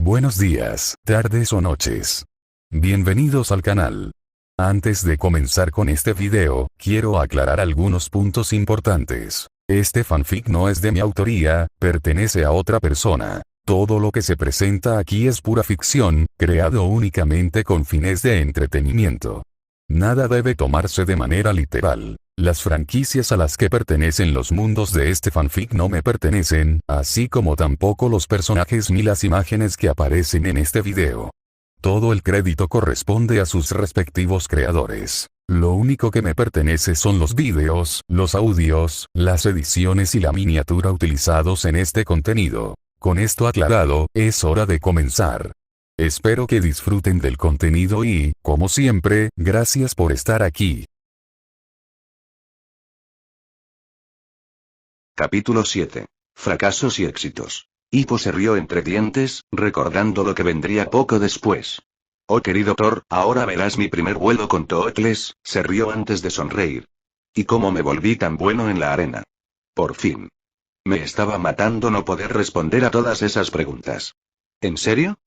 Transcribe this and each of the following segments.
Buenos días, tardes o noches. Bienvenidos al canal. Antes de comenzar con este video, quiero aclarar algunos puntos importantes. Este fanfic no es de mi autoría, pertenece a otra persona. Todo lo que se presenta aquí es pura ficción, creado únicamente con fines de entretenimiento. Nada debe tomarse de manera literal. Las franquicias a las que pertenecen los mundos de este fanfic no me pertenecen, así como tampoco los personajes ni las imágenes que aparecen en este video. Todo el crédito corresponde a sus respectivos creadores. Lo único que me pertenece son los vídeos, los audios, las ediciones y la miniatura utilizados en este contenido. Con esto aclarado, es hora de comenzar. Espero que disfruten del contenido y, como siempre, gracias por estar aquí. Capítulo 7. Fracasos y éxitos. Hippo se rió entre dientes, recordando lo que vendría poco después. Oh querido Thor, ahora verás mi primer vuelo con Tootles, se rió antes de sonreír. ¿Y cómo me volví tan bueno en la arena? Por fin. Me estaba matando no poder responder a todas esas preguntas. ¿En serio?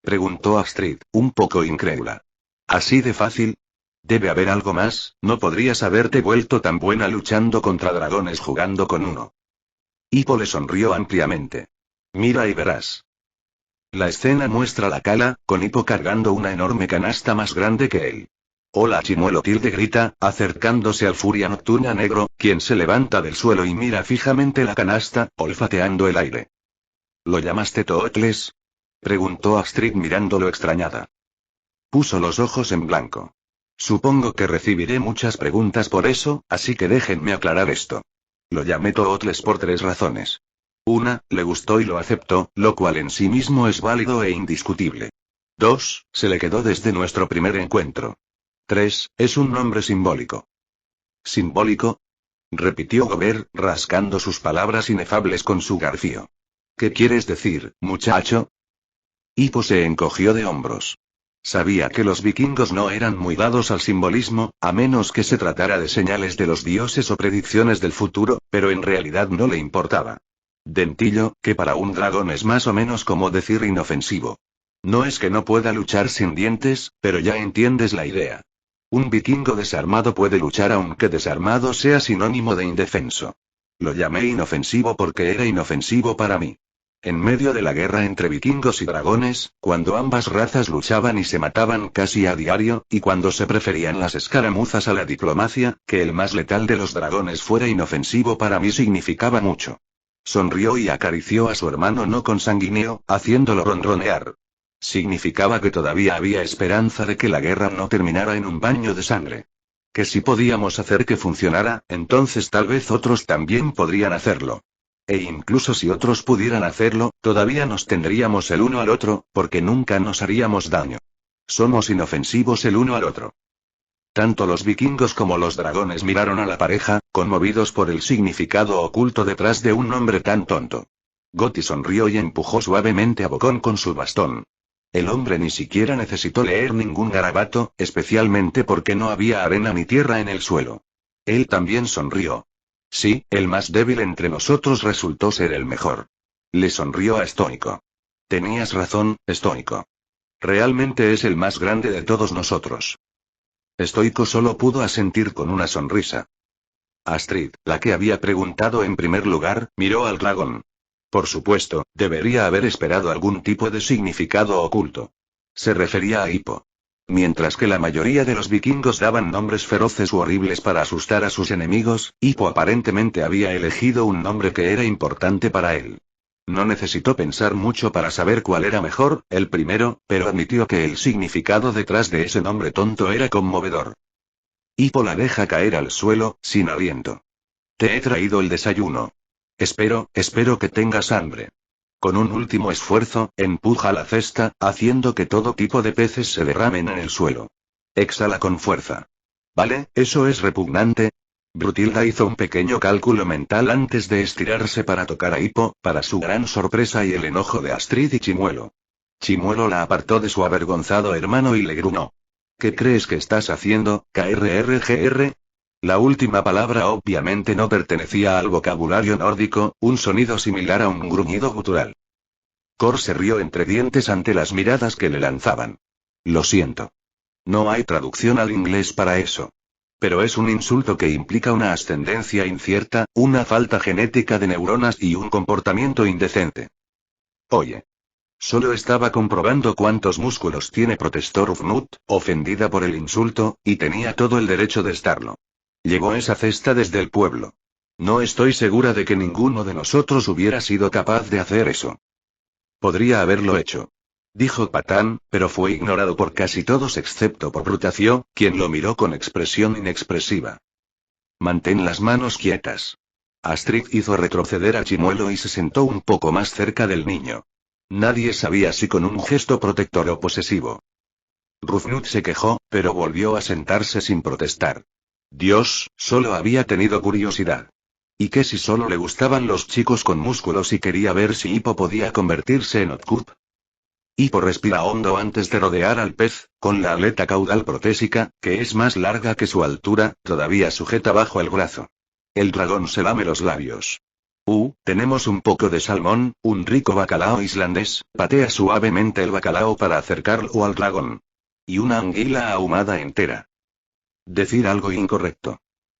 Preguntó Astrid, un poco incrédula. ¿Así de fácil? Debe haber algo más, no podrías haberte vuelto tan buena luchando contra dragones jugando con uno. Hippo le sonrió ampliamente. Mira y verás. La escena muestra la Cala, con Hippo cargando una enorme canasta más grande que él. Hola Chimuelo tilde grita, acercándose al Furia Nocturna negro, quien se levanta del suelo y mira fijamente la canasta, olfateando el aire. ¿Lo llamaste Tootles? Preguntó Astrid mirándolo extrañada. Puso los ojos en blanco. Supongo que recibiré muchas preguntas por eso, así que déjenme aclarar esto. Lo llamé Tootles por 3 razones. 1, le gustó y lo aceptó, lo cual en sí mismo es válido e indiscutible. 2, se le quedó desde nuestro primer encuentro. 3, es un nombre simbólico. ¿Simbólico? Repitió Gobert, rascando sus palabras inefables con su garfio. ¿Qué quieres decir, muchacho? Hippo se encogió de hombros. Sabía que los vikingos no eran muy dados al simbolismo, a menos que se tratara de señales de los dioses o predicciones del futuro, pero en realidad no le importaba. Dentillo, que para un dragón es más o menos como decir inofensivo. No es que no pueda luchar sin dientes, pero ya entiendes la idea. Un vikingo desarmado puede luchar aunque desarmado sea sinónimo de indefenso. Lo llamé inofensivo porque era inofensivo para mí. En medio de la guerra entre vikingos y dragones, cuando ambas razas luchaban y se mataban casi a diario, y cuando se preferían las escaramuzas a la diplomacia, que el más letal de los dragones fuera inofensivo para mí significaba mucho. Sonrió y acarició a su hermano no consanguíneo, haciéndolo ronronear. Significaba que todavía había esperanza de que la guerra no terminara en un baño de sangre. Que si podíamos hacer que funcionara, entonces tal vez otros también podrían hacerlo. E incluso si otros pudieran hacerlo, todavía nos tendríamos el uno al otro, porque nunca nos haríamos daño. Somos inofensivos el uno al otro. Tanto los vikingos como los dragones miraron a la pareja, conmovidos por el significado oculto detrás de un nombre tan tonto. Gotti sonrió y empujó suavemente a Bocón con su bastón. El hombre ni siquiera necesitó leer ningún garabato, especialmente porque no había arena ni tierra en el suelo. Él también sonrió. Sí, el más débil entre nosotros resultó ser el mejor. Le sonrió a Estónico. Tenías razón, Estónico. Realmente es el más grande de todos nosotros. Estoico solo pudo asentir con una sonrisa. Astrid, la que había preguntado en primer lugar, miró al dragón. Por supuesto, debería haber esperado algún tipo de significado oculto. Se refería a Hippo. Mientras que la mayoría de los vikingos daban nombres feroces u horribles para asustar a sus enemigos, Hippo aparentemente había elegido un nombre que era importante para él. No necesitó pensar mucho para saber cuál era mejor, el primero, pero admitió que el significado detrás de ese nombre tonto era conmovedor. Hippo la deja caer al suelo, sin aliento. Te he traído el desayuno. Espero que tengas hambre. Con un último esfuerzo, empuja la cesta, haciendo que todo tipo de peces se derramen en el suelo. Exhala con fuerza. ¿Vale? ¿Eso es repugnante? Brutilda hizo un pequeño cálculo mental antes de estirarse para tocar a Hippo, para su gran sorpresa y el enojo de Astrid y Chimuelo. Chimuelo la apartó de su avergonzado hermano y le gruñó. ¿Qué crees que estás haciendo, KRRGR? La última palabra obviamente no pertenecía al vocabulario nórdico, un sonido similar a un gruñido gutural. Cor se rió entre dientes ante las miradas que le lanzaban. Lo siento. No hay traducción al inglés para eso. Pero es un insulto que implica una ascendencia incierta, una falta genética de neuronas y un comportamiento indecente. Oye. Solo estaba comprobando cuántos músculos tiene, protestó Rufnut, ofendida por el insulto, y tenía todo el derecho de estarlo. Llevó esa cesta desde el pueblo. No estoy segura de que ninguno de nosotros hubiera sido capaz de hacer eso. Podría haberlo hecho. Dijo Patán, pero fue ignorado por casi todos excepto por Brutacio, quien lo miró con expresión inexpresiva. Mantén las manos quietas. Astrid hizo retroceder a Chimuelo y se sentó un poco más cerca del niño. Nadie sabía si con un gesto protector o posesivo. Rufnut se quejó, pero volvió a sentarse sin protestar. Dios, solo había tenido curiosidad. ¿Y qué si solo le gustaban los chicos con músculos y quería ver si Hippo podía convertirse en Otkup? Hippo respira hondo antes de rodear al pez, con la aleta caudal protésica, que es más larga que su altura, todavía sujeta bajo el brazo. El dragón se lame los labios. Tenemos un poco de salmón, un rico bacalao islandés, patea suavemente el bacalao para acercarlo al dragón. Y una anguila ahumada entera. Decir algo incorrecto.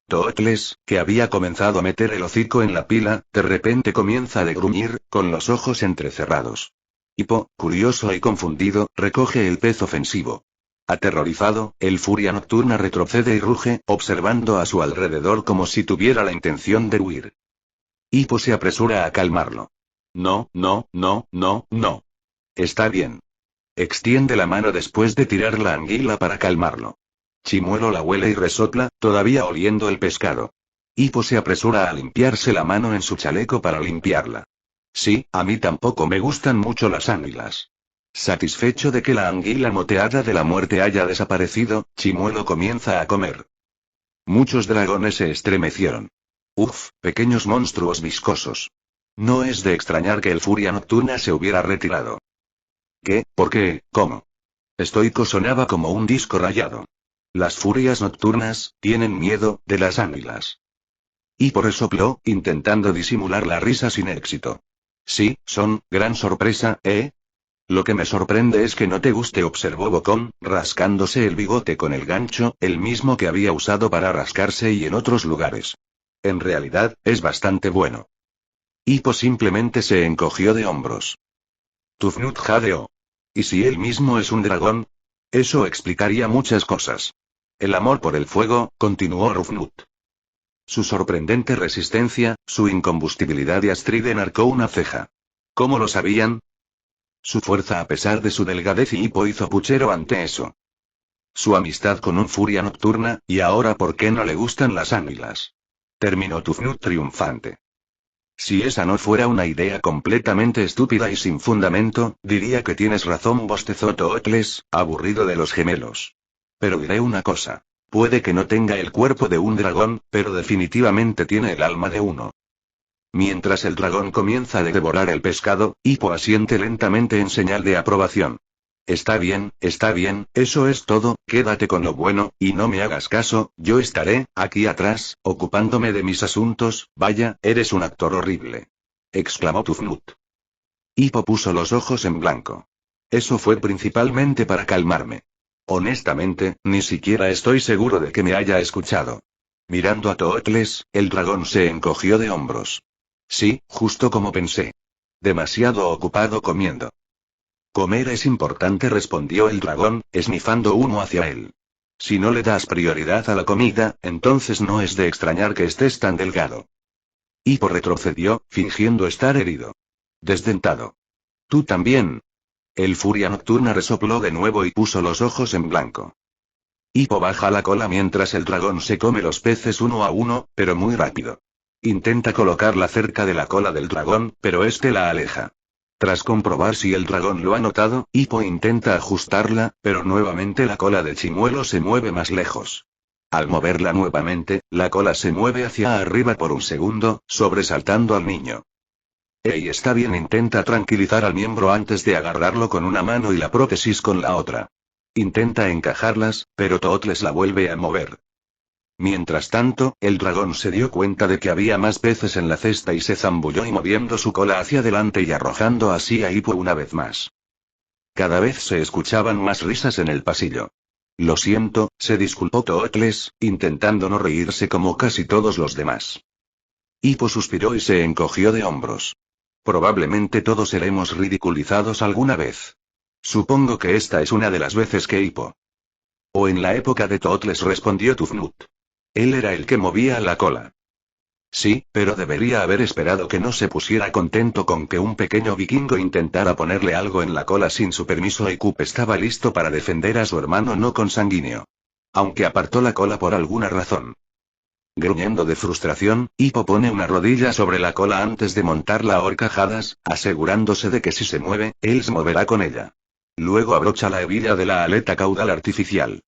Tootles, que había comenzado a meter el hocico en la pila, de repente comienza a degruñir, con los ojos entrecerrados. Hippo, curioso y confundido, recoge el pez ofensivo. Aterrorizado, el furia nocturna retrocede y ruge, observando a su alrededor como si tuviera la intención de huir. Hippo se apresura a calmarlo. No. Está bien. Extiende la mano después de tirar la anguila para calmarlo. Chimuelo la huele y resopla, todavía oliendo el pescado. Hippo se apresura a limpiarse la mano en su chaleco para limpiarla. Sí, a mí tampoco me gustan mucho las anguilas. Satisfecho de que la anguila moteada de la muerte haya desaparecido, Chimuelo comienza a comer. Muchos dragones se estremecieron. Pequeños monstruos viscosos. No es de extrañar que el furia nocturna se hubiera retirado. ¿Qué? ¿Por qué? ¿Cómo? Stoico sonaba como un disco rayado. Las furias nocturnas tienen miedo de las águilas. Y por eso sopló, intentando disimular la risa sin éxito. Sí, son gran sorpresa, ¿eh? Lo que me sorprende es que no te guste, observó Bocón, rascándose el bigote con el gancho, el mismo que había usado para rascarse y en otros lugares. En realidad, es bastante bueno. Hippo simplemente se encogió de hombros. Tufnut jadeó. ¿Y si él mismo es un dragón? Eso explicaría muchas cosas. El amor por el fuego, continuó Rufnut. Su sorprendente resistencia, su incombustibilidad, y Astrid enarcó una ceja. ¿Cómo lo sabían? Su fuerza a pesar de su delgadez, y Hippo hizo puchero ante eso. Su amistad con un furia nocturna, y ahora ¿por qué no le gustan las águilas? Terminó Tufnut triunfante. Si esa no fuera una idea completamente estúpida y sin fundamento, diría que tienes razón, bostezó Tootles, aburrido de los gemelos. Pero diré una cosa. Puede que no tenga el cuerpo de un dragón, pero definitivamente tiene el alma de uno. Mientras el dragón comienza a devorar el pescado, Hippo asiente lentamente en señal de aprobación. Está bien, eso es todo, quédate con lo bueno, y no me hagas caso, yo estaré, aquí atrás, ocupándome de mis asuntos. Vaya, eres un actor horrible. Exclamó Tufnut. Hippo puso los ojos en blanco. Eso fue principalmente para calmarme. Honestamente, ni siquiera estoy seguro de que me haya escuchado. Mirando a Tootles, el dragón se encogió de hombros. Sí, justo como pensé. Demasiado ocupado comiendo. Comer es importante, respondió el dragón, esnifando uno hacia él. Si no le das prioridad a la comida, entonces no es de extrañar que estés tan delgado. Hippo retrocedió, fingiendo estar herido. Desdentado. Tú también. El furia nocturna resopló de nuevo y puso los ojos en blanco. Hippo baja la cola mientras el dragón se come los peces uno a uno, pero muy rápido. Intenta colocarla cerca de la cola del dragón, pero este la aleja. Tras comprobar si el dragón lo ha notado, Hippo intenta ajustarla, pero nuevamente la cola de Chimuelo se mueve más lejos. Al moverla nuevamente, la cola se mueve hacia arriba por un segundo, sobresaltando al niño. Está bien, intenta tranquilizar al miembro antes de agarrarlo con una mano y la prótesis con la otra. Intenta encajarlas, pero Tootles la vuelve a mover. Mientras tanto, el dragón se dio cuenta de que había más peces en la cesta y se zambulló y moviendo su cola hacia adelante y arrojando así a Hippo una vez más. Cada vez se escuchaban más risas en el pasillo. Lo siento, se disculpó Tootles, intentando no reírse como casi todos los demás. Hippo suspiró y se encogió de hombros. Probablemente todos seremos ridiculizados alguna vez. Supongo que esta es una de las veces que Hippo. O en la época de Tootles, respondió Tufnut. Él era el que movía la cola. Sí, pero debería haber esperado que no se pusiera contento con que un pequeño vikingo intentara ponerle algo en la cola sin su permiso y Coop estaba listo para defender a su hermano no consanguíneo. Aunque apartó la cola por alguna razón. Gruñendo de frustración, Hippo pone una rodilla sobre la cola antes de montarla a horcajadas, asegurándose de que si se mueve, él se moverá con ella. Luego abrocha la hebilla de la aleta caudal artificial.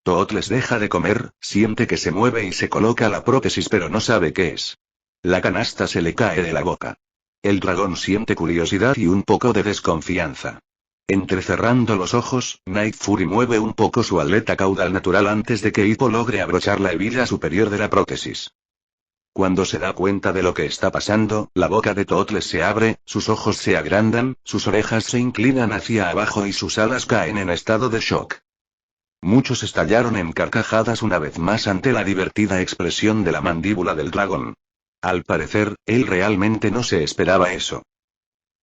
Tootles deja de comer, siente que se mueve y se coloca la prótesis pero no sabe qué es. La canasta se le cae de la boca. El dragón siente curiosidad y un poco de desconfianza. Entrecerrando los ojos, Night Fury mueve un poco su aleta caudal natural antes de que Hippo logre abrochar la hebilla superior de la prótesis. Cuando se da cuenta de lo que está pasando, la boca de Tootles se abre, sus ojos se agrandan, sus orejas se inclinan hacia abajo y sus alas caen en estado de shock. Muchos estallaron en carcajadas una vez más ante la divertida expresión de la mandíbula del dragón. Al parecer, él realmente no se esperaba eso.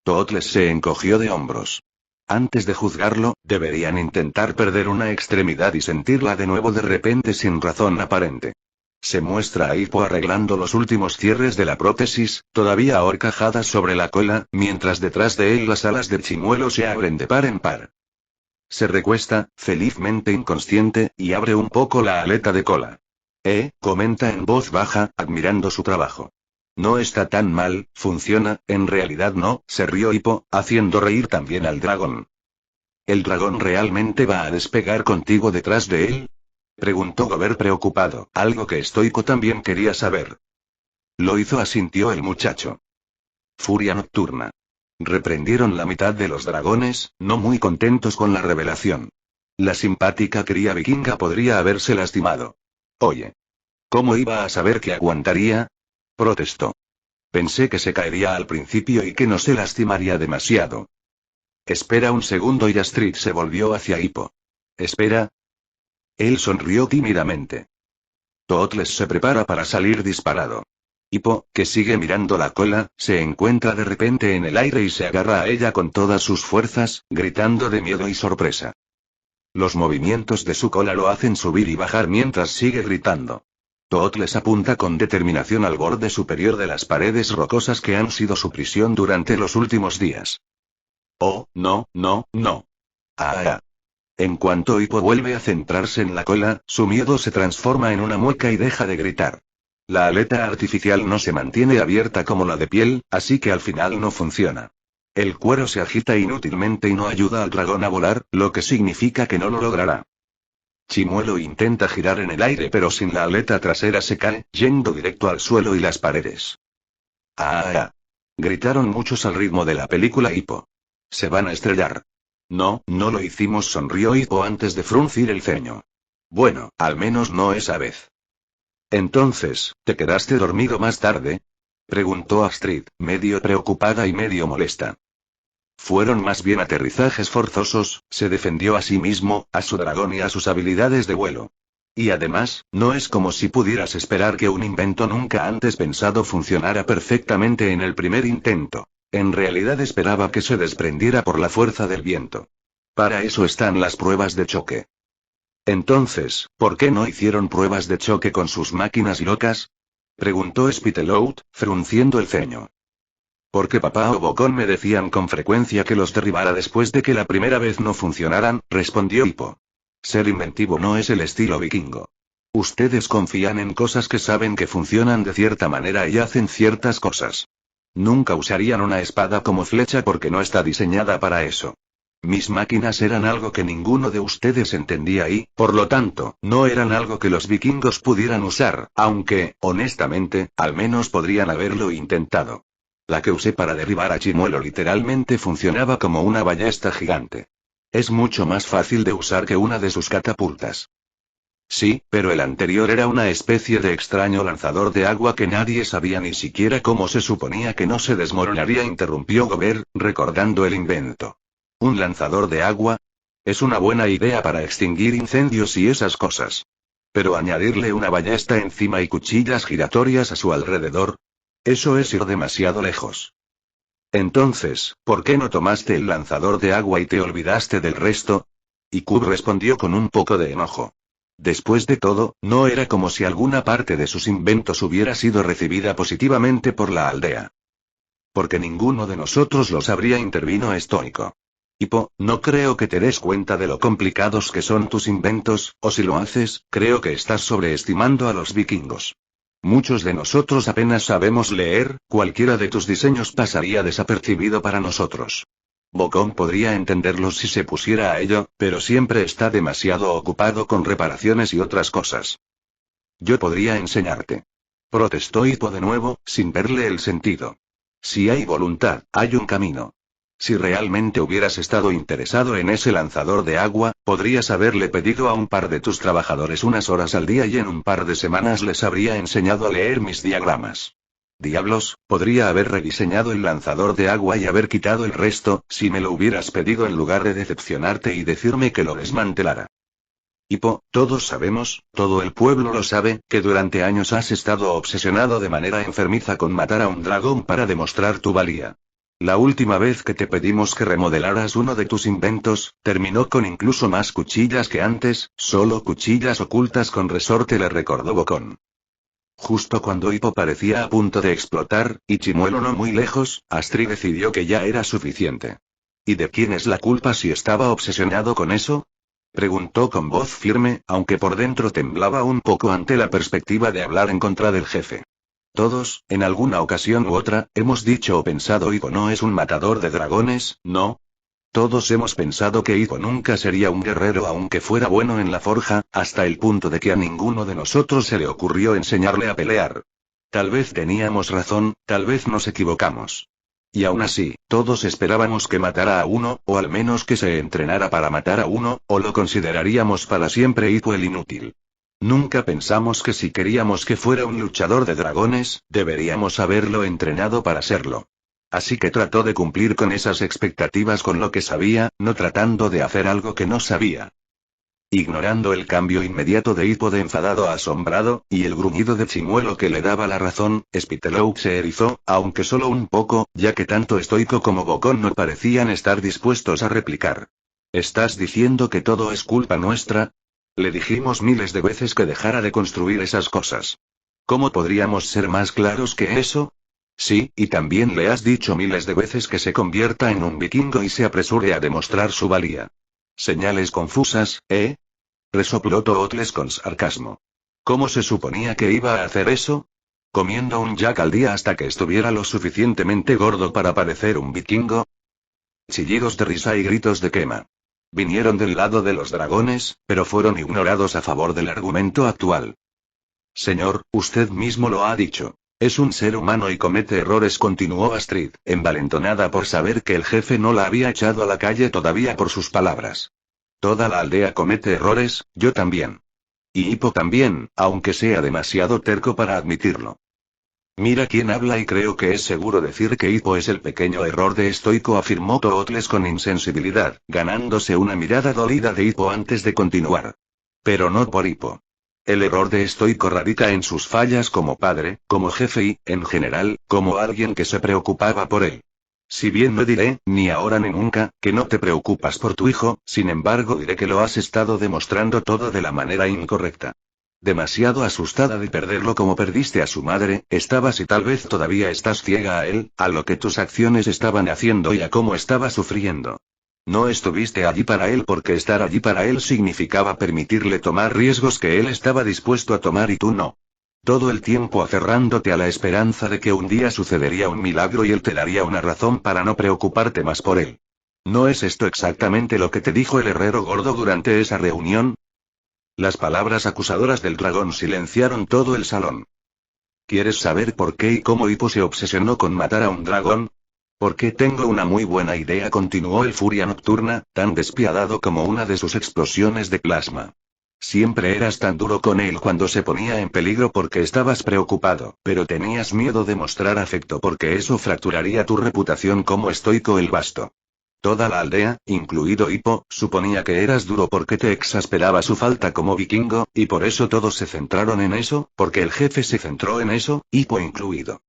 Tootles se encogió de hombros. Antes de juzgarlo, deberían intentar perder una extremidad y sentirla de nuevo de repente sin razón aparente. Se muestra a Hippo arreglando los últimos cierres de la prótesis, todavía a horcajadas sobre la cola, mientras detrás de él las alas del chimuelo se abren de par en par. Se recuesta, felizmente inconsciente, y abre un poco la aleta de cola. Comenta en voz baja, admirando su trabajo. No está tan mal, funciona, en realidad no, se rió Hippo, haciendo reír también al dragón. ¿El dragón realmente va a despegar contigo detrás de él? Preguntó Gober preocupado, algo que Stoico también quería saber. Lo hizo, asintió el muchacho. Furia nocturna. Reprendieron la mitad de los dragones, no muy contentos con la revelación. La simpática cría vikinga podría haberse lastimado. Oye. ¿Cómo iba a saber que aguantaría? Protestó. Pensé que se caería al principio y que no se lastimaría demasiado. Espera un segundo y Astrid se volvió hacia Hippo. ¿Espera? Él sonrió tímidamente. Tootles se prepara para salir disparado. Hippo, que sigue mirando la cola, se encuentra de repente en el aire y se agarra a ella con todas sus fuerzas, gritando de miedo y sorpresa. Los movimientos de su cola lo hacen subir y bajar mientras sigue gritando. Tootles apunta con determinación al borde superior de las paredes rocosas que han sido su prisión durante los últimos días. Oh, no, no, no. Ah. En cuanto Hippo vuelve a centrarse en la cola, su miedo se transforma en una mueca y deja de gritar. La aleta artificial no se mantiene abierta como la de piel, así que al final no funciona. El cuero se agita inútilmente y no ayuda al dragón a volar, lo que significa que no lo logrará. Chimuelo intenta girar en el aire pero sin la aleta trasera se cae, yendo directo al suelo y las paredes. ¡Ah! Gritaron muchos al ritmo de la película Hippo. Se van a estrellar. No, no lo hicimos, sonrió Hippo antes de fruncir el ceño. Bueno, al menos no esa vez. Entonces, ¿te quedaste dormido más tarde? Preguntó Astrid, medio preocupada y medio molesta. Fueron más bien aterrizajes forzosos, se defendió a sí mismo, a su dragón y a sus habilidades de vuelo. Y además, no es como si pudieras esperar que un invento nunca antes pensado funcionara perfectamente en el primer intento. En realidad esperaba que se desprendiera por la fuerza del viento. Para eso están las pruebas de choque. Entonces, ¿por qué no hicieron pruebas de choque con sus máquinas locas? Preguntó Spitalout, frunciendo el ceño. Porque papá o Bocón me decían con frecuencia que los derribara después de que la primera vez no funcionaran, respondió Hippo. Ser inventivo no es el estilo vikingo. Ustedes confían en cosas que saben que funcionan de cierta manera y hacen ciertas cosas. Nunca usarían una espada como flecha porque no está diseñada para eso. Mis máquinas eran algo que ninguno de ustedes entendía y, por lo tanto, no eran algo que los vikingos pudieran usar, aunque, honestamente, al menos podrían haberlo intentado. La que usé para derribar a Chimuelo literalmente funcionaba como una ballesta gigante. Es mucho más fácil de usar que una de sus catapultas. Sí, pero el anterior era una especie de extraño lanzador de agua que nadie sabía ni siquiera cómo se suponía que no se desmoronaría, interrumpió Gobert, recordando el invento. ¿Un lanzador de agua? Es una buena idea para extinguir incendios y esas cosas. Pero añadirle una ballesta encima y cuchillas giratorias a su alrededor. Eso es ir demasiado lejos. Entonces, ¿por qué no tomaste el lanzador de agua y te olvidaste del resto? Y Cub respondió con un poco de enojo. Después de todo, no era como si alguna parte de sus inventos hubiera sido recibida positivamente por la aldea. Porque ninguno de nosotros lo sabría, intervino estoico. Hippo, no creo que te des cuenta de lo complicados que son tus inventos, o si lo haces, creo que estás sobreestimando a los vikingos. Muchos de nosotros apenas sabemos leer, cualquiera de tus diseños pasaría desapercibido para nosotros. Bocón podría entenderlos si se pusiera a ello, pero siempre está demasiado ocupado con reparaciones y otras cosas. Yo podría enseñarte. Protestó Hippo de nuevo, sin verle el sentido. Si hay voluntad, hay un camino. Si realmente hubieras estado interesado en ese lanzador de agua, podrías haberle pedido a un par de tus trabajadores unas horas al día y en un par de semanas les habría enseñado a leer mis diagramas. Diablos, podría haber rediseñado el lanzador de agua y haber quitado el resto, si me lo hubieras pedido en lugar de decepcionarte y decirme que lo desmantelara. Hippo, todos sabemos, todo el pueblo lo sabe, que durante años has estado obsesionado de manera enfermiza con matar a un dragón para demostrar tu valía. La última vez que te pedimos que remodelaras uno de tus inventos, terminó con incluso más cuchillas que antes, solo cuchillas ocultas con resorte, le recordó Bocón. Justo cuando Hippo parecía a punto de explotar, y Chimuelo no muy lejos, Astrid decidió que ya era suficiente. ¿Y de quién es la culpa si estaba obsesionado con eso? Preguntó con voz firme, aunque por dentro temblaba un poco ante la perspectiva de hablar en contra del jefe. Todos, en alguna ocasión u otra, hemos dicho o pensado Hippo no es un matador de dragones, ¿no? Todos hemos pensado que Hippo nunca sería un guerrero aunque fuera bueno en la forja, hasta el punto de que a ninguno de nosotros se le ocurrió enseñarle a pelear. Tal vez teníamos razón, tal vez nos equivocamos. Y aún así, todos esperábamos que matara a uno, o al menos que se entrenara para matar a uno, o lo consideraríamos para siempre Hippo el inútil. Nunca pensamos que si queríamos que fuera un luchador de dragones, deberíamos haberlo entrenado para serlo. Así que trató de cumplir con esas expectativas con lo que sabía, no tratando de hacer algo que no sabía. Ignorando el cambio inmediato de Hippo de enfadado a asombrado, y el gruñido de Chimuelo que le daba la razón, Spitalow se erizó, aunque solo un poco, ya que tanto estoico como Bocón no parecían estar dispuestos a replicar. ¿Estás diciendo que todo es culpa nuestra? Le dijimos miles de veces que dejara de construir esas cosas. ¿Cómo podríamos ser más claros que eso? Sí, y también le has dicho miles de veces que se convierta en un vikingo y se apresure a demostrar su valía. Señales confusas, ¿eh? Resopló Tootles con sarcasmo. ¿Cómo se suponía que iba a hacer eso? ¿Comiendo un jack al día hasta que estuviera lo suficientemente gordo para parecer un vikingo? Chillidos de risa y gritos de quema. Vinieron del lado de los dragones, pero fueron ignorados a favor del argumento actual. Señor, usted mismo lo ha dicho. Es un ser humano y comete errores, continuó Astrid, envalentonada por saber que el jefe no la había echado a la calle todavía por sus palabras. Toda la aldea comete errores, yo también. Y Hippo también, aunque sea demasiado terco para admitirlo. Mira quién habla y creo que es seguro decir que Hippo es el pequeño error de estoico, afirmó Tootles con insensibilidad, ganándose una mirada dolida de Hippo antes de continuar. Pero no por Hippo. El error de estoico radica en sus fallas como padre, como jefe y, en general, como alguien que se preocupaba por él. Si bien no diré, ni ahora ni nunca, que no te preocupas por tu hijo, sin embargo diré que lo has estado demostrando todo de la manera incorrecta. Demasiado asustada de perderlo como perdiste a su madre, estabas y tal vez todavía estás ciega a él, a lo que tus acciones estaban haciendo y a cómo estaba sufriendo. No estuviste allí para él porque estar allí para él significaba permitirle tomar riesgos que él estaba dispuesto a tomar y tú no. Todo el tiempo aferrándote a la esperanza de que un día sucedería un milagro y él te daría una razón para no preocuparte más por él. ¿No es esto exactamente lo que te dijo el herrero gordo durante esa reunión? Las palabras acusadoras del dragón silenciaron todo el salón. ¿Quieres saber por qué y cómo Hippo se obsesionó con matar a un dragón? Porque tengo una muy buena idea, continuó el Furia Nocturna, tan despiadado como una de sus explosiones de plasma. Siempre eras tan duro con él cuando se ponía en peligro porque estabas preocupado, pero tenías miedo de mostrar afecto porque eso fracturaría tu reputación como estoico el basto. Toda la aldea, incluido Hippo, suponía que eras duro porque te exasperaba su falta como vikingo, y por eso todos se centraron en eso, porque el jefe se centró en eso, Hippo incluido.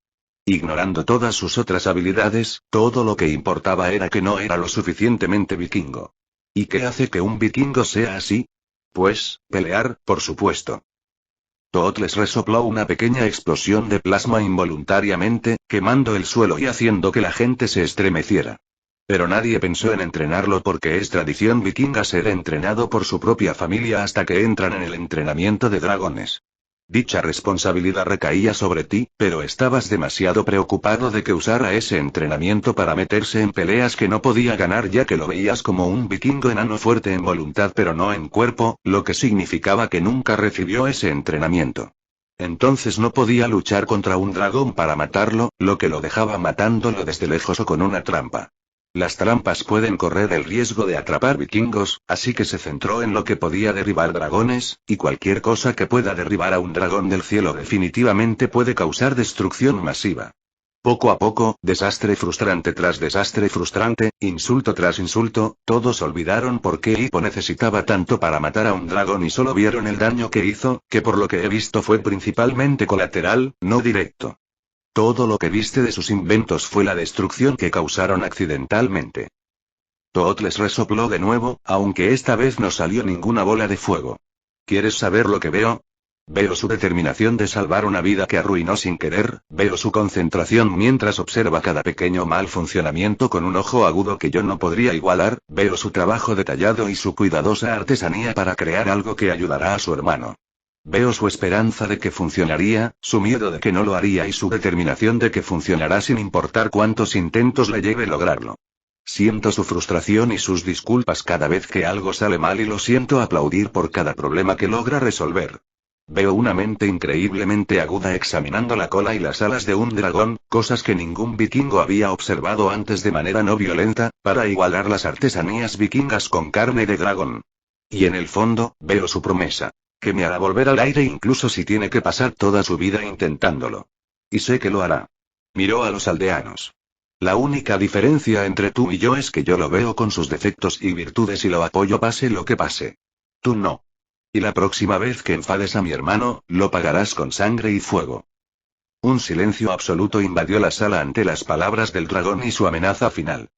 Ignorando todas sus otras habilidades, todo lo que importaba era que no era lo suficientemente vikingo. ¿Y qué hace que un vikingo sea así? Pues, pelear, por supuesto. Toot les resopló una pequeña explosión de plasma involuntariamente, quemando el suelo y haciendo que la gente se estremeciera. Pero nadie pensó en entrenarlo porque es tradición vikinga ser entrenado por su propia familia hasta que entran en el entrenamiento de dragones. Dicha responsabilidad recaía sobre ti, pero estabas demasiado preocupado de que usara ese entrenamiento para meterse en peleas que no podía ganar ya que lo veías como un vikingo enano fuerte en voluntad pero no en cuerpo, lo que significaba que nunca recibió ese entrenamiento. Entonces no podía luchar contra un dragón para matarlo, lo que lo dejaba matándolo desde lejos o con una trampa. Las trampas pueden correr el riesgo de atrapar vikingos, así que se centró en lo que podía derribar dragones, y cualquier cosa que pueda derribar a un dragón del cielo definitivamente puede causar destrucción masiva. Poco a poco, desastre frustrante tras desastre frustrante, insulto tras insulto, todos olvidaron por qué Hippo necesitaba tanto para matar a un dragón y solo vieron el daño que hizo, que por lo que he visto fue principalmente colateral, no directo. Todo lo que viste de sus inventos fue la destrucción que causaron accidentalmente. Toot les resopló de nuevo, aunque esta vez no salió ninguna bola de fuego. ¿Quieres saber lo que veo? Veo su determinación de salvar una vida que arruinó sin querer, veo su concentración mientras observa cada pequeño mal funcionamiento con un ojo agudo que yo no podría igualar, veo su trabajo detallado y su cuidadosa artesanía para crear algo que ayudará a su hermano. Veo su esperanza de que funcionaría, su miedo de que no lo haría y su determinación de que funcionará sin importar cuántos intentos le lleve lograrlo. Siento su frustración y sus disculpas cada vez que algo sale mal y lo siento aplaudir por cada problema que logra resolver. Veo una mente increíblemente aguda examinando la cola y las alas de un dragón, cosas que ningún vikingo había observado antes de manera no violenta, para igualar las artesanías vikingas con carne de dragón. Y en el fondo, veo su promesa. Que me hará volver al aire incluso si tiene que pasar toda su vida intentándolo. Y sé que lo hará. Miró a los aldeanos. La única diferencia entre tú y yo es que yo lo veo con sus defectos y virtudes y lo apoyo pase lo que pase. Tú no. Y la próxima vez que enfades a mi hermano, lo pagarás con sangre y fuego. Un silencio absoluto invadió la sala ante las palabras del dragón y su amenaza final.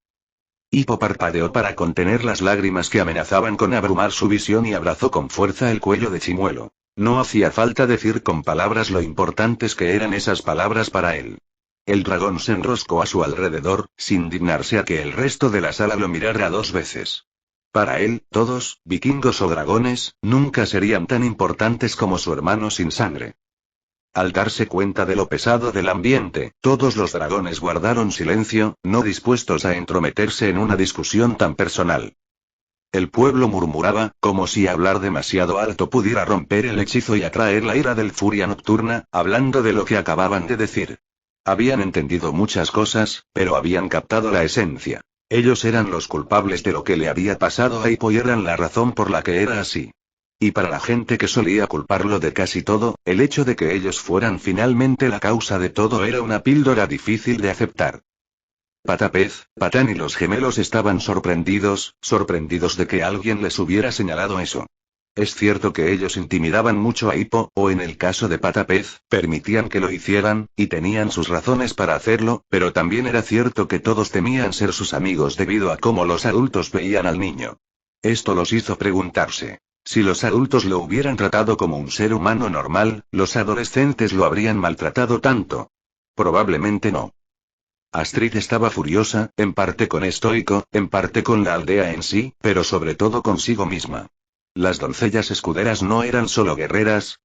Hippo parpadeó para contener las lágrimas que amenazaban con abrumar su visión y abrazó con fuerza el cuello de Chimuelo. No hacía falta decir con palabras lo importantes que eran esas palabras para él. El dragón se enroscó a su alrededor, sin dignarse a que el resto de la sala lo mirara dos veces. Para él, todos, vikingos o dragones, nunca serían tan importantes como su hermano sin sangre. Al darse cuenta de lo pesado del ambiente, todos los dragones guardaron silencio, no dispuestos a entrometerse en una discusión tan personal. El pueblo murmuraba, como si hablar demasiado alto pudiera romper el hechizo y atraer la ira del furia nocturna, hablando de lo que acababan de decir. Habían entendido muchas cosas, pero habían captado la esencia. Ellos eran los culpables de lo que le había pasado a Hippo y eran la razón por la que era así. Y para la gente que solía culparlo de casi todo, el hecho de que ellos fueran finalmente la causa de todo era una píldora difícil de aceptar. Patapez, Patán y los gemelos estaban sorprendidos de que alguien les hubiera señalado eso. Es cierto que ellos intimidaban mucho a Hippo, o en el caso de Patapez, permitían que lo hicieran, y tenían sus razones para hacerlo, pero también era cierto que todos temían ser sus amigos debido a cómo los adultos veían al niño. Esto los hizo preguntarse. Si los adultos lo hubieran tratado como un ser humano normal, ¿los adolescentes lo habrían maltratado tanto? Probablemente no. Astrid estaba furiosa, en parte con Estoico, en parte con la aldea en sí, pero sobre todo consigo misma. Las doncellas escuderas no eran solo guerreras,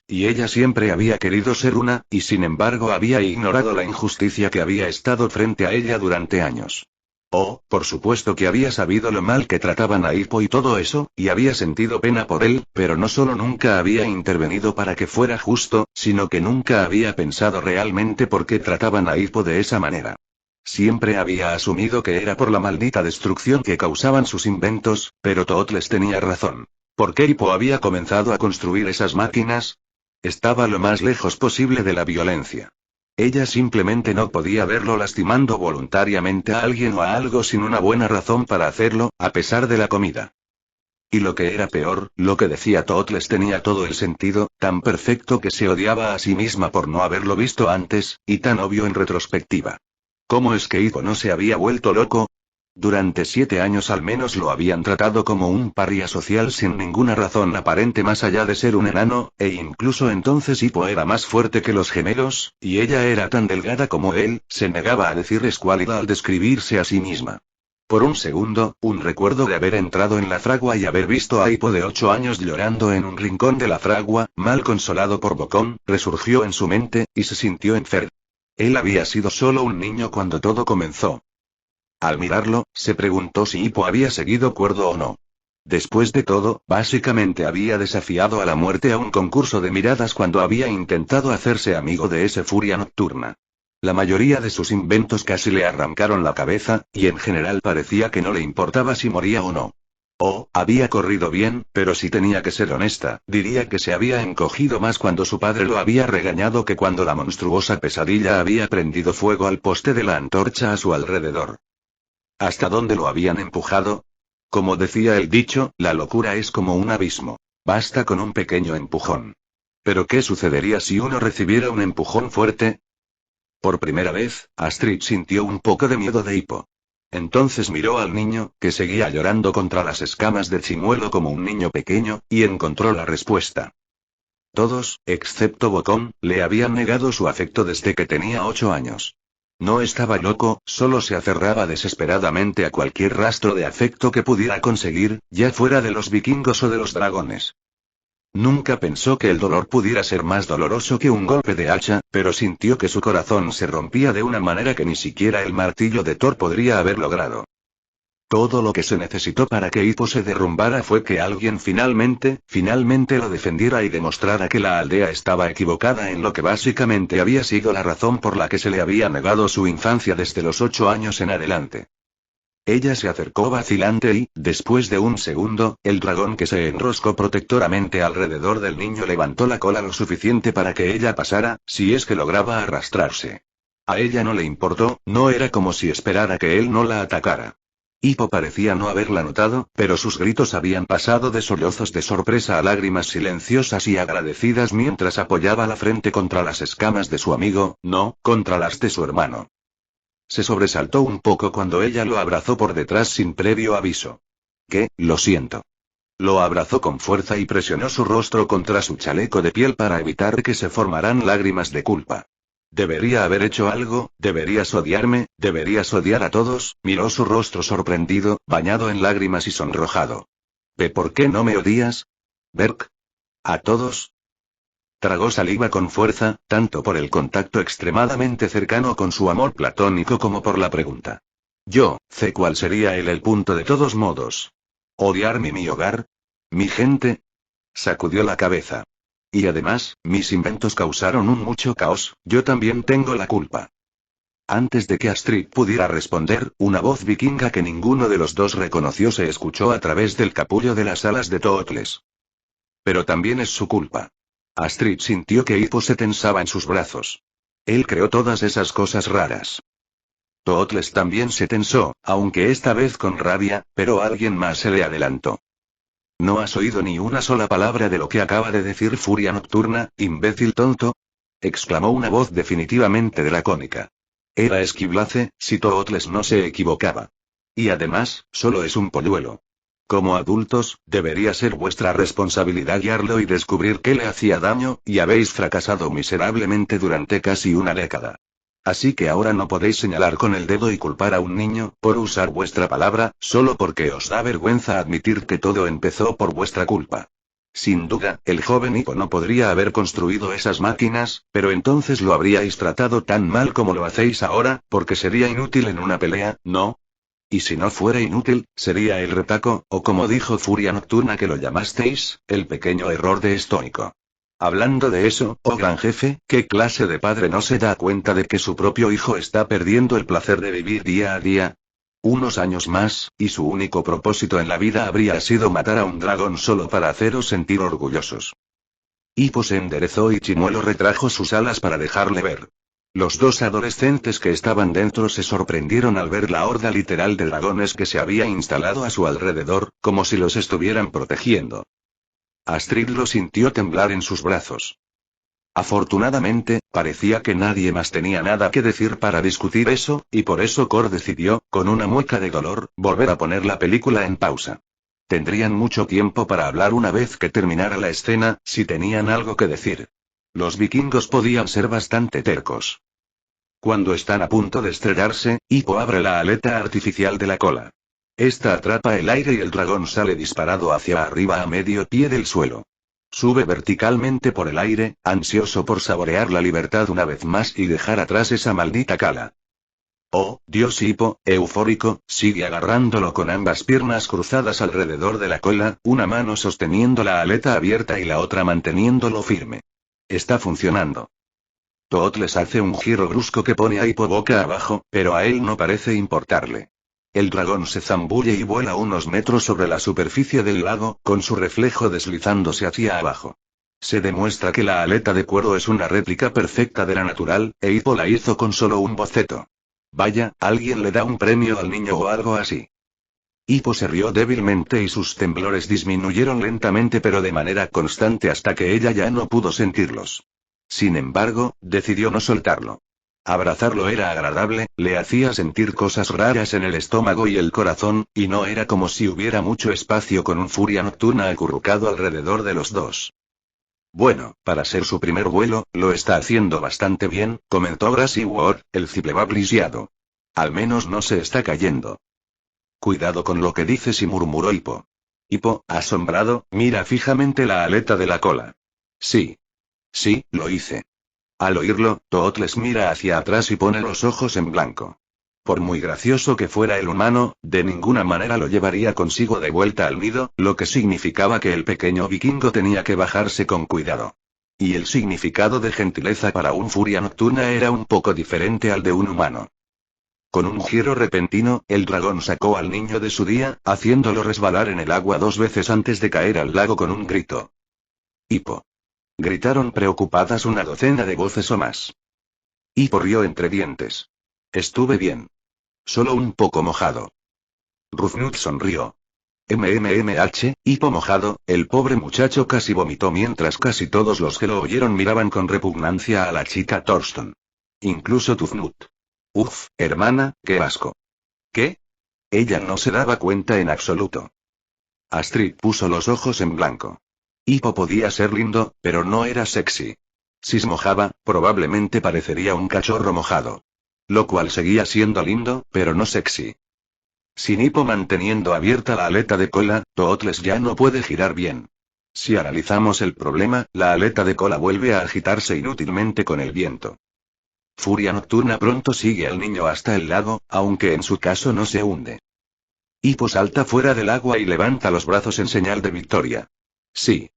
y ella siempre había querido ser una, y sin embargo había ignorado la injusticia que había estado frente a ella durante años. Oh, por supuesto que había sabido lo mal que trataban a Hippo y todo eso, y había sentido pena por él, pero no solo nunca había intervenido para que fuera justo, sino que nunca había pensado realmente por qué trataban a Hippo de esa manera. Siempre había asumido que era por la maldita destrucción que causaban sus inventos, pero Toot les tenía razón. ¿Por qué Hippo había comenzado a construir esas máquinas? Estaba lo más lejos posible de la violencia. Ella simplemente no podía verlo lastimando voluntariamente a alguien o a algo sin una buena razón para hacerlo, a pesar de la comida. Y lo que era peor, lo que decía Tootles tenía todo el sentido, tan perfecto que se odiaba a sí misma por no haberlo visto antes, y tan obvio en retrospectiva. ¿Cómo es que Hippo no se había vuelto loco? Durante 7 años al menos lo habían tratado como un paria social sin ninguna razón aparente más allá de ser un enano, e incluso entonces Hippo era más fuerte que los gemelos, y ella era tan delgada como él, se negaba a decir escuálida al describirse a sí misma. Por un segundo, un recuerdo de haber entrado en la fragua y haber visto a Hippo de 8 años llorando en un rincón de la fragua, mal consolado por Bocón, resurgió en su mente, y se sintió enfermo. Él había sido solo un niño cuando todo comenzó. Al mirarlo, se preguntó si Hippo había seguido cuerdo o no. Después de todo, básicamente había desafiado a la muerte a un concurso de miradas cuando había intentado hacerse amigo de ese furia nocturna. La mayoría de sus inventos casi le arrancaron la cabeza, y en general parecía que no le importaba si moría o no. Había corrido bien, pero si tenía que ser honesta, diría que se había encogido más cuando su padre lo había regañado que cuando la monstruosa pesadilla había prendido fuego al poste de la antorcha a su alrededor. ¿Hasta dónde lo habían empujado? Como decía el dicho, la locura es como un abismo. Basta con un pequeño empujón. ¿Pero qué sucedería si uno recibiera un empujón fuerte? Por primera vez, Astrid sintió un poco de miedo de Hippo. Entonces miró al niño, que seguía llorando contra las escamas de Chimuelo como un niño pequeño, y encontró la respuesta. Todos, excepto Bocón, le habían negado su afecto desde que tenía 8 años. No estaba loco, solo se aferraba desesperadamente a cualquier rastro de afecto que pudiera conseguir, ya fuera de los vikingos o de los dragones. Nunca pensó que el dolor pudiera ser más doloroso que un golpe de hacha, pero sintió que su corazón se rompía de una manera que ni siquiera el martillo de Thor podría haber logrado. Todo lo que se necesitó para que Hippo se derrumbara fue que alguien finalmente lo defendiera y demostrara que la aldea estaba equivocada en lo que básicamente había sido la razón por la que se le había negado su infancia desde los 8 años en adelante. Ella se acercó vacilante y, después de un segundo, el dragón que se enroscó protectoramente alrededor del niño levantó la cola lo suficiente para que ella pasara, si es que lograba arrastrarse. A ella no le importó, no era como si esperara que él no la atacara. Hippo parecía no haberla notado, pero sus gritos habían pasado de sollozos de sorpresa a lágrimas silenciosas y agradecidas mientras apoyaba la frente contra las escamas de su amigo, no, contra las de su hermano. Se sobresaltó un poco cuando ella lo abrazó por detrás sin previo aviso. Lo siento. Lo abrazó con fuerza y presionó su rostro contra su chaleco de piel para evitar que se formaran lágrimas de culpa. Debería haber hecho algo, deberías odiarme, deberías odiar a todos, miró su rostro sorprendido, bañado en lágrimas y sonrojado. ¿Por qué no me odias? ¿Berk? ¿A todos? Tragó saliva con fuerza, tanto por el contacto extremadamente cercano con su amor platónico como por la pregunta. Yo, sé cuál sería el punto de todos modos. ¿Odiarme mi hogar? ¿Mi gente? Sacudió la cabeza. Y además, mis inventos causaron un mucho caos, yo también tengo la culpa. Antes de que Astrid pudiera responder, una voz vikinga que ninguno de los dos reconoció se escuchó a través del capullo de las alas de Tootles. Pero también es su culpa. Astrid sintió que Hippo se tensaba en sus brazos. Él creó todas esas cosas raras. Tootles también se tensó, aunque esta vez con rabia, pero alguien más se le adelantó. ¿No has oído ni una sola palabra de lo que acaba de decir Furia Nocturna, imbécil tonto? Exclamó una voz definitivamente dracónica. Era Esquiblace, si Tootles no se equivocaba. Y además, solo es un polluelo. Como adultos, debería ser vuestra responsabilidad guiarlo y descubrir qué le hacía daño, y habéis fracasado miserablemente durante casi una década. Así que ahora no podéis señalar con el dedo y culpar a un niño, por usar vuestra palabra, solo porque os da vergüenza admitir que todo empezó por vuestra culpa. Sin duda, el joven Hippo no podría haber construido esas máquinas, pero entonces lo habríais tratado tan mal como lo hacéis ahora, porque sería inútil en una pelea, ¿no? Y si no fuera inútil, sería el retaco, o como dijo Furia Nocturna que lo llamasteis, el pequeño error de estoico. Hablando de eso, oh gran jefe, ¿qué clase de padre no se da cuenta de que su propio hijo está perdiendo el placer de vivir día a día? Unos años más, y su único propósito en la vida habría sido matar a un dragón solo para haceros sentir orgullosos. Hippo se enderezó y Chimuelo retrajo sus alas para dejarle ver. Los dos adolescentes que estaban dentro se sorprendieron al ver la horda literal de dragones que se había instalado a su alrededor, como si los estuvieran protegiendo. Astrid lo sintió temblar en sus brazos. Afortunadamente, parecía que nadie más tenía nada que decir para discutir eso, y por eso Cor decidió, con una mueca de dolor, volver a poner la película en pausa. Tendrían mucho tiempo para hablar una vez que terminara la escena, si tenían algo que decir. Los vikingos podían ser bastante tercos. Cuando están a punto de estrellarse, Hippo abre la aleta artificial de la cola. Esta atrapa el aire y el dragón sale disparado hacia arriba a medio pie del suelo. Sube verticalmente por el aire, ansioso por saborear la libertad una vez más y dejar atrás esa maldita cala. Oh, Dios, Hippo, eufórico, sigue agarrándolo con ambas piernas cruzadas alrededor de la cola, una mano sosteniendo la aleta abierta y la otra manteniéndolo firme. Está funcionando. Toot les hace un giro brusco que pone a Hippo boca abajo, pero a él no parece importarle. El dragón se zambulle y vuela unos metros sobre la superficie del lago, con su reflejo deslizándose hacia abajo. Se demuestra que la aleta de cuero es una réplica perfecta de la natural, e Hippo la hizo con solo un boceto. Vaya, alguien le da un premio al niño o algo así. Hippo se rió débilmente y sus temblores disminuyeron lentamente pero de manera constante hasta que ella ya no pudo sentirlos. Sin embargo, decidió no soltarlo. Abrazarlo era agradable, le hacía sentir cosas raras en el estómago y el corazón, y no era como si hubiera mucho espacio con un furia nocturna acurrucado alrededor de los dos. Bueno, para ser su primer vuelo, lo está haciendo bastante bien, comentó Grassy Ward, el ciplebab lisiado. Al menos no se está cayendo. Cuidado con lo que dices, y murmuró Hippo. Hippo, asombrado, mira fijamente la aleta de la cola. Sí. Sí, lo hice. Al oírlo, Toot les mira hacia atrás y pone los ojos en blanco. Por muy gracioso que fuera el humano, de ninguna manera lo llevaría consigo de vuelta al nido, lo que significaba que el pequeño vikingo tenía que bajarse con cuidado. Y el significado de gentileza para un furia nocturna era un poco diferente al de un humano. Con un giro repentino, el dragón sacó al niño de su día, haciéndolo resbalar en el agua 2 veces antes de caer al lago con un grito. Hippo. Gritaron preocupadas una docena de voces o más. Hippo rió entre dientes. Estuve bien. Solo un poco mojado. Rufnut sonrió. Hippo mojado, el pobre muchacho casi vomitó mientras casi todos los que lo oyeron miraban con repugnancia a la chica Thorston. Incluso Tufnut. Uf, hermana, qué asco. ¿Qué? Ella no se daba cuenta en absoluto. Astrid puso los ojos en blanco. Hippo podía ser lindo, pero no era sexy. Si se mojaba, probablemente parecería un cachorro mojado. Lo cual seguía siendo lindo, pero no sexy. Sin Hippo manteniendo abierta la aleta de cola, Tootles ya no puede girar bien. Si analizamos el problema, la aleta de cola vuelve a agitarse inútilmente con el viento. Furia nocturna pronto sigue al niño hasta el lago, aunque en su caso no se hunde. Hippo salta fuera del agua y levanta los brazos en señal de victoria. Sí.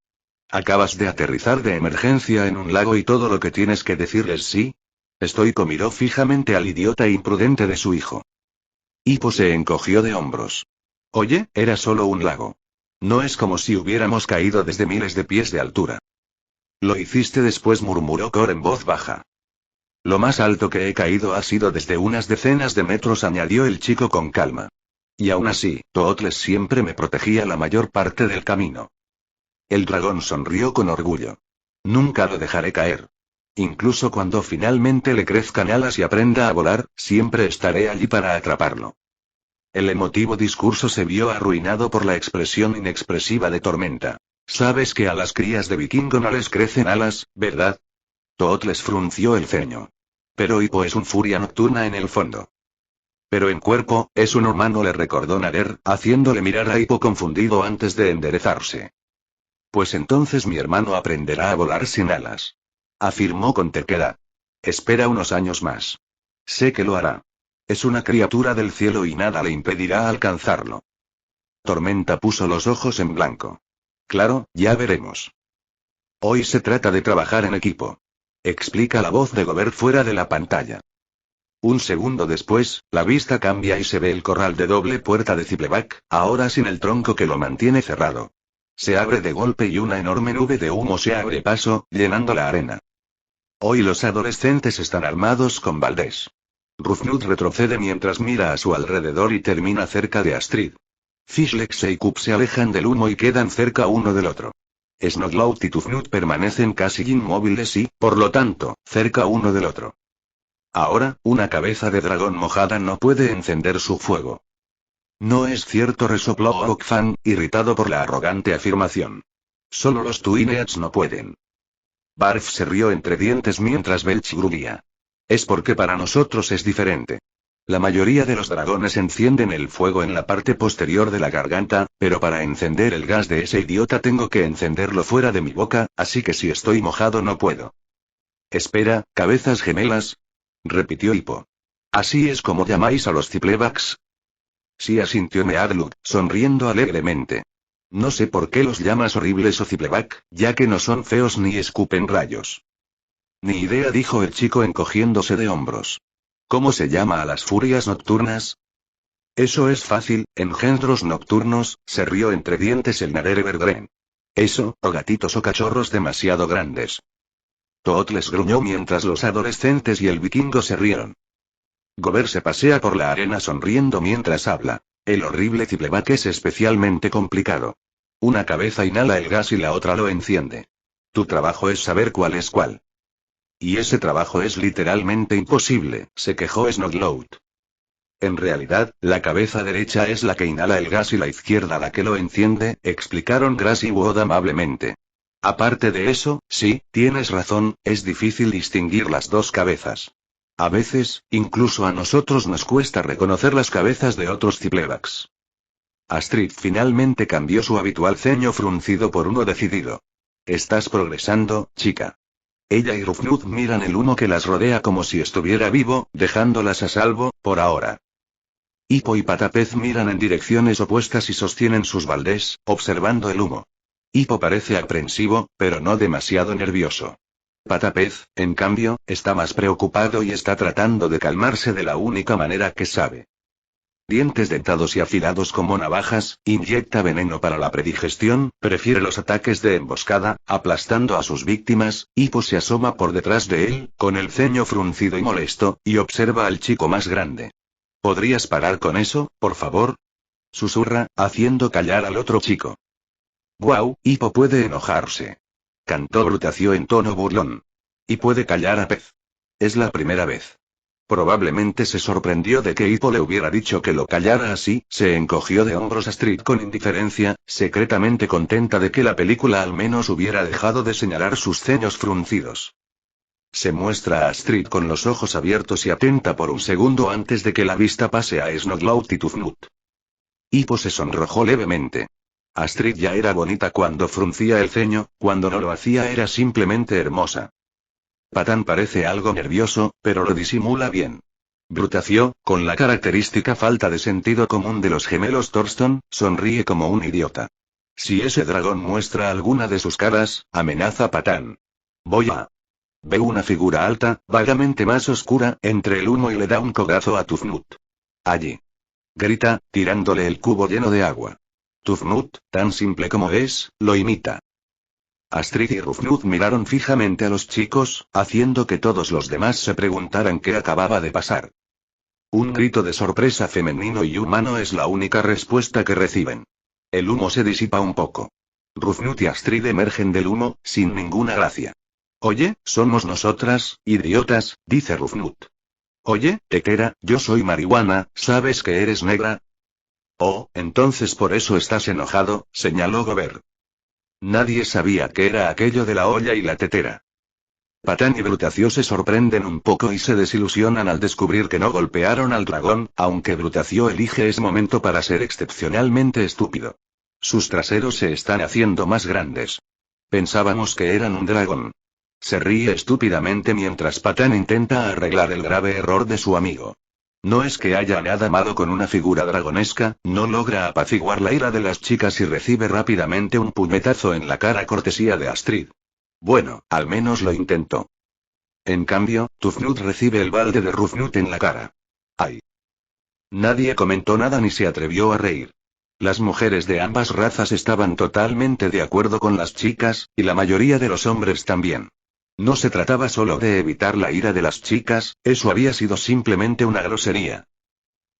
Acabas de aterrizar de emergencia en un lago y todo lo que tienes que decirles sí. Stoico miró fijamente al idiota imprudente de su hijo. Hippo se encogió de hombros. Oye, era solo un lago. No es como si hubiéramos caído desde miles de pies de altura. Lo hiciste después, murmuró Cor en voz baja. Lo más alto que he caído ha sido desde unas decenas de metros, añadió el chico con calma. Y aún así, Tootles siempre me protegía la mayor parte del camino. El dragón sonrió con orgullo. Nunca lo dejaré caer. Incluso cuando finalmente le crezcan alas y aprenda a volar, siempre estaré allí para atraparlo. El emotivo discurso se vio arruinado por la expresión inexpresiva de Tormenta. Sabes que a las crías de vikingo no les crecen alas, ¿verdad? Tootles frunció el ceño. Pero Hippo es un furia nocturna en el fondo. Pero en cuerpo, es un humano, le recordó Nader, haciéndole mirar a Hippo confundido antes de enderezarse. Pues entonces mi hermano aprenderá a volar sin alas. Afirmó con terquedad. Espera unos años más. Sé que lo hará. Es una criatura del cielo y nada le impedirá alcanzarlo. Tormenta puso los ojos en blanco. Claro, ya veremos. Hoy se trata de trabajar en equipo. Explica la voz de Gobert fuera de la pantalla. Un segundo después, la vista cambia y se ve el corral de doble puerta de Zipleback, ahora sin el tronco que lo mantiene cerrado. Se abre de golpe y una enorme nube de humo se abre paso, llenando la arena. Hoy los adolescentes están armados con baldés. Rufnut retrocede mientras mira a su alrededor y termina cerca de Astrid. Fishlex y Cup se alejan del humo y quedan cerca uno del otro. Snodlout y Tufnut permanecen casi inmóviles y, por lo tanto, cerca uno del otro. Ahora, una cabeza de dragón mojada no puede encender su fuego. No es cierto, resopló Okfan, irritado por la arrogante afirmación. Solo los Twineats no pueden. Barf se rió entre dientes mientras Belch gruñía. Es porque para nosotros es diferente. La mayoría de los dragones encienden el fuego en la parte posterior de la garganta, pero para encender el gas de ese idiota tengo que encenderlo fuera de mi boca, así que si estoy mojado no puedo. Espera, cabezas gemelas, repitió Hippo. ¿Así es como llamáis a los Ziplebaks? Sí, asintió Meadluk, sonriendo alegremente. No sé por qué los llamas horribles o Zipleback, ya que no son feos ni escupen rayos. Ni idea, dijo el chico encogiéndose de hombros. ¿Cómo se llama a las furias nocturnas? Eso es fácil, engendros nocturnos, se rió entre dientes el Nader Evergreen. Eso, o gatitos o cachorros demasiado grandes. Toot les gruñó mientras los adolescentes y el vikingo se rieron. Gober se pasea por la arena sonriendo mientras habla. El horrible Zipleback es especialmente complicado. Una cabeza inhala el gas y la otra lo enciende. Tu trabajo es saber cuál es cuál. Y ese trabajo es literalmente imposible, se quejó Snodlout. En realidad, la cabeza derecha es la que inhala el gas y la izquierda la que lo enciende, explicaron Grass y Wood amablemente. Aparte de eso, sí, tienes razón, es difícil distinguir las dos cabezas. A veces, incluso a nosotros nos cuesta reconocer las cabezas de otros Ziplebaks. Astrid finalmente cambió su habitual ceño fruncido por uno decidido. Estás progresando, chica. Ella y Rufnut miran el humo que las rodea como si estuviera vivo, dejándolas a salvo, por ahora. Hippo y Patapez miran en direcciones opuestas y sostienen sus baldés, observando el humo. Hippo parece aprensivo, pero no demasiado nervioso. Patapez, en cambio, está más preocupado y está tratando de calmarse de la única manera que sabe. Dientes dentados y afilados como navajas, inyecta veneno para la predigestión, prefiere los ataques de emboscada, aplastando a sus víctimas. Hippo se asoma por detrás de él, con el ceño fruncido y molesto, y observa al chico más grande. ¿Podrías parar con eso, por favor? Susurra, haciendo callar al otro chico. Guau, Hippo puede enojarse. Cantó Brutacio en tono burlón. Y puede callar a Pez. Es la primera vez. Probablemente se sorprendió de que Hippo le hubiera dicho que lo callara así, se encogió de hombros Astrid con indiferencia, secretamente contenta de que la película al menos hubiera dejado de señalar sus ceños fruncidos. Se muestra a Astrid con los ojos abiertos y atenta por un segundo antes de que la vista pase a Snodlout y Tufnut. Hippo se sonrojó levemente. Astrid ya era bonita cuando fruncía el ceño, cuando no lo hacía era simplemente hermosa. Patán parece algo nervioso, pero lo disimula bien. Brutacio, con la característica falta de sentido común de los gemelos Thorston, sonríe como un idiota. Si ese dragón muestra alguna de sus caras, amenaza Patán. Voy a... Ve una figura alta, vagamente más oscura, entre el humo y le da un codazo a Tufnut. Allí. Grita, tirándole el cubo lleno de agua. Tufnut, tan simple como es, lo imita. Astrid y Rufnut miraron fijamente a los chicos, haciendo que todos los demás se preguntaran qué acababa de pasar. Un grito de sorpresa femenino y humano es la única respuesta que reciben. El humo se disipa un poco. Rufnut y Astrid emergen del humo, sin ninguna gracia. Oye, somos nosotras, idiotas, dice Rufnut. Oye, tequera, yo soy marihuana, ¿sabes que eres negra? Oh, entonces por eso estás enojado, señaló Gober. Nadie sabía qué era aquello de la olla y la tetera. Patán y Brutacio se sorprenden un poco y se desilusionan al descubrir que no golpearon al dragón, aunque Brutacio elige ese momento para ser excepcionalmente estúpido. Sus traseros se están haciendo más grandes. Pensábamos que eran un dragón. Se ríe estúpidamente mientras Patán intenta arreglar el grave error de su amigo. No es que haya nada malo con una figura dragonesca, no logra apaciguar la ira de las chicas y recibe rápidamente un puñetazo en la cara cortesía de Astrid. Bueno, al menos lo intentó. En cambio, Tufnut recibe el balde de Rufnut en la cara. ¡Ay! Nadie comentó nada ni se atrevió a reír. Las mujeres de ambas razas estaban totalmente de acuerdo con las chicas, y la mayoría de los hombres también. No se trataba solo de evitar la ira de las chicas, eso había sido simplemente una grosería.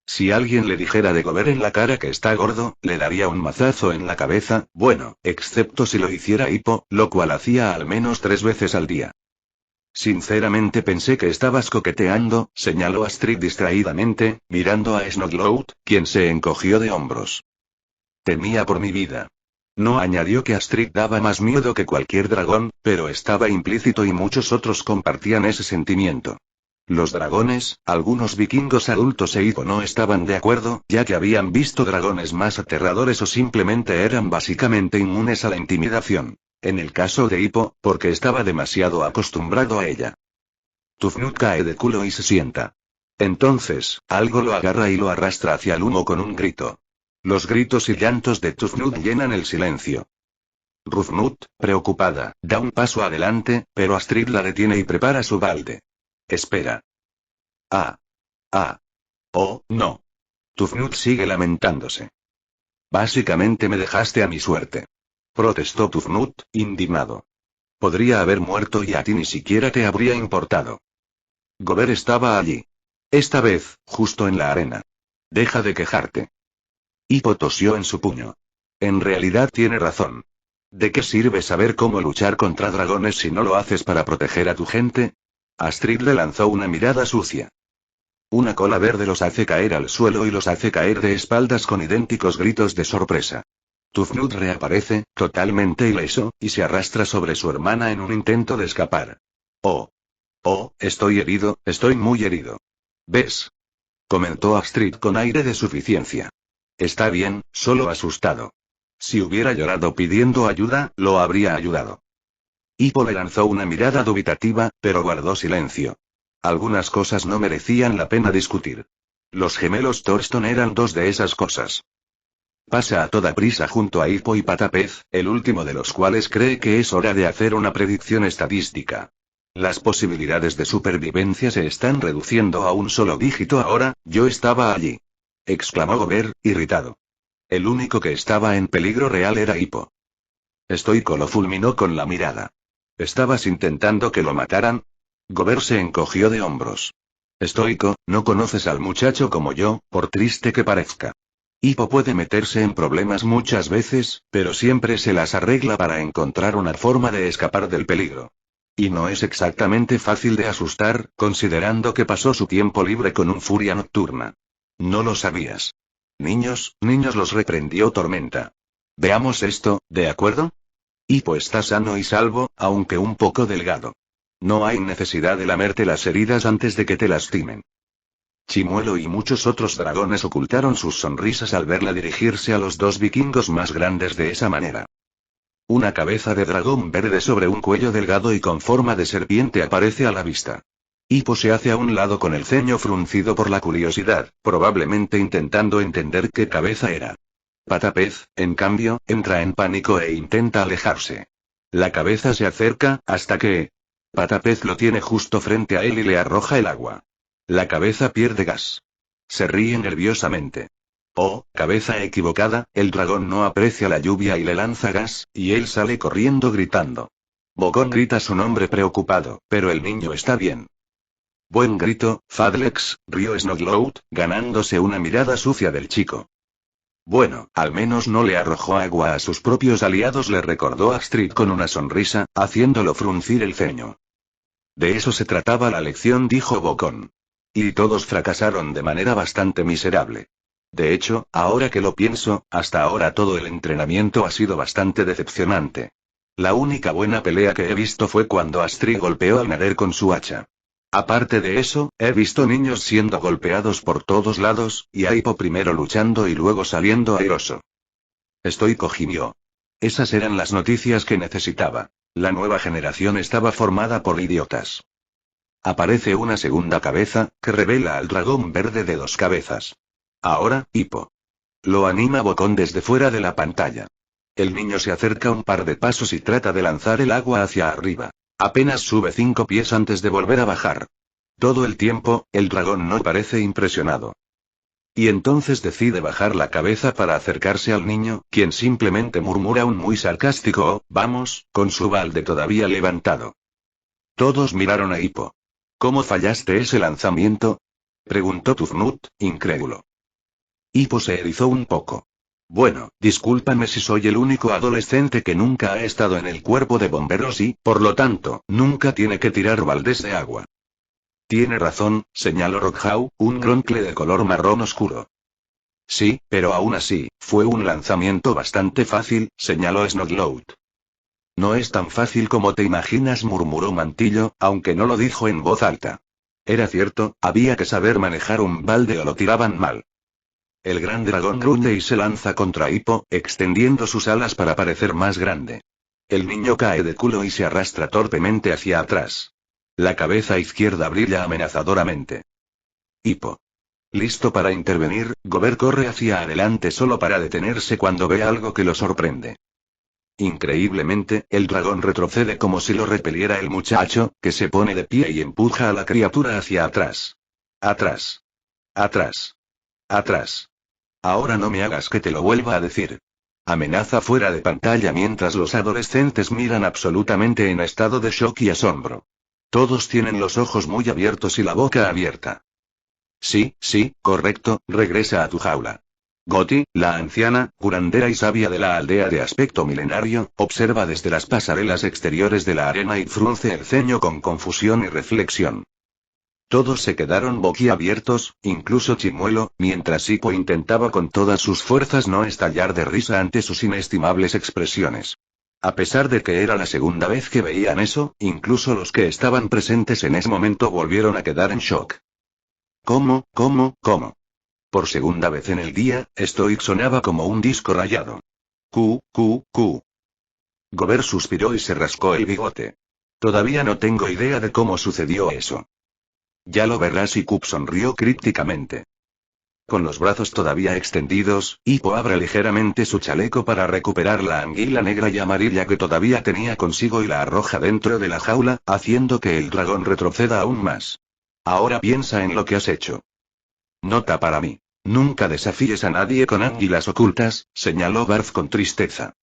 Si alguien le dijera de Gobert en la cara que está gordo, le daría un mazazo en la cabeza, bueno, excepto si lo hiciera Hippo, lo cual hacía al menos 3 veces al día. Sinceramente pensé que estabas coqueteando, señaló Astrid distraídamente, mirando a Snowcloud, quien se encogió de hombros. Temía por mi vida. No añadió que Astrid daba más miedo que cualquier dragón, pero estaba implícito y muchos otros compartían ese sentimiento. Los dragones, algunos vikingos adultos e Hippo no estaban de acuerdo, ya que habían visto dragones más aterradores o simplemente eran básicamente inmunes a la intimidación. En el caso de Hippo, porque estaba demasiado acostumbrado a ella. Tufnut cae de culo y se sienta. Entonces, algo lo agarra y lo arrastra hacia el humo con un grito. Los gritos y llantos de Tufnut llenan el silencio. Rufnut, preocupada, da un paso adelante, pero Astrid la detiene y prepara su balde. Espera. Ah. Ah. Oh, no. Tufnut sigue lamentándose. Básicamente me dejaste a mi suerte. Protestó Tufnut, indignado. Podría haber muerto y a ti ni siquiera te habría importado. Gobert estaba allí. Esta vez, justo en la arena. Deja de quejarte. Hippo tosió en su puño. En realidad tiene razón. ¿De qué sirve saber cómo luchar contra dragones si no lo haces para proteger a tu gente? Astrid le lanzó una mirada sucia. Una cola verde los hace caer al suelo y los hace caer de espaldas con idénticos gritos de sorpresa. Tufnut reaparece, totalmente ileso, y se arrastra sobre su hermana en un intento de escapar. Oh. Oh, estoy herido, estoy muy herido. ¿Ves? Comentó Astrid con aire de suficiencia. Está bien, solo asustado. Si hubiera llorado pidiendo ayuda, lo habría ayudado. Hippo le lanzó una mirada dubitativa, pero guardó silencio. Algunas cosas no merecían la pena discutir. Los gemelos Thorston eran 2 de esas cosas. Pasa a toda prisa junto a Hippo y Patapez, el último de los cuales cree que es hora de hacer una predicción estadística. Las posibilidades de supervivencia se están reduciendo a un solo dígito ahora, yo estaba allí. Exclamó Gobert, irritado. El único que estaba en peligro real era Hippo. Stoico lo fulminó con la mirada. ¿Estabas intentando que lo mataran? Gobert se encogió de hombros. Stoico, no conoces al muchacho como yo, por triste que parezca. Hippo puede meterse en problemas muchas veces, pero siempre se las arregla para encontrar una forma de escapar del peligro. Y no es exactamente fácil de asustar, considerando que pasó su tiempo libre con un furia nocturna. No lo sabías. Niños, los reprendió Tormenta. Veamos esto, ¿de acuerdo? Hippo está sano y salvo, aunque un poco delgado. No hay necesidad de lamerte las heridas antes de que te lastimen. Chimuelo y muchos otros dragones ocultaron sus sonrisas al verla dirigirse a los 2 vikingos más grandes de esa manera. Una cabeza de dragón verde sobre un cuello delgado y con forma de serpiente aparece a la vista. Hippo se hace a un lado con el ceño fruncido por la curiosidad, probablemente intentando entender qué cabeza era. Patapez, en cambio, entra en pánico e intenta alejarse. La cabeza se acerca, hasta que... Patapez lo tiene justo frente a él y le arroja el agua. La cabeza pierde gas. Se ríe nerviosamente. Oh, cabeza equivocada, el dragón no aprecia la lluvia y le lanza gas, y él sale corriendo gritando. Bocón grita su nombre preocupado, pero el niño está bien. Buen grito, Fadlex, rió Snowcloud, ganándose una mirada sucia del chico. Bueno, al menos no le arrojó agua a sus propios aliados, le recordó Astrid con una sonrisa, haciéndolo fruncir el ceño. De eso se trataba la lección, dijo Bocón. Y todos fracasaron de manera bastante miserable. De hecho, ahora que lo pienso, hasta ahora todo el entrenamiento ha sido bastante decepcionante. La única buena pelea que he visto fue cuando Astrid golpeó al Nader con su hacha. Aparte de eso, he visto niños siendo golpeados por todos lados, y a Hippo primero luchando y luego saliendo airoso. Stoico gimió. Esas eran las noticias que necesitaba. La nueva generación estaba formada por idiotas. Aparece una segunda cabeza, que revela al dragón verde de 2 cabezas. Ahora, Hippo. Lo anima Bocón desde fuera de la pantalla. El niño se acerca un par de pasos y trata de lanzar el agua hacia arriba. Apenas sube 5 pies antes de volver a bajar. Todo el tiempo, el dragón no parece impresionado. Y entonces decide bajar la cabeza para acercarse al niño, quien simplemente murmura un muy sarcástico "Oh, vamos", con su balde todavía levantado. Todos miraron a Hippo. ¿Cómo fallaste ese lanzamiento?, preguntó Tufnut, incrédulo. Hippo se erizó un poco. Bueno, discúlpame si soy el único adolescente que nunca ha estado en el cuerpo de bomberos y, por lo tanto, nunca tiene que tirar baldes de agua. Tiene razón, señaló Rockhaw, un groncle de color marrón oscuro. Sí, pero aún así, fue un lanzamiento bastante fácil, señaló Snodlout. No es tan fácil como te imaginas, murmuró Mantillo, aunque no lo dijo en voz alta. Era cierto, había que saber manejar un balde o lo tiraban mal. El gran dragón gruñe y se lanza contra Hippo, extendiendo sus alas para parecer más grande. El niño cae de culo y se arrastra torpemente hacia atrás. La cabeza izquierda brilla amenazadoramente. Hippo. Listo para intervenir, Gobert corre hacia adelante solo para detenerse cuando ve algo que lo sorprende. Increíblemente, el dragón retrocede como si lo repeliera el muchacho, que se pone de pie y empuja a la criatura hacia atrás. Atrás. Atrás. Atrás. Ahora no me hagas que te lo vuelva a decir. Amenaza fuera de pantalla mientras los adolescentes miran absolutamente en estado de shock y asombro. Todos tienen los ojos muy abiertos y la boca abierta. Sí, correcto, regresa a tu jaula. Goti, la anciana, curandera y sabia de la aldea de aspecto milenario, observa desde las pasarelas exteriores de la arena y frunce el ceño con confusión y reflexión. Todos se quedaron boquiabiertos, incluso Chimuelo, mientras Hippo intentaba con todas sus fuerzas no estallar de risa ante sus inestimables expresiones. A pesar de que era la segunda vez que veían eso, incluso los que estaban presentes en ese momento volvieron a quedar en shock. ¿Cómo? Por segunda vez en el día, Stoic sonaba como un disco rayado. Gobert suspiró y se rascó el bigote. Todavía no tengo idea de cómo sucedió eso. Ya lo verás, y Cup sonrió crípticamente. Con los brazos todavía extendidos, Hippo abre ligeramente su chaleco para recuperar la anguila negra y amarilla que todavía tenía consigo y la arroja dentro de la jaula, haciendo que el dragón retroceda aún más. Ahora piensa en lo que has hecho. Nota para mí. Nunca desafíes a nadie con anguilas ocultas, señaló Barth con tristeza.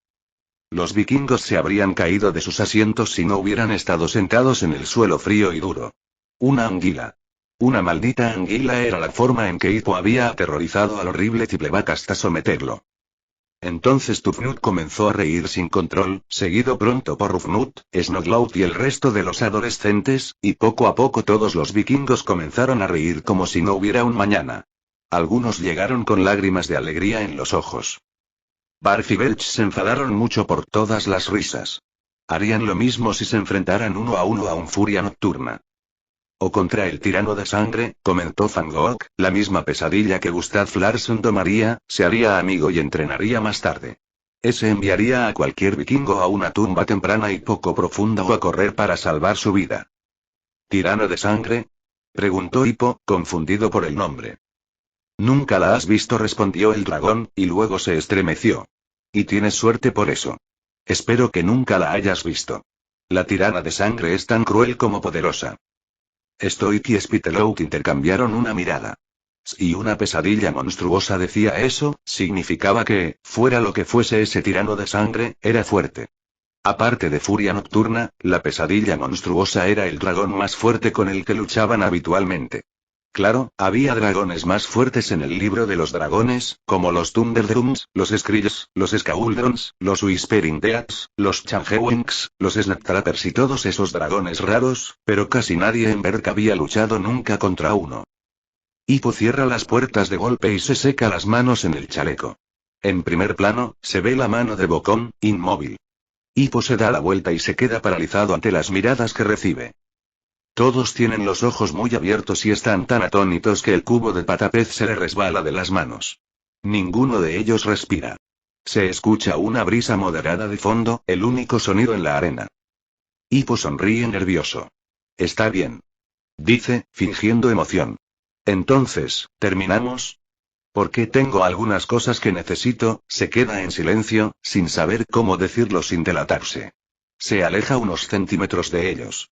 Los vikingos se habrían caído de sus asientos si no hubieran estado sentados en el suelo frío y duro. Una anguila. Una maldita anguila era la forma en que Hippo había aterrorizado al horrible Tipleback hasta someterlo. Entonces Tufnut comenzó a reír sin control, seguido pronto por Rufnut, Snodlout y el resto de los adolescentes, y poco a poco todos los vikingos comenzaron a reír como si no hubiera un mañana. Algunos llegaron con lágrimas de alegría en los ojos. Barth y Belch se enfadaron mucho por todas las risas. Harían lo mismo si se enfrentaran uno a un furia nocturna. O contra el tirano de sangre, comentó Van Gogh, la misma pesadilla que Gustav Larsson domaría, se haría amigo y entrenaría más tarde. Ese enviaría a cualquier vikingo a una tumba temprana y poco profunda o a correr para salvar su vida. ¿Tirano de sangre?, preguntó Hippo, confundido por el nombre. Nunca la has visto, respondió el dragón, y luego se estremeció. Y tienes suerte por eso. Espero que nunca la hayas visto. La tirana de sangre es tan cruel como poderosa. Stoic y Spitalout intercambiaron una mirada. Si una pesadilla monstruosa decía eso, significaba que, fuera lo que fuese ese tirano de sangre, era fuerte. Aparte de furia nocturna, la pesadilla monstruosa era el dragón más fuerte con el que luchaban habitualmente. Claro, había dragones más fuertes en el libro de los dragones, como los Thunderdrums, los Skrills, los Skauldrons, los Whispering Deaths, los Changewenks, los Snaptrappers y todos esos dragones raros, pero casi nadie en Berk había luchado nunca contra uno. Hippo cierra las puertas de golpe y se seca las manos en el chaleco. En primer plano, se ve la mano de Bocón, inmóvil. Hippo se da la vuelta y se queda paralizado ante las miradas que recibe. Todos tienen los ojos muy abiertos y están tan atónitos que el cubo de patapez se le resbala de las manos. Ninguno de ellos respira. Se escucha una brisa moderada de fondo, el único sonido en la arena. Hippo sonríe nervioso. Está bien. Dice, fingiendo emoción. Entonces, ¿terminamos? Porque tengo algunas cosas que necesito. Se queda en silencio, sin saber cómo decirlo sin delatarse. Se aleja unos centímetros de ellos.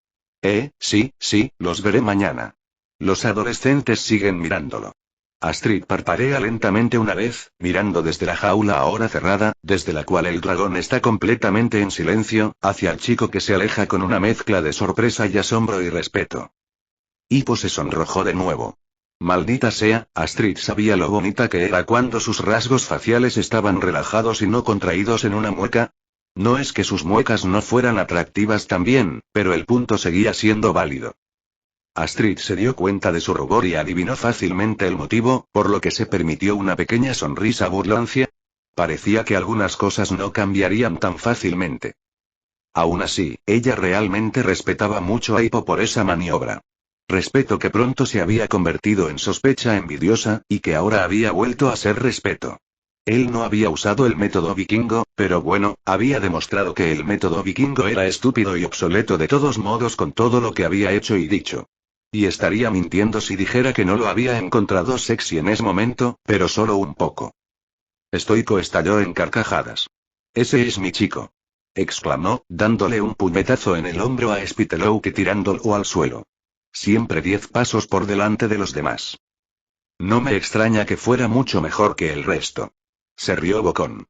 Sí, los veré mañana. Los adolescentes siguen mirándolo. Astrid parpadea lentamente una vez, mirando desde la jaula ahora cerrada, desde la cual el dragón está completamente en silencio, hacia el chico que se aleja con una mezcla de sorpresa y asombro y respeto. Hippo se sonrojó de nuevo. Maldita sea, Astrid sabía lo bonita que era cuando sus rasgos faciales estaban relajados y no contraídos en una mueca. No es que sus muecas no fueran atractivas también, pero el punto seguía siendo válido. Astrid se dio cuenta de su rubor y adivinó fácilmente el motivo, por lo que se permitió una pequeña sonrisa burlancia. Parecía que algunas cosas no cambiarían tan fácilmente. Aún así, ella realmente respetaba mucho a Hippo por esa maniobra. Respeto que pronto se había convertido en sospecha envidiosa, y que ahora había vuelto a ser respeto. Él no había usado el método vikingo, pero bueno, había demostrado que el método vikingo era estúpido y obsoleto de todos modos con todo lo que había hecho y dicho. Y estaría mintiendo si dijera que no lo había encontrado sexy en ese momento, pero solo un poco. Stoico estalló en carcajadas. Ese es mi chico. Exclamó, dándole un puñetazo en el hombro a Spitalow que tirándolo al suelo. Siempre 10 pasos por delante de los demás. No me extraña que fuera mucho mejor que el resto. Se rió Bocón.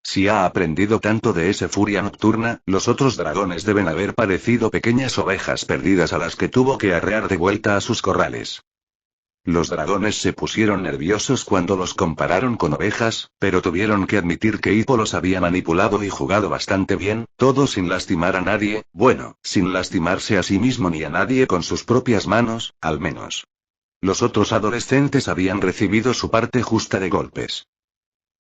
Si ha aprendido tanto de ese furia nocturna, los otros dragones deben haber parecido pequeñas ovejas perdidas a las que tuvo que arrear de vuelta a sus corrales. Los dragones se pusieron nerviosos cuando los compararon con ovejas, pero tuvieron que admitir que Hippo los había manipulado y jugado bastante bien, todo sin lastimar a nadie, bueno, sin lastimarse a sí mismo ni a nadie con sus propias manos, al menos. Los otros adolescentes habían recibido su parte justa de golpes.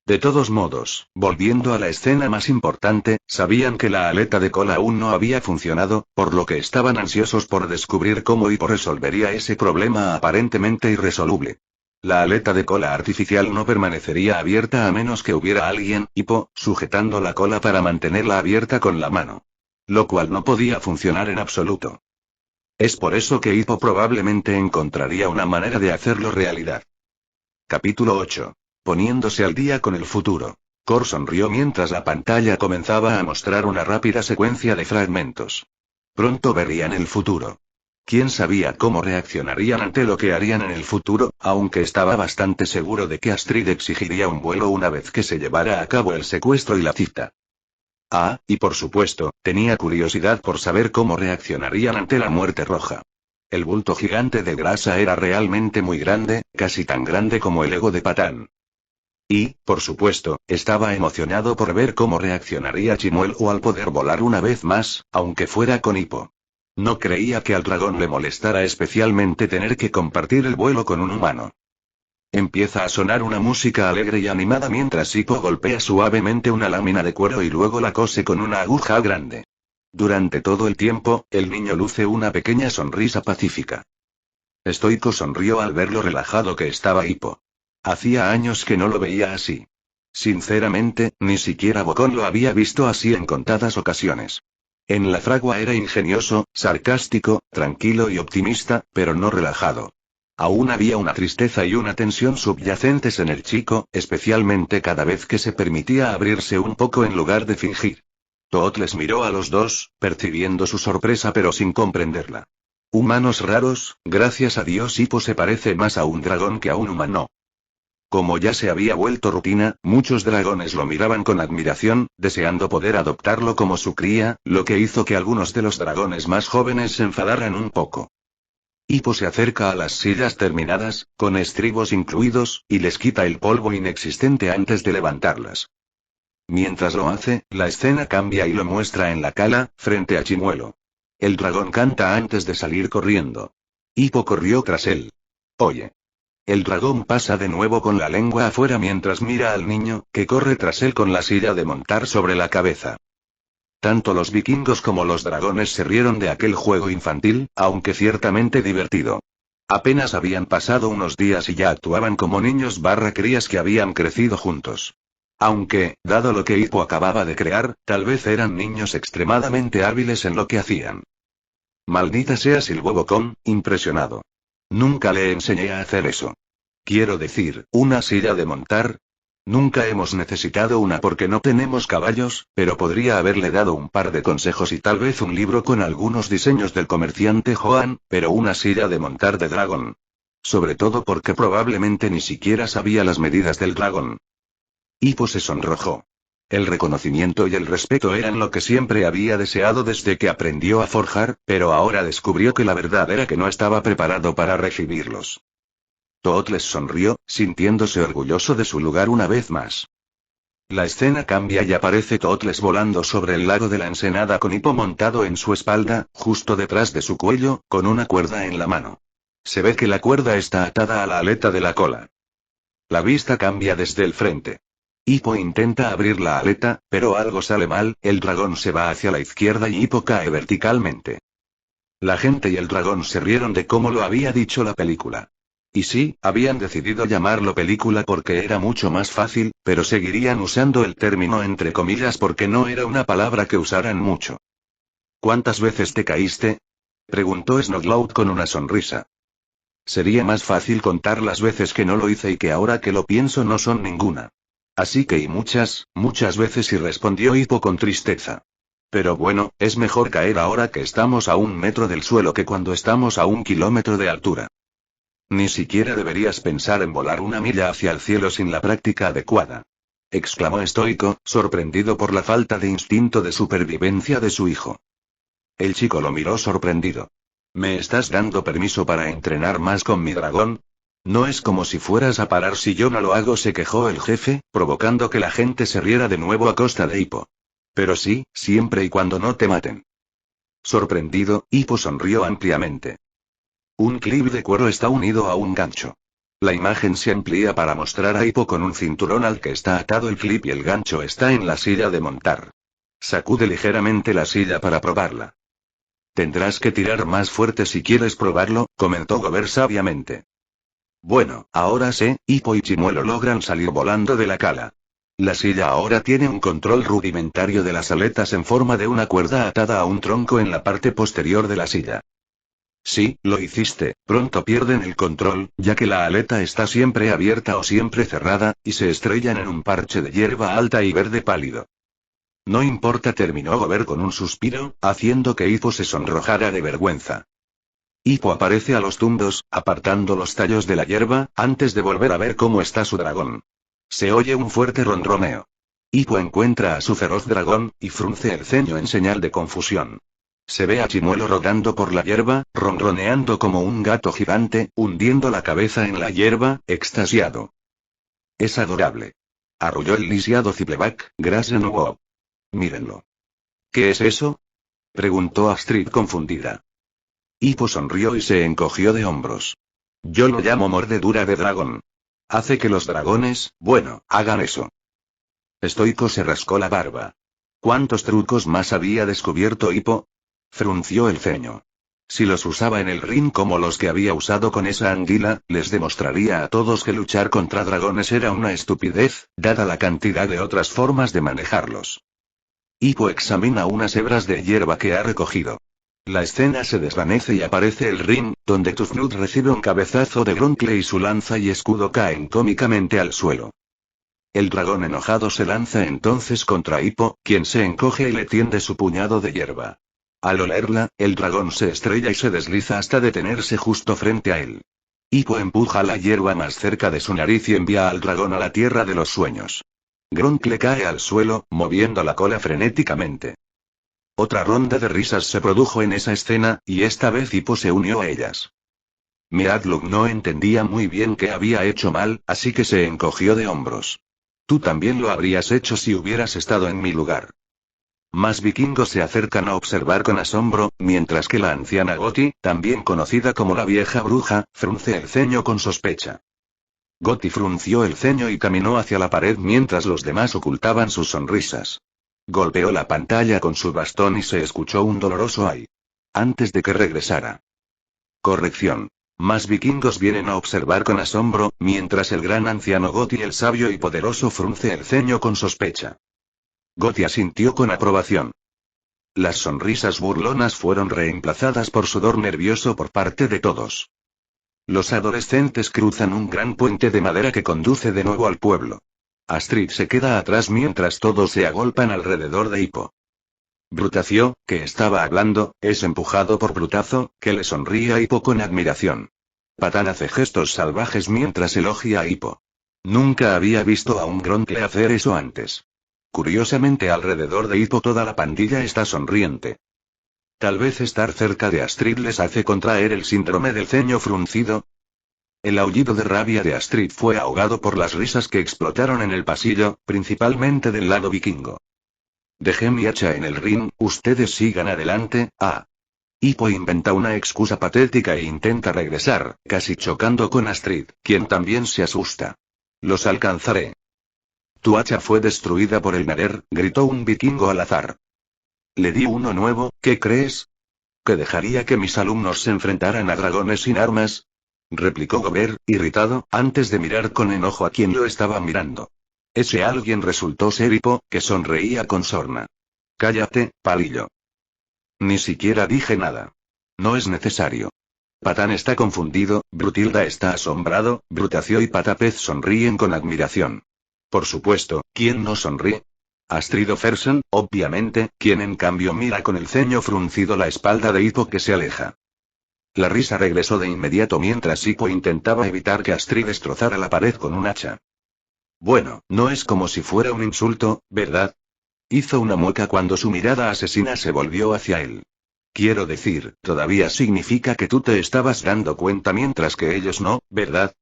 De todos modos, volviendo a la escena más importante, sabían que la aleta de cola aún no había funcionado, por lo que estaban ansiosos por descubrir cómo Hippo resolvería ese problema aparentemente irresoluble. La aleta de cola artificial no permanecería abierta a menos que hubiera alguien, Hippo, sujetando la cola para mantenerla abierta con la mano. Lo cual no podía funcionar en absoluto. Es por eso que Hippo probablemente encontraría una manera de hacerlo realidad. Capítulo 8. Poniéndose al día con el futuro. Cor sonrió mientras la pantalla comenzaba a mostrar una rápida secuencia de fragmentos. Pronto verían el futuro. ¿Quién sabía cómo reaccionarían ante lo que harían en el futuro, aunque estaba bastante seguro de que Astrid exigiría un vuelo una vez que se llevara a cabo el secuestro y la cita? Y por supuesto, tenía curiosidad por saber cómo reaccionarían ante la muerte roja. El bulto gigante de grasa era realmente muy grande, casi tan grande como el ego de Patán. Y, por supuesto, estaba emocionado por ver cómo reaccionaría Chimuelo al poder volar una vez más, aunque fuera con Hippo. No creía que al dragón le molestara especialmente tener que compartir el vuelo con un humano. Empieza a sonar una música alegre y animada mientras Hippo golpea suavemente una lámina de cuero y luego la cose con una aguja grande. Durante todo el tiempo, el niño luce una pequeña sonrisa pacífica. Stoico sonrió al ver lo relajado que estaba Hippo. Hacía años que no lo veía así. Sinceramente, ni siquiera Bocón lo había visto así en contadas ocasiones. En la fragua era ingenioso, sarcástico, tranquilo y optimista, pero no relajado. Aún había una tristeza y una tensión subyacentes en el chico, especialmente cada vez que se permitía abrirse un poco en lugar de fingir. Toot les miró a los dos, percibiendo su sorpresa pero sin comprenderla. Humanos raros, gracias a Dios Hippo se parece más a un dragón que a un humano. Como ya se había vuelto rutina, muchos dragones lo miraban con admiración, deseando poder adoptarlo como su cría, lo que hizo que algunos de los dragones más jóvenes se enfadaran un poco. Hippo se acerca a las sillas terminadas, con estribos incluidos, y les quita el polvo inexistente antes de levantarlas. Mientras lo hace, la escena cambia y lo muestra en la cala, frente a Chimuelo. El dragón canta antes de salir corriendo. Hippo corrió tras él. Oye. El dragón pasa de nuevo con la lengua afuera mientras mira al niño, que corre tras él con la silla de montar sobre la cabeza. Tanto los vikingos como los dragones se rieron de aquel juego infantil, aunque ciertamente divertido. Apenas habían pasado unos días y ya actuaban como niños crías que habían crecido juntos. Aunque, dado lo que Hippo acababa de crear, tal vez eran niños extremadamente hábiles en lo que hacían. Maldita sea, silbó Bocón, impresionado. Nunca le enseñé a hacer eso. Quiero decir, ¿una silla de montar? Nunca hemos necesitado una porque no tenemos caballos, pero podría haberle dado un par de consejos y tal vez un libro con algunos diseños del comerciante Joan, pero una silla de montar de dragón. Sobre todo porque probablemente ni siquiera sabía las medidas del dragón. Hippo se sonrojó. El reconocimiento y el respeto eran lo que siempre había deseado desde que aprendió a forjar, pero ahora descubrió que la verdad era que no estaba preparado para recibirlos. Tootles sonrió, sintiéndose orgulloso de su lugar una vez más. La escena cambia y aparece Tootles volando sobre el lago de la ensenada con Hippo montado en su espalda, justo detrás de su cuello, con una cuerda en la mano. Se ve que la cuerda está atada a la aleta de la cola. La vista cambia desde el frente. Hippo intenta abrir la aleta, pero algo sale mal, el dragón se va hacia la izquierda y Hippo cae verticalmente. La gente y el dragón se rieron de cómo lo había dicho la película. Y sí, habían decidido llamarlo película porque era mucho más fácil, pero seguirían usando el término entre comillas porque no era una palabra que usaran mucho. ¿Cuántas veces te caíste?, preguntó Snowcloud con una sonrisa. Sería más fácil contar las veces que no lo hice y que ahora que lo pienso no son ninguna. Así que y muchas, muchas veces, y respondió Hippo con tristeza. Pero bueno, es mejor caer ahora que estamos a 1 metro del suelo que cuando estamos a 1 kilómetro de altura. Ni siquiera deberías pensar en volar 1 milla hacia el cielo sin la práctica adecuada, exclamó estoico, sorprendido por la falta de instinto de supervivencia de su hijo. El chico lo miró sorprendido. ¿Me estás dando permiso para entrenar más con mi dragón? No es como si fueras a parar si yo no lo hago, se quejó el jefe, provocando que la gente se riera de nuevo a costa de Hippo. Pero sí, siempre y cuando no te maten. Sorprendido, Hippo sonrió ampliamente. Un clip de cuero está unido a un gancho. La imagen se amplía para mostrar a Hippo con un cinturón al que está atado el clip y el gancho está en la silla de montar. Sacude ligeramente la silla para probarla. Tendrás que tirar más fuerte si quieres probarlo, comentó Gober sabiamente. Bueno, ahora sé, Hippo y Chimuelo logran salir volando de la cala. La silla ahora tiene un control rudimentario de las aletas en forma de una cuerda atada a un tronco en la parte posterior de la silla. Sí, lo hiciste, pronto pierden el control, ya que la aleta está siempre abierta o siempre cerrada, y se estrellan en un parche de hierba alta y verde pálido. No importa, terminó Gober con un suspiro, haciendo que Hippo se sonrojara de vergüenza. Hippo aparece a los tundos, apartando los tallos de la hierba, antes de volver a ver cómo está su dragón. Se oye un fuerte ronroneo. Hippo encuentra a su feroz dragón, y frunce el ceño en señal de confusión. Se ve a Chimuelo rodando por la hierba, ronroneando como un gato gigante, hundiendo la cabeza en la hierba, extasiado. Es adorable. Arrulló el lisiado Zipleback, Grassenwow. Mírenlo. ¿Qué es eso?, preguntó Astrid confundida. Hippo sonrió y se encogió de hombros. Yo lo llamo mordedura de dragón. Hace que los dragones, bueno, hagan eso. Estoico se rascó la barba. ¿Cuántos trucos más había descubierto Hippo? Frunció el ceño. Si los usaba en el ring como los que había usado con esa anguila, les demostraría a todos que luchar contra dragones era una estupidez, dada la cantidad de otras formas de manejarlos. Hippo examina unas hebras de hierba que ha recogido. La escena se desvanece y aparece el ring, donde Tufnut recibe un cabezazo de Gronkle y su lanza y escudo caen cómicamente al suelo. El dragón enojado se lanza entonces contra Hippo, quien se encoge y le tiende su puñado de hierba. Al olerla, el dragón se estrella y se desliza hasta detenerse justo frente a él. Hippo empuja la hierba más cerca de su nariz y envía al dragón a la tierra de los sueños. Gronkle cae al suelo, moviendo la cola frenéticamente. Otra ronda de risas se produjo en esa escena, y esta vez Hippo se unió a ellas. Meadlock no entendía muy bien qué había hecho mal, así que se encogió de hombros. Tú también lo habrías hecho si hubieras estado en mi lugar. Más vikingos se acercan a observar con asombro, mientras que la anciana Goti, también conocida como la vieja bruja, frunce el ceño con sospecha. Goti frunció el ceño y caminó hacia la pared mientras los demás ocultaban sus sonrisas. Golpeó la pantalla con su bastón y se escuchó un doloroso ay. Antes de que regresara. Corrección. Más vikingos vienen a observar con asombro, mientras el gran anciano Goti el sabio y poderoso frunce el ceño con sospecha. Goti asintió con aprobación. Las sonrisas burlonas fueron reemplazadas por sudor nervioso por parte de todos. Los adolescentes cruzan un gran puente de madera que conduce de nuevo al pueblo. Astrid se queda atrás mientras todos se agolpan alrededor de Hippo. Brutacio, que estaba hablando, es empujado por Brutazo, que le sonríe a Hippo con admiración. Patán hace gestos salvajes mientras elogia a Hippo. Nunca había visto a un Gronkle hacer eso antes. Curiosamente alrededor de Hippo toda la pandilla está sonriente. Tal vez estar cerca de Astrid les hace contraer el síndrome del ceño fruncido. El aullido de rabia de Astrid fue ahogado por las risas que explotaron en el pasillo, principalmente del lado vikingo. Dejé mi hacha en el ring, ustedes sigan adelante. Hippo inventa una excusa patética e intenta regresar, casi chocando con Astrid, quien también se asusta. Los alcanzaré. Tu hacha fue destruida por el nader, gritó un vikingo al azar. Le di uno nuevo, ¿qué crees? ¿Que dejaría que mis alumnos se enfrentaran a dragones sin armas? Replicó Gober, irritado, antes de mirar con enojo a quien lo estaba mirando. Ese alguien resultó ser Hippo, que sonreía con sorna. Cállate, palillo. Ni siquiera dije nada. No es necesario. Patán está confundido, Brutilda está asombrado, Brutacio y Patapez sonríen con admiración. Por supuesto, ¿quién no sonríe? Astrid Fersen, obviamente, quien en cambio mira con el ceño fruncido la espalda de Hippo que se aleja. La risa regresó de inmediato mientras Hippo intentaba evitar que Astrid destrozara la pared con un hacha. Bueno, no es como si fuera un insulto, ¿verdad? Hizo una mueca cuando su mirada asesina se volvió hacia él. Quiero decir, todavía significa que tú te estabas dando cuenta mientras que ellos no, ¿verdad?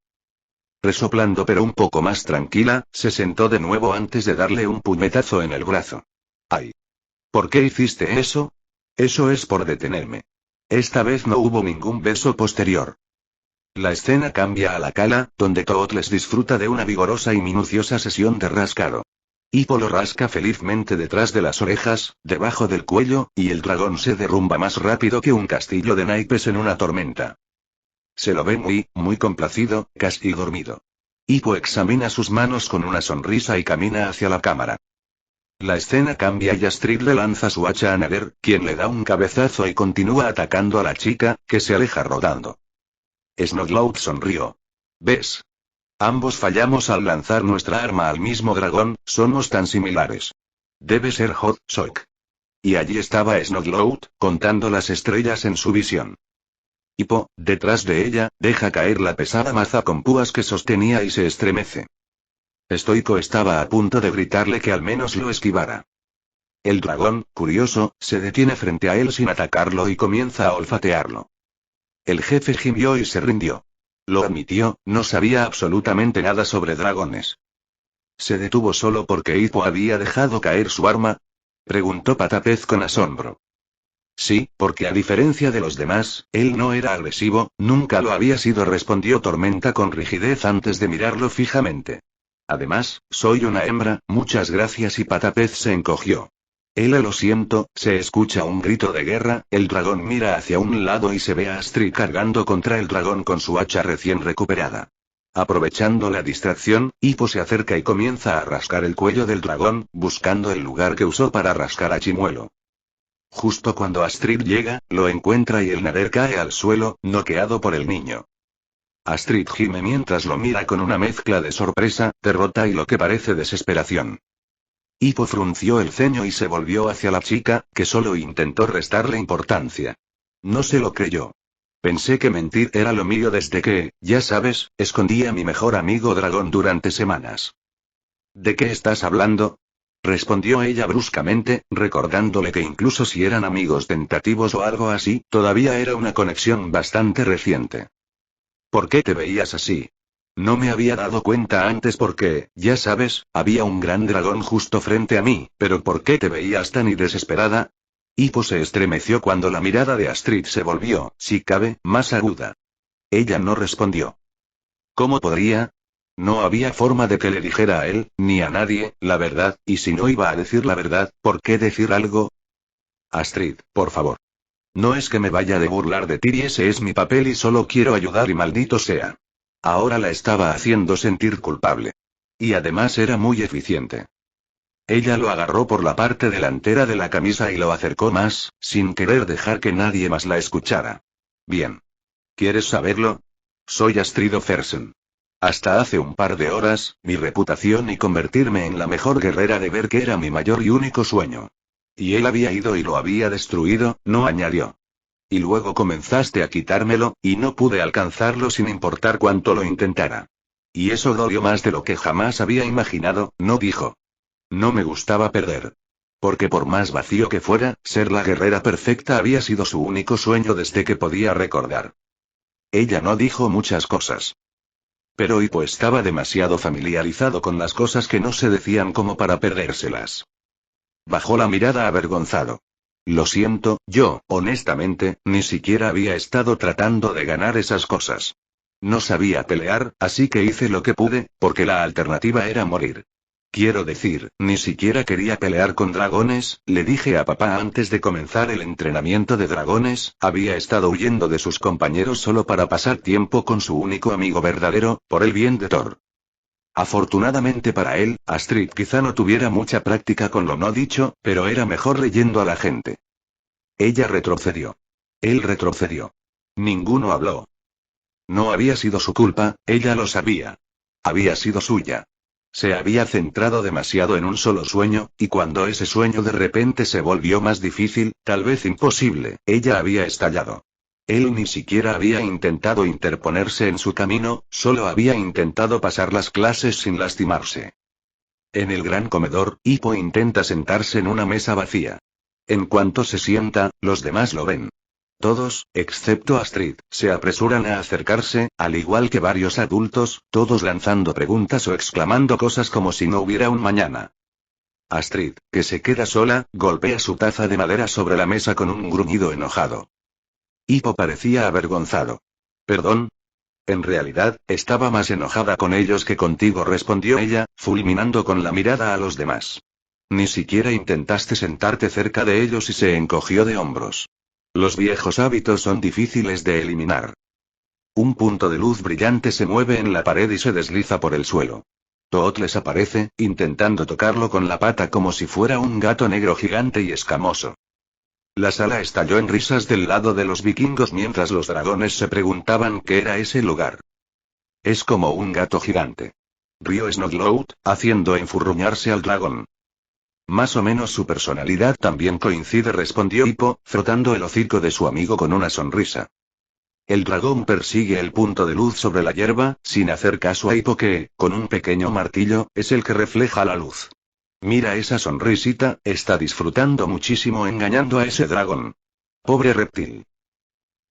Resoplando pero un poco más tranquila, se sentó de nuevo antes de darle un puñetazo en el brazo. ¡Ay! ¿Por qué hiciste eso? Eso es por detenerme. Esta vez no hubo ningún beso posterior. La escena cambia a la cala, donde Tootles disfruta de una vigorosa y minuciosa sesión de rascado. Hippo lo rasca felizmente detrás de las orejas, debajo del cuello, y el dragón se derrumba más rápido que un castillo de naipes en una tormenta. Se lo ve muy complacido, casi dormido. Hippo examina sus manos con una sonrisa y camina hacia la cámara. La escena cambia y Astrid le lanza su hacha a Nader, quien le da un cabezazo y continúa atacando a la chica, que se aleja rodando. Snowcloud sonrió. ¿Ves? Ambos fallamos al lanzar nuestra arma al mismo dragón, somos tan similares. Debe ser Hot Shock. Y allí estaba Snowcloud, contando las estrellas en su visión. Hippo, detrás de ella, deja caer la pesada maza con púas que sostenía y se estremece. Stoico estaba a punto de gritarle que al menos lo esquivara. El dragón, curioso, se detiene frente a él sin atacarlo y comienza a olfatearlo. El jefe gimió y se rindió. Lo admitió, no sabía absolutamente nada sobre dragones. ¿Se detuvo solo porque Hippo había dejado caer su arma? Preguntó Patapez con asombro. Sí, porque a diferencia de los demás, él no era agresivo, nunca lo había sido, respondió Tormenta con rigidez antes de mirarlo fijamente. Además, soy una hembra, muchas gracias, y Patapez se encogió. Lo siento, se escucha un grito de guerra, el dragón mira hacia un lado y se ve a Astrid cargando contra el dragón con su hacha recién recuperada. Aprovechando la distracción, Hippo se acerca y comienza a rascar el cuello del dragón, buscando el lugar que usó para rascar a Chimuelo. Justo cuando Astrid llega, lo encuentra y el nader cae al suelo, noqueado por el niño. Astrid gime mientras lo mira con una mezcla de sorpresa, derrota y lo que parece desesperación. Hippo frunció el ceño y se volvió hacia la chica, que solo intentó restarle importancia. No se lo creyó. Pensé que mentir era lo mío desde que, ya sabes, escondí a mi mejor amigo dragón durante semanas. ¿De qué estás hablando? Respondió ella bruscamente, recordándole que incluso si eran amigos tentativos o algo así, todavía era una conexión bastante reciente. ¿Por qué te veías así? No me había dado cuenta antes porque, ya sabes, había un gran dragón justo frente a mí, pero ¿por qué te veías tan desesperada? Hippo se estremeció cuando la mirada de Astrid se volvió, si cabe, más aguda. Ella no respondió. ¿Cómo podría? No había forma de que le dijera a él, ni a nadie, la verdad, y si no iba a decir la verdad, ¿por qué decir algo? Astrid, por favor. No es que me vaya de burlar de ti, y ese es mi papel y solo quiero ayudar y maldito sea. Ahora la estaba haciendo sentir culpable. Y además era muy eficiente. Ella lo agarró por la parte delantera de la camisa y lo acercó más, sin querer dejar que nadie más la escuchara. Bien. ¿Quieres saberlo? Soy Astrid Fersen. Hasta hace un par de horas, mi reputación y convertirme en la mejor guerrera de Berk era mi mayor y único sueño. Y él había ido y lo había destruido, no añadió. Y luego comenzaste a quitármelo, y no pude alcanzarlo sin importar cuánto lo intentara. Y eso dolió más de lo que jamás había imaginado, no dijo. No me gustaba perder. Porque por más vacío que fuera, ser la guerrera perfecta había sido su único sueño desde que podía recordar. Ella no dijo muchas cosas. Pero Hippo estaba demasiado familiarizado con las cosas que no se decían como para perdérselas. Bajó la mirada avergonzado. Lo siento, yo, honestamente, ni siquiera había estado tratando de ganar esas cosas. No sabía pelear, así que hice lo que pude, porque la alternativa era morir. Quiero decir, ni siquiera quería pelear con dragones, le dije a papá antes de comenzar el entrenamiento de dragones, había estado huyendo de sus compañeros solo para pasar tiempo con su único amigo verdadero, por el bien de Thor. Afortunadamente para él, Astrid quizá no tuviera mucha práctica con lo no dicho, pero era mejor leyendo a la gente. Ella retrocedió. Él retrocedió. Ninguno habló. No había sido su culpa, ella lo sabía. Había sido suya. Se había centrado demasiado en un solo sueño, y cuando ese sueño de repente se volvió más difícil, tal vez imposible, ella había estallado. Él ni siquiera había intentado interponerse en su camino, solo había intentado pasar las clases sin lastimarse. En el gran comedor, Hippo intenta sentarse en una mesa vacía. En cuanto se sienta, los demás lo ven. Todos, excepto Astrid, se apresuran a acercarse, al igual que varios adultos, todos lanzando preguntas o exclamando cosas como si no hubiera un mañana. Astrid, que se queda sola, golpea su taza de madera sobre la mesa con un gruñido enojado. Hippo parecía avergonzado. ¿Perdón? En realidad, estaba más enojada con ellos que contigo, respondió ella, fulminando con la mirada a los demás. Ni siquiera intentaste sentarte cerca de ellos y se encogió de hombros. Los viejos hábitos son difíciles de eliminar. Un punto de luz brillante se mueve en la pared y se desliza por el suelo. Tootles aparece, intentando tocarlo con la pata como si fuera un gato negro gigante y escamoso. La sala estalló en risas del lado de los vikingos mientras los dragones se preguntaban qué era ese lugar. Es como un gato gigante. Rió Snowgloat, haciendo enfurruñarse al dragón. Más o menos su personalidad también coincide, respondió Hippo, frotando el hocico de su amigo con una sonrisa. El dragón persigue el punto de luz sobre la hierba, sin hacer caso a Hippo que, con un pequeño martillo, es el que refleja la luz. Mira esa sonrisita, está disfrutando muchísimo engañando a ese dragón. Pobre reptil.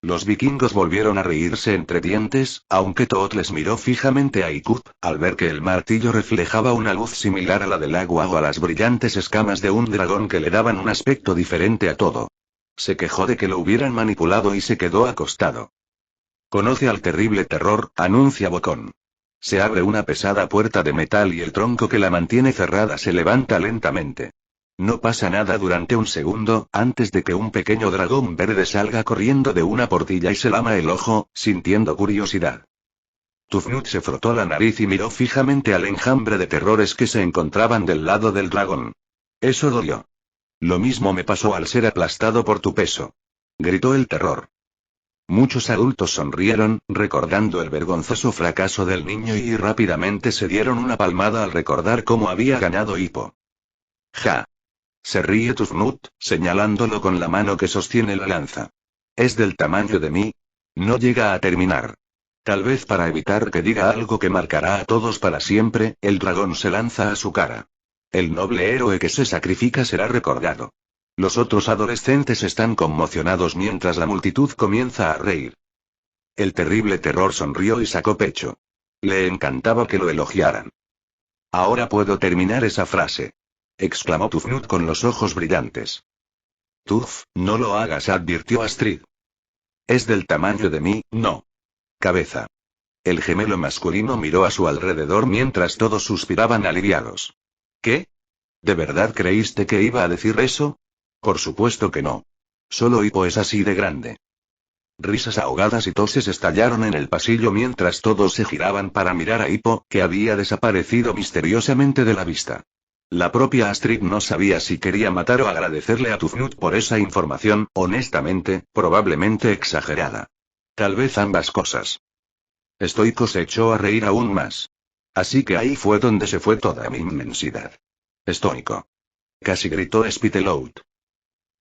Los vikingos volvieron a reírse entre dientes, aunque Tootles miró fijamente a Ikup, al ver que el martillo reflejaba una luz similar a la del agua o a las brillantes escamas de un dragón que le daban un aspecto diferente a todo. Se quejó de que lo hubieran manipulado y se quedó acostado. Conoce al terrible terror, anuncia Bocón. Se abre una pesada puerta de metal y el tronco que la mantiene cerrada se levanta lentamente. No pasa nada durante un segundo, antes de que un pequeño dragón verde salga corriendo de una portilla y se lama el ojo, sintiendo curiosidad. Tufnut se frotó la nariz y miró fijamente al enjambre de terrores que se encontraban del lado del dragón. Eso dolió. Lo mismo me pasó al ser aplastado por tu peso. Gritó el terror. Muchos adultos sonrieron, recordando el vergonzoso fracaso del niño y rápidamente se dieron una palmada al recordar cómo había ganado Hippo. Ja. Se ríe Tufnut, señalándolo con la mano que sostiene la lanza. Es del tamaño de mí. No llega a terminar. Tal vez para evitar que diga algo que marcará a todos para siempre, el dragón se lanza a su cara. El noble héroe que se sacrifica será recordado. Los otros adolescentes están conmocionados mientras la multitud comienza a reír. El terrible terror sonrió y sacó pecho. Le encantaba que lo elogiaran. Ahora puedo terminar esa frase. Exclamó Tufnut con los ojos brillantes. Tuf, no lo hagas, advirtió Astrid. Es del tamaño de mí, no. Cabeza. El gemelo masculino miró a su alrededor mientras todos suspiraban aliviados. ¿Qué? ¿De verdad creíste que iba a decir eso? Por supuesto que no. Solo Hippo es así de grande. Risas ahogadas y toses estallaron en el pasillo mientras todos se giraban para mirar a Hippo, que había desaparecido misteriosamente de la vista. La propia Astrid no sabía si quería matar o agradecerle a Tufnut por esa información, honestamente, probablemente exagerada. Tal vez ambas cosas. Stoico se echó a reír aún más. Así que ahí fue donde se fue toda mi inmensidad. Stoico. Casi gritó Spitalout.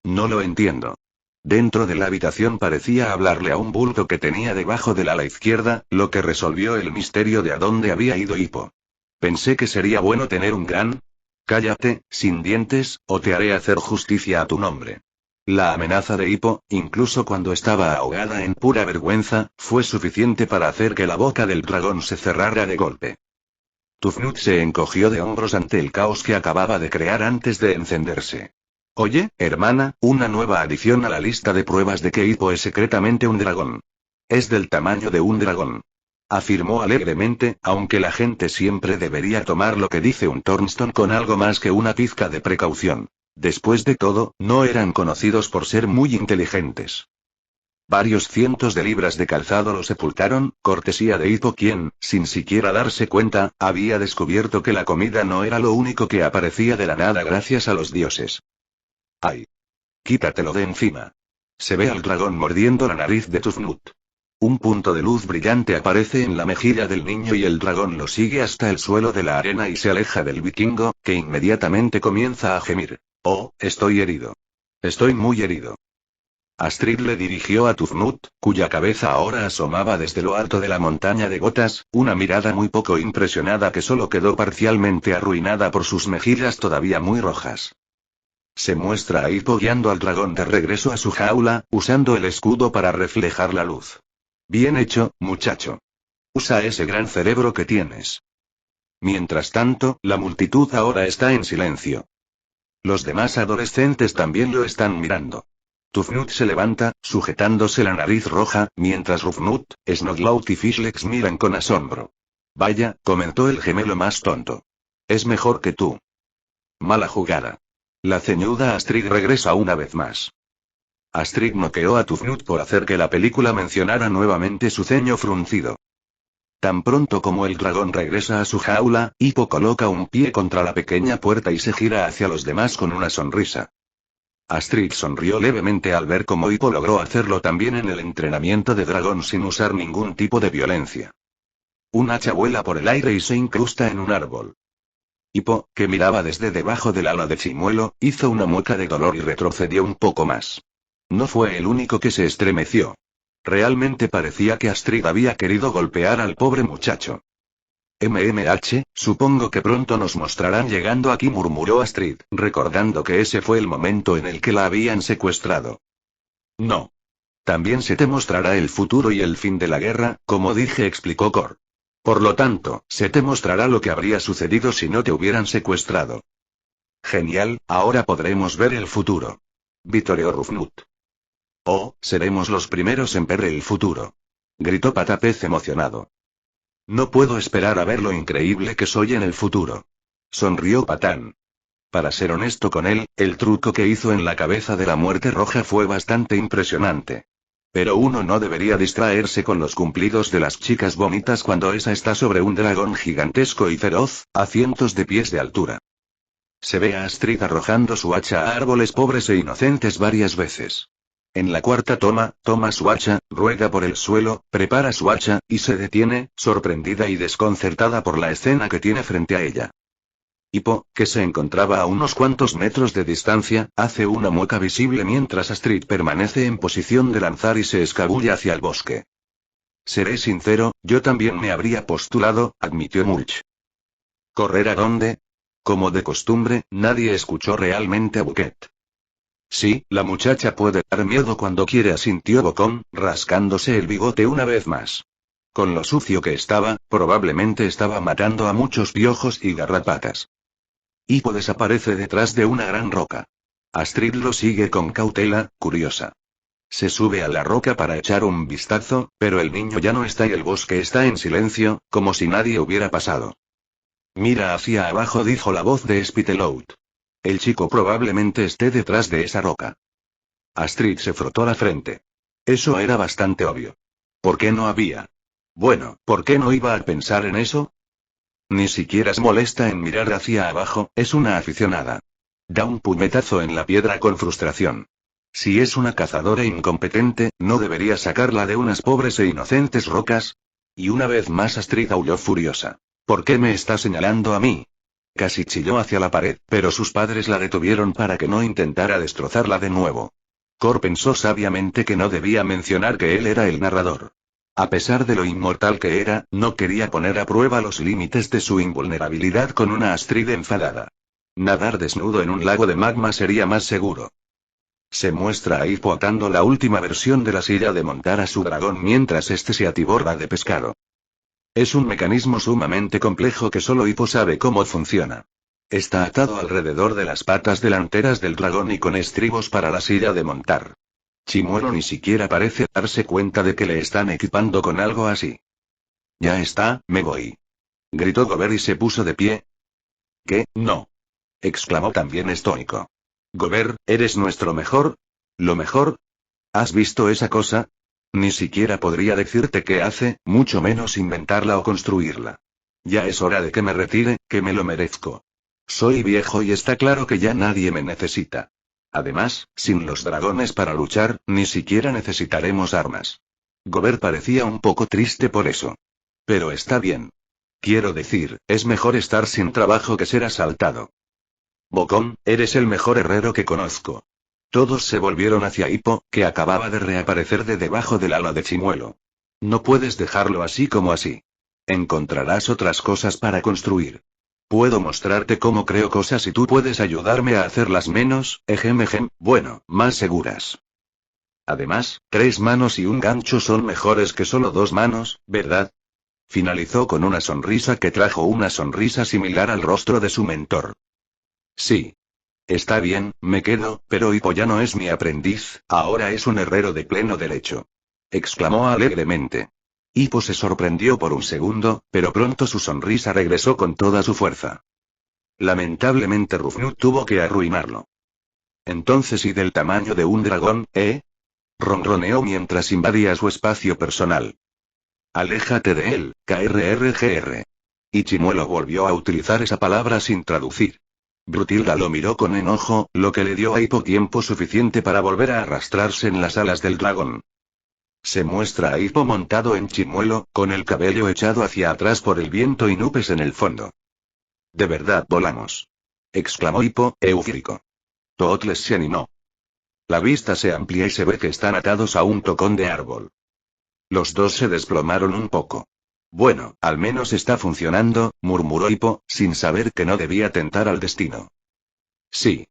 No lo entiendo. Dentro de la habitación parecía hablarle a un bulto que tenía debajo del ala izquierda, lo que resolvió el misterio de a dónde había ido Hippo. Pensé que sería bueno tener un gran... Cállate, sin dientes, o te haré hacer justicia a tu nombre. La amenaza de Hippo, incluso cuando estaba ahogada en pura vergüenza, fue suficiente para hacer que la boca del dragón se cerrara de golpe. Tufnut se encogió de hombros ante el caos que acababa de crear antes de encenderse. Oye, hermana, una nueva adición a la lista de pruebas de que Hippo es secretamente un dragón. Es del tamaño de un dragón. Afirmó alegremente, aunque la gente siempre debería tomar lo que dice un Thornstone con algo más que una pizca de precaución. Después de todo, no eran conocidos por ser muy inteligentes. Varios cientos de libras de calzado lo sepultaron, cortesía de Hippo quien, sin siquiera darse cuenta, había descubierto que la comida no era lo único que aparecía de la nada gracias a los dioses. ¡Ay! Quítatelo de encima. Se ve al dragón mordiendo la nariz de Tufnut. Un punto de luz brillante aparece en la mejilla del niño y el dragón lo sigue hasta el suelo de la arena y se aleja del vikingo, que inmediatamente comienza a gemir. Oh, estoy herido. Estoy muy herido. Astrid le dirigió a Tufnut, cuya cabeza ahora asomaba desde lo alto de la montaña de gotas, una mirada muy poco impresionada que solo quedó parcialmente arruinada por sus mejillas todavía muy rojas. Se muestra a Hippo guiando al dragón de regreso a su jaula, usando el escudo para reflejar la luz. Bien hecho, muchacho. Usa ese gran cerebro que tienes. Mientras tanto, la multitud ahora está en silencio. Los demás adolescentes también lo están mirando. Tufnut se levanta, sujetándose la nariz roja, mientras Rufnut, Snodlaut y Fishlex miran con asombro. Vaya, comentó el gemelo más tonto. Es mejor que tú. Mala jugada. La ceñuda Astrid regresa una vez más. Astrid noqueó a Tufnut por hacer que la película mencionara nuevamente su ceño fruncido. Tan pronto como el dragón regresa a su jaula, Hippo coloca un pie contra la pequeña puerta y se gira hacia los demás con una sonrisa. Astrid sonrió levemente al ver cómo Hippo logró hacerlo también en el entrenamiento de dragón sin usar ningún tipo de violencia. Un hacha vuela por el aire y se incrusta en un árbol. Hippo, que miraba desde debajo del ala de Chimuelo, hizo una mueca de dolor y retrocedió un poco más. No fue el único que se estremeció. Realmente parecía que Astrid había querido golpear al pobre muchacho. Supongo que pronto nos mostrarán llegando aquí, murmuró Astrid, recordando que ese fue el momento en el que la habían secuestrado. No. También se te mostrará el futuro y el fin de la guerra, como dije, explicó Cor. Por lo tanto, se te mostrará lo que habría sucedido si no te hubieran secuestrado. Genial, ahora podremos ver el futuro. Vitoreó Rufnut. Oh, seremos los primeros en ver el futuro. Gritó Patapez emocionado. No puedo esperar a ver lo increíble que soy en el futuro. Sonrió Patán. Para ser honesto con él, el truco que hizo en la cabeza de la muerte roja fue bastante impresionante. Pero uno no debería distraerse con los cumplidos de las chicas bonitas cuando esa está sobre un dragón gigantesco y feroz, a cientos de pies de altura. Se ve a Astrid arrojando su hacha a árboles pobres e inocentes varias veces. En la cuarta toma su hacha, rueda por el suelo, prepara su hacha, y se detiene, sorprendida y desconcertada por la escena que tiene frente a ella. Hippo, que se encontraba a unos cuantos metros de distancia, hace una mueca visible mientras Astrid permanece en posición de lanzar y se escabulle hacia el bosque. Seré sincero, yo también me habría postulado, admitió Mulch. ¿Correr a dónde? Como de costumbre, nadie escuchó realmente a Bucket. Sí, la muchacha puede dar miedo cuando quiere, asintió Bocón, rascándose el bigote una vez más. Con lo sucio que estaba, probablemente estaba matando a muchos piojos y garrapatas. Hippo desaparece detrás de una gran roca. Astrid lo sigue con cautela, curiosa. Se sube a la roca para echar un vistazo, pero el niño ya no está y el bosque está en silencio, como si nadie hubiera pasado. Mira hacia abajo, dijo la voz de Spitalout. El chico probablemente esté detrás de esa roca. Astrid se frotó la frente. Eso era bastante obvio. ¿Por qué no había? Bueno, ¿por qué no iba a pensar en eso? Ni siquiera se molesta en mirar hacia abajo, es una aficionada. Da un puñetazo en la piedra con frustración. Si es una cazadora incompetente, ¿no debería sacarla de unas pobres e inocentes rocas? Y una vez más Astrid aulló furiosa. ¿Por qué me está señalando a mí? Casi chilló hacia la pared, pero sus padres la detuvieron para que no intentara destrozarla de nuevo. Cor pensó sabiamente que no debía mencionar que él era el narrador. A pesar de lo inmortal que era, no quería poner a prueba los límites de su invulnerabilidad con una Astrid enfadada. Nadar desnudo en un lago de magma sería más seguro. Se muestra a Hippo atando la última versión de la silla de montar a su dragón mientras este se atiborra de pescado. Es un mecanismo sumamente complejo que solo Hippo sabe cómo funciona. Está atado alrededor de las patas delanteras del dragón y con estribos para la silla de montar. Chimuelo ni siquiera parece darse cuenta de que le están equipando con algo así. Ya está, me voy. Gritó Gober y se puso de pie. ¿Qué? No. Exclamó también estoico. Gober, ¿eres nuestro mejor? ¿Lo mejor? ¿Has visto esa cosa? Ni siquiera podría decirte qué hace, mucho menos inventarla o construirla. Ya es hora de que me retire, que me lo merezco. Soy viejo y está claro que ya nadie me necesita. Además, sin los dragones para luchar, ni siquiera necesitaremos armas. Gober parecía un poco triste por eso. Pero está bien. Quiero decir, es mejor estar sin trabajo que ser asaltado. Bocón, eres el mejor herrero que conozco. Todos se volvieron hacia Hippo, que acababa de reaparecer de debajo del ala de Chimuelo. No puedes dejarlo así como así. Encontrarás otras cosas para construir. Puedo mostrarte cómo creo cosas y tú puedes ayudarme a hacerlas menos, bueno, más seguras. Además, 3 manos y un gancho son mejores que solo 2 manos, ¿verdad? Finalizó con una sonrisa que trajo una sonrisa similar al rostro de su mentor. Sí. Está bien, me quedo, pero Hippo ya no es mi aprendiz, ahora es un herrero de pleno derecho. Exclamó alegremente. Hippo se sorprendió por un segundo, pero pronto su sonrisa regresó con toda su fuerza. Lamentablemente Rufnut tuvo que arruinarlo. Entonces y del tamaño de un dragón, ¿eh? Ronroneó mientras invadía su espacio personal. Aléjate de él, KRRGR. Y Chimuelo volvió a utilizar esa palabra sin traducir. Brutilda lo miró con enojo, lo que le dio a Hippo tiempo suficiente para volver a arrastrarse en las alas del dragón. Se muestra a Hippo montado en Chimuelo, con el cabello echado hacia atrás por el viento y nubes en el fondo. «De verdad volamos», exclamó Hippo, eufórico. Tootles se animó. La vista se amplía y se ve que están atados a un tocón de árbol. Los dos se desplomaron un poco. Bueno, al menos está funcionando, murmuró Hippo, sin saber que no debía tentar al destino. Sí.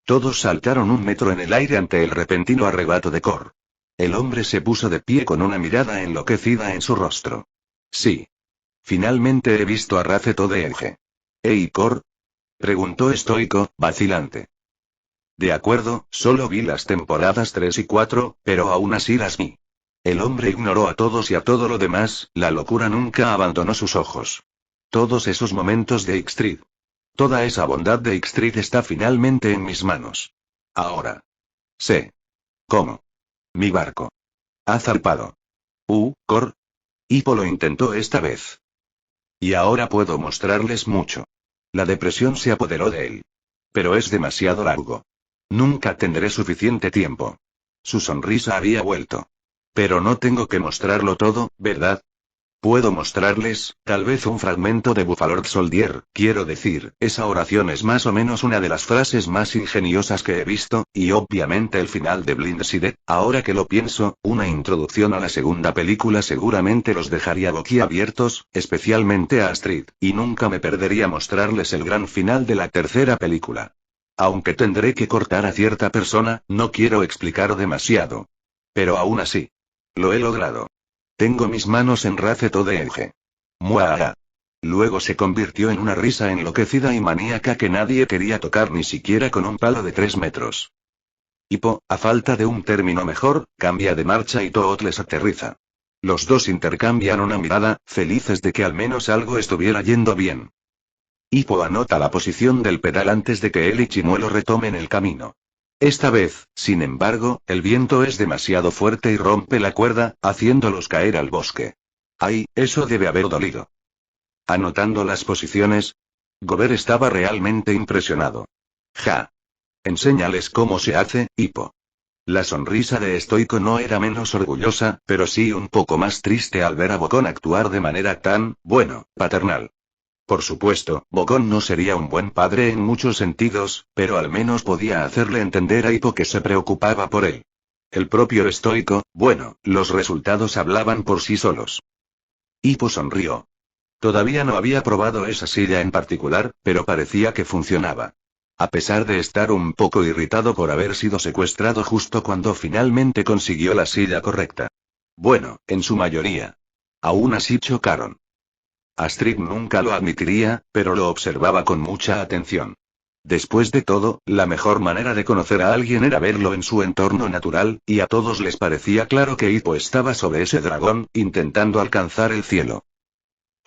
Todos saltaron 1 metro en el aire ante el repentino arrebato de Cor. El hombre se puso de pie con una mirada enloquecida en su rostro. Sí. Finalmente he visto a Raceto de Ege. ¿Ey, Cor? Preguntó estoico, vacilante. De acuerdo, solo vi las temporadas 3 y 4, pero aún así las vi. El hombre ignoró a todos y a todo lo demás, la locura nunca abandonó sus ojos. Todos esos momentos de Ixtrid. Toda esa bondad de Ixtrid está finalmente en mis manos. Ahora. Sé. ¿Cómo? Mi barco. Ha zarpado. Cor. Hippo lo intentó esta vez. Y ahora puedo mostrarles mucho. La depresión se apoderó de él. Pero es demasiado largo. Nunca tendré suficiente tiempo. Su sonrisa había vuelto. Pero no tengo que mostrarlo todo, ¿verdad? Puedo mostrarles, tal vez un fragmento de Buffalo Soldier, quiero decir, esa oración es más o menos una de las frases más ingeniosas que he visto, y obviamente el final de Blind Side, ahora que lo pienso, una introducción a la segunda película seguramente los dejaría boquiabiertos, especialmente a Astrid, y nunca me perdería mostrarles el gran final de la tercera película. Aunque tendré que cortar a cierta persona, no quiero explicar demasiado. Pero aún así. Lo he logrado. Tengo mis manos en Raceto de Ege. Muaa. Luego se convirtió en una risa enloquecida y maníaca que nadie quería tocar ni siquiera con un palo de 3 metros. Hippo, a falta de un término mejor, cambia de marcha y Tootles aterriza. Los dos intercambian una mirada, felices de que al menos algo estuviera yendo bien. Hippo anota la posición del pedal antes de que él y Chimuelo retomen el camino. Esta vez, sin embargo, el viento es demasiado fuerte y rompe la cuerda, haciéndolos caer al bosque. ¡Ay, eso debe haber dolido! Anotando las posiciones, Gober estaba realmente impresionado. Ja. Enséñales cómo se hace, Hippo. La sonrisa de Stoico no era menos orgullosa, pero sí un poco más triste al ver a Bocón actuar de manera tan, bueno, paternal. Por supuesto, Bocón no sería un buen padre en muchos sentidos, pero al menos podía hacerle entender a Hippo que se preocupaba por él. El propio Stoico, bueno, los resultados hablaban por sí solos. Hippo sonrió. Todavía no había probado esa silla en particular, pero parecía que funcionaba. A pesar de estar un poco irritado por haber sido secuestrado justo cuando finalmente consiguió la silla correcta. Bueno, en su mayoría. Aún así chocaron. Astrid nunca lo admitiría, pero lo observaba con mucha atención. Después de todo, la mejor manera de conocer a alguien era verlo en su entorno natural, y a todos les parecía claro que Hippo estaba sobre ese dragón, intentando alcanzar el cielo.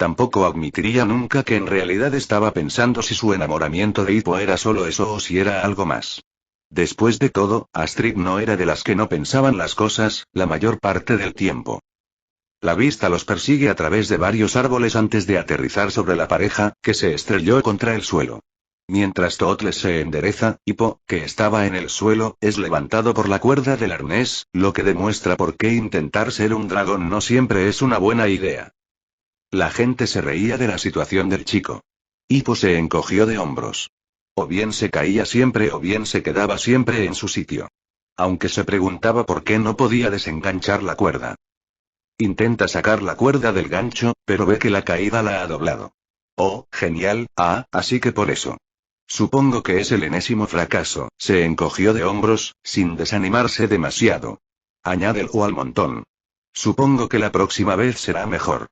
Tampoco admitiría nunca que en realidad estaba pensando si su enamoramiento de Hippo era solo eso o si era algo más. Después de todo, Astrid no era de las que no pensaban las cosas, la mayor parte del tiempo. La vista los persigue a través de varios árboles antes de aterrizar sobre la pareja, que se estrelló contra el suelo. Mientras Tootles se endereza, Hippo, que estaba en el suelo, es levantado por la cuerda del arnés, lo que demuestra por qué intentar ser un dragón no siempre es una buena idea. La gente se reía de la situación del chico. Hippo se encogió de hombros. O bien se caía siempre o bien se quedaba siempre en su sitio. Aunque se preguntaba por qué no podía desenganchar la cuerda. Intenta sacar la cuerda del gancho, pero ve que la caída la ha doblado. Oh, genial, así que por eso. Supongo que es el enésimo fracaso, se encogió de hombros, sin desanimarse demasiado. Añádelo al montón. Supongo que la próxima vez será mejor.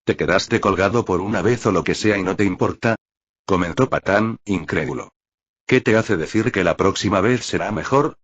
¿Te quedaste colgado por una vez o lo que sea y no te importa? Comentó Patán, incrédulo. ¿Qué te hace decir que la próxima vez será mejor?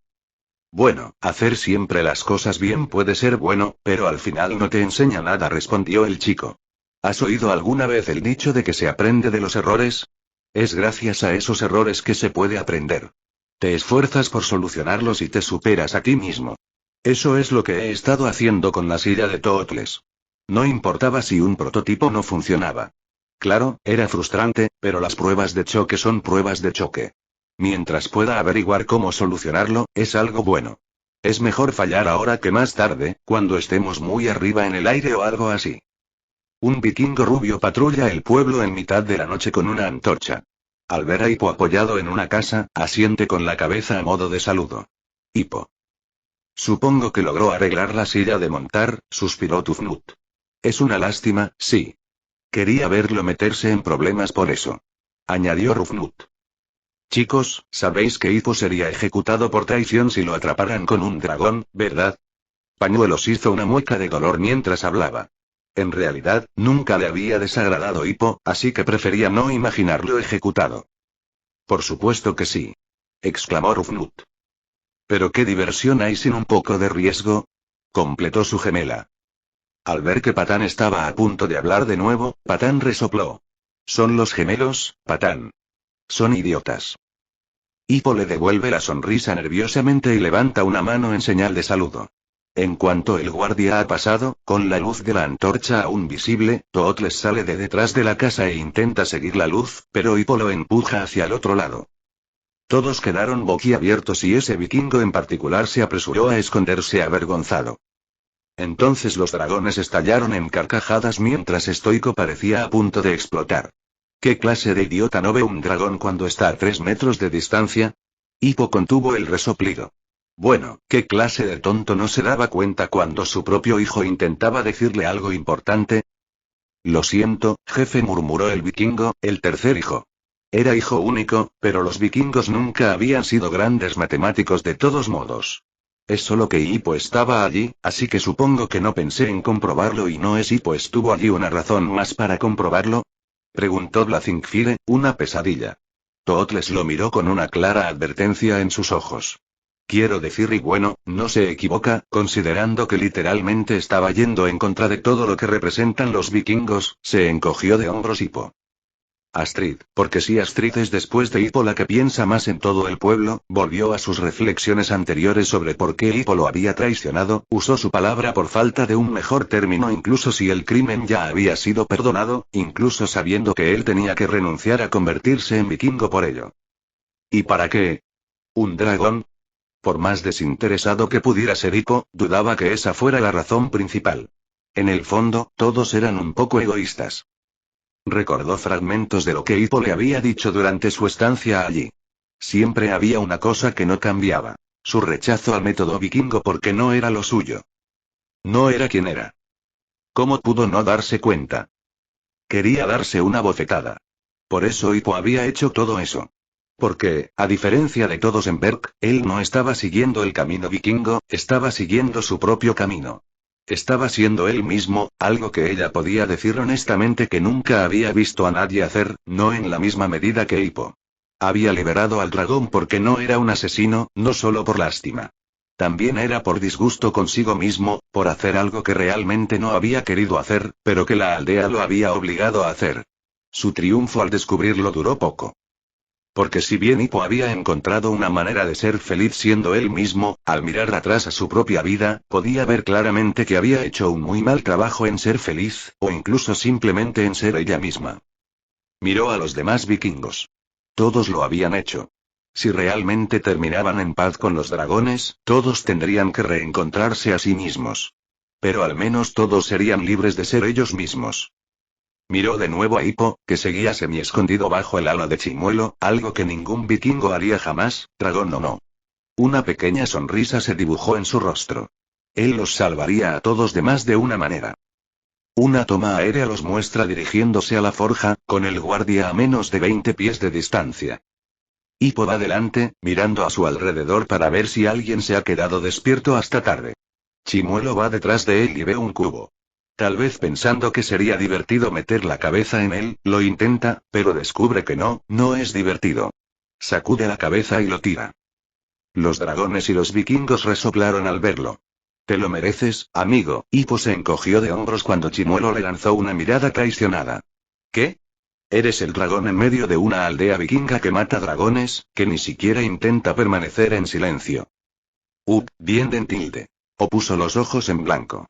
Bueno, hacer siempre las cosas bien puede ser bueno, pero al final no te enseña nada, respondió el chico. ¿Has oído alguna vez el dicho de que se aprende de los errores? Es gracias a esos errores que se puede aprender. Te esfuerzas por solucionarlos y te superas a ti mismo. Eso es lo que he estado haciendo con la silla de Tootles. No importaba si un prototipo no funcionaba. Claro, era frustrante, pero las pruebas de choque son pruebas de choque. Mientras pueda averiguar cómo solucionarlo, es algo bueno. Es mejor fallar ahora que más tarde, cuando estemos muy arriba en el aire o algo así. Un vikingo rubio patrulla el pueblo en mitad de la noche con una antorcha. Al ver a Hippo apoyado en una casa, asiente con la cabeza a modo de saludo. Hippo. Supongo que logró arreglar la silla de montar, suspiró Tufnut. Es una lástima, sí. Quería verlo meterse en problemas por eso. Añadió Rufnut. Chicos, sabéis que Hippo sería ejecutado por traición si lo atraparan con un dragón, ¿verdad? Pañuelos hizo una mueca de dolor mientras hablaba. En realidad, nunca le había desagradado Hippo, así que prefería no imaginarlo ejecutado. Por supuesto que sí. Exclamó Rufnut. Pero qué diversión hay sin un poco de riesgo, completó su gemela. Al ver que Patán estaba a punto de hablar de nuevo, Patán resopló. Son los gemelos, Patán. Son idiotas. Hippo le devuelve la sonrisa nerviosamente y levanta una mano en señal de saludo. En cuanto el guardia ha pasado, con la luz de la antorcha aún visible, Tootles sale de detrás de la casa e intenta seguir la luz, pero Hippo lo empuja hacia el otro lado. Todos quedaron boquiabiertos y ese vikingo en particular se apresuró a esconderse avergonzado. Entonces los dragones estallaron en carcajadas mientras Stoico parecía a punto de explotar. ¿Qué clase de idiota no ve un dragón cuando está a 3 metros de distancia? Hippo contuvo el resoplido. Bueno, ¿qué clase de tonto no se daba cuenta cuando su propio hijo intentaba decirle algo importante? Lo siento, jefe, murmuró el vikingo, el tercer hijo. Era hijo único, pero los vikingos nunca habían sido grandes matemáticos de todos modos. Es solo que Hippo estaba allí, así que supongo que no pensé en comprobarlo y no es Hippo estuvo allí una razón más para comprobarlo. Preguntó Blazinkfire, una pesadilla. Tootles lo miró con una clara advertencia en sus ojos. Quiero decir, y bueno, no se equivoca, considerando que literalmente estaba yendo en contra de todo lo que representan los vikingos, se encogió de hombros Hippo. Astrid, porque si Astrid es después de Hippo la que piensa más en todo el pueblo, volvió a sus reflexiones anteriores sobre por qué Hippo lo había traicionado, usó su palabra por falta de un mejor término incluso si el crimen ya había sido perdonado, incluso sabiendo que él tenía que renunciar a convertirse en vikingo por ello. ¿Y para qué? ¿Un dragón? Por más desinteresado que pudiera ser Hippo, dudaba que esa fuera la razón principal. En el fondo, todos eran un poco egoístas. Recordó fragmentos de lo que Hippo le había dicho durante su estancia allí. Siempre había una cosa que no cambiaba: su rechazo al método vikingo porque no era lo suyo. No era quien era. ¿Cómo pudo no darse cuenta? Quería darse una bofetada. Por eso Hippo había hecho todo eso. Porque, a diferencia de todos en Berk, él no estaba siguiendo el camino vikingo, estaba siguiendo su propio camino. Estaba siendo él mismo, algo que ella podía decir honestamente que nunca había visto a nadie hacer, no en la misma medida que Hippo. Había liberado al dragón porque no era un asesino, no solo por lástima. También era por disgusto consigo mismo, por hacer algo que realmente no había querido hacer, pero que la aldea lo había obligado a hacer. Su triunfo al descubrirlo duró poco. Porque si bien Hippo había encontrado una manera de ser feliz siendo él mismo, al mirar atrás a su propia vida, podía ver claramente que había hecho un muy mal trabajo en ser feliz, o incluso simplemente en ser ella misma. Miró a los demás vikingos. Todos lo habían hecho. Si realmente terminaban en paz con los dragones, todos tendrían que reencontrarse a sí mismos. Pero al menos todos serían libres de ser ellos mismos. Miró de nuevo a Hippo, que seguía semi-escondido bajo el ala de Chimuelo, algo que ningún vikingo haría jamás, dragón o no. Una pequeña sonrisa se dibujó en su rostro. Él los salvaría a todos de más de una manera. Una toma aérea los muestra dirigiéndose a la forja, con el guardia a menos de 20 pies de distancia. Hippo va delante, mirando a su alrededor para ver si alguien se ha quedado despierto hasta tarde. Chimuelo va detrás de él y ve un cubo. Tal vez pensando que sería divertido meter la cabeza en él, lo intenta, pero descubre que no es divertido. Sacude la cabeza y lo tira. Los dragones y los vikingos resoplaron al verlo. Te lo mereces, amigo. Hippo se encogió de hombros cuando Chimuelo le lanzó una mirada traicionada. ¿Qué? Eres el dragón en medio de una aldea vikinga que mata dragones, que ni siquiera intenta permanecer en silencio. Bien Dentilde. Puso los ojos en blanco.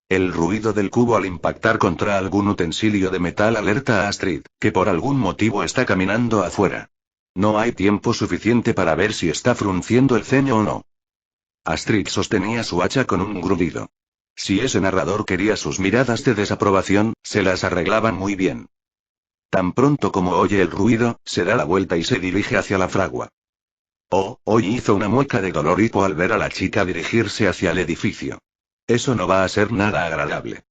El ruido del cubo al impactar contra algún utensilio de metal alerta a Astrid, que por algún motivo está caminando afuera. No hay tiempo suficiente para ver si está frunciendo el ceño o no. Astrid sostenía su hacha con un grudido. Si ese narrador quería sus miradas de desaprobación, se las arreglaban muy bien. Tan pronto como oye el ruido, se da la vuelta y se dirige hacia la fragua. Hoy hizo una mueca de dolor Hippo al ver a la chica dirigirse hacia el edificio. Eso no va a ser nada agradable.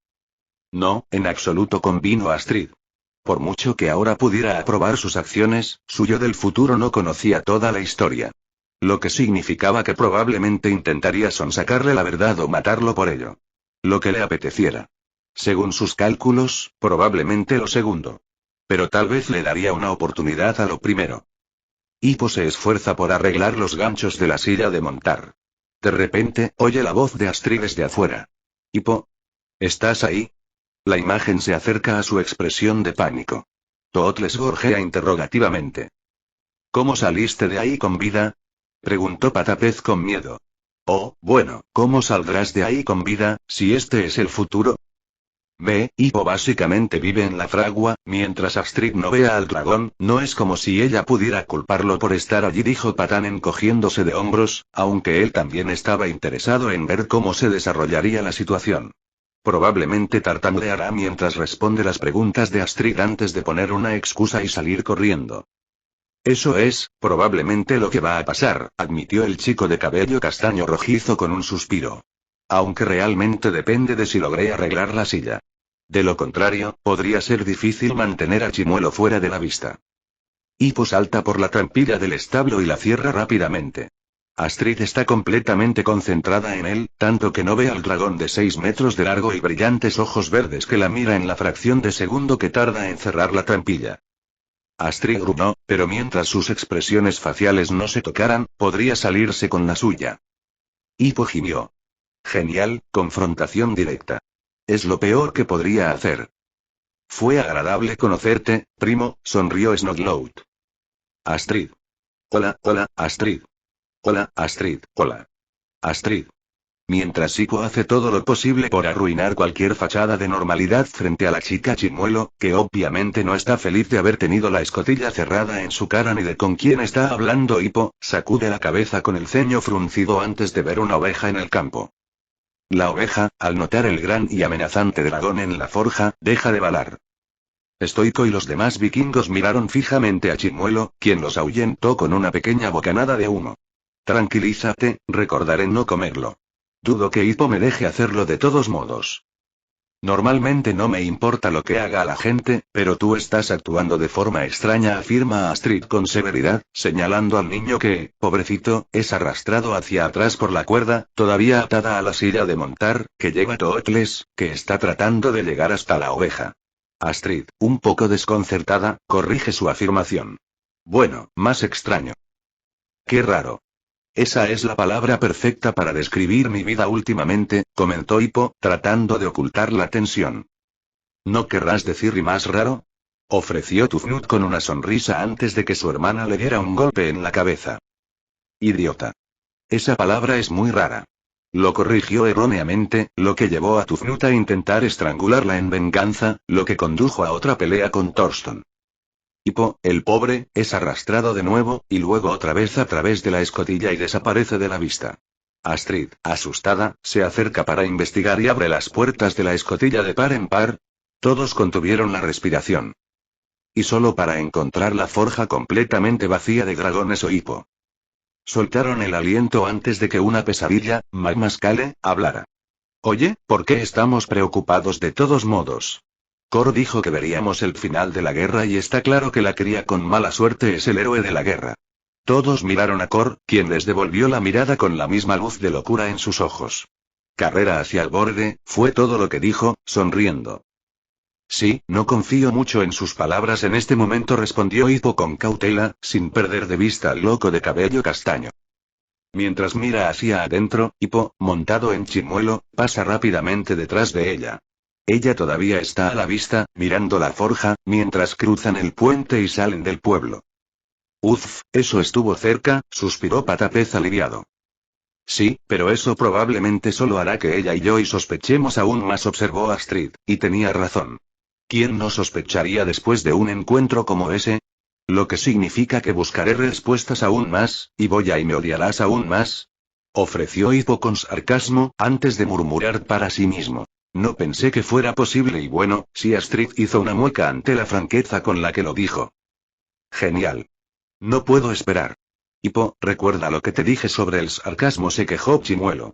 No, en absoluto, convino Astrid. Por mucho que ahora pudiera aprobar sus acciones, su yo del futuro no conocía toda la historia. Lo que significaba que probablemente intentaría sonsacarle la verdad o matarlo por ello. Lo que le apeteciera. Según sus cálculos, probablemente lo segundo. Pero tal vez le daría una oportunidad a lo primero. Hippo se esfuerza por arreglar los ganchos de la silla de montar. De repente, oye la voz de Astrid desde afuera. Hippo. ¿Estás ahí? La imagen se acerca a su expresión de pánico. Toot les gorjea interrogativamente. ¿Cómo saliste de ahí con vida? Preguntó Patapez con miedo. Bueno, ¿cómo saldrás de ahí con vida, si este es el futuro? Hippo básicamente vive en la fragua, mientras Astrid no vea al dragón, no es como si ella pudiera culparlo por estar allí, dijo Patán encogiéndose de hombros, aunque él también estaba interesado en ver cómo se desarrollaría la situación. Probablemente tartamudeará mientras responde las preguntas de Astrid antes de poner una excusa y salir corriendo. Eso es, probablemente lo que va a pasar, admitió el chico de cabello castaño rojizo con un suspiro. Aunque realmente depende de si logré arreglar la silla. De lo contrario, podría ser difícil mantener a Chimuelo fuera de la vista. Hippo salta por la trampilla del establo y la cierra rápidamente. Astrid está completamente concentrada en él, tanto que no ve al dragón de 6 metros de largo y brillantes ojos verdes que la mira en la fracción de segundo que tarda en cerrar la trampilla. Astrid gruñó, pero mientras sus expresiones faciales no se tocaran, podría salirse con la suya. Hippo gimió. Genial, confrontación directa. Es lo peor que podría hacer. Fue agradable conocerte, primo, sonrió Snodlout. Astrid. Hola, Astrid. Hola, Astrid, hola. Astrid. Mientras Hippo hace todo lo posible por arruinar cualquier fachada de normalidad frente a la chica Chimuelo, que obviamente no está feliz de haber tenido la escotilla cerrada en su cara ni de con quién está hablando Hippo, sacude la cabeza con el ceño fruncido antes de ver una oveja en el campo. La oveja, al notar el gran y amenazante dragón en la forja, deja de balar. Stoico y los demás vikingos miraron fijamente a Chimuelo, quien los ahuyentó con una pequeña bocanada de humo. Tranquilízate, recordaré no comerlo. Dudo que Hippo me deje hacerlo de todos modos. Normalmente no me importa lo que haga la gente, pero tú estás actuando de forma extraña, afirma Astrid con severidad, señalando al niño que, pobrecito, es arrastrado hacia atrás por la cuerda, todavía atada a la silla de montar, que lleva Tootles, que está tratando de llegar hasta la oveja. Astrid, un poco desconcertada, corrige su afirmación. Bueno, más extraño. Qué raro. Esa es la palabra perfecta para describir mi vida últimamente, comentó Hippo, tratando de ocultar la tensión. ¿No querrás decir y más raro? Ofreció Tufnut con una sonrisa antes de que su hermana le diera un golpe en la cabeza. Idiota. Esa palabra es muy rara. Lo corrigió erróneamente, lo que llevó a Tufnut a intentar estrangularla en venganza, lo que condujo a otra pelea con Thorston. Hippo, el pobre, es arrastrado de nuevo, y luego otra vez a través de la escotilla y desaparece de la vista. Astrid, asustada, se acerca para investigar y abre las puertas de la escotilla de par en par. Todos contuvieron la respiración. Y solo para encontrar la forja completamente vacía de dragones o Hippo. Soltaron el aliento antes de que una pesadilla, Magma Scale, hablara. Oye, ¿por qué estamos preocupados de todos modos? Cor dijo que veríamos el final de la guerra y está claro que la cría con mala suerte es el héroe de la guerra. Todos miraron a Cor, quien les devolvió la mirada con la misma luz de locura en sus ojos. Carrera hacia el borde, fue todo lo que dijo, sonriendo. Sí, no confío mucho en sus palabras en este momento, respondió Hippo con cautela, sin perder de vista al loco de cabello castaño. Mientras mira hacia adentro, Hippo, montado en Chimuelo, pasa rápidamente detrás de ella. Ella todavía está a la vista, mirando la forja, mientras cruzan el puente y salen del pueblo. Uf, eso estuvo cerca, suspiró Patapez aliviado. Sí, pero eso probablemente solo hará que ella y yo sospechemos aún más, observó Astrid, y tenía razón. ¿Quién no sospecharía después de un encuentro como ese? Lo que significa que buscaré respuestas aún más, y me odiarás aún más. Ofreció Hippo con sarcasmo, antes de murmurar para sí mismo. No pensé que fuera posible y bueno, sí, Astrid hizo una mueca ante la franqueza con la que lo dijo. Genial. No puedo esperar. Hippo, recuerda lo que te dije sobre el sarcasmo, se quejó Chimuelo.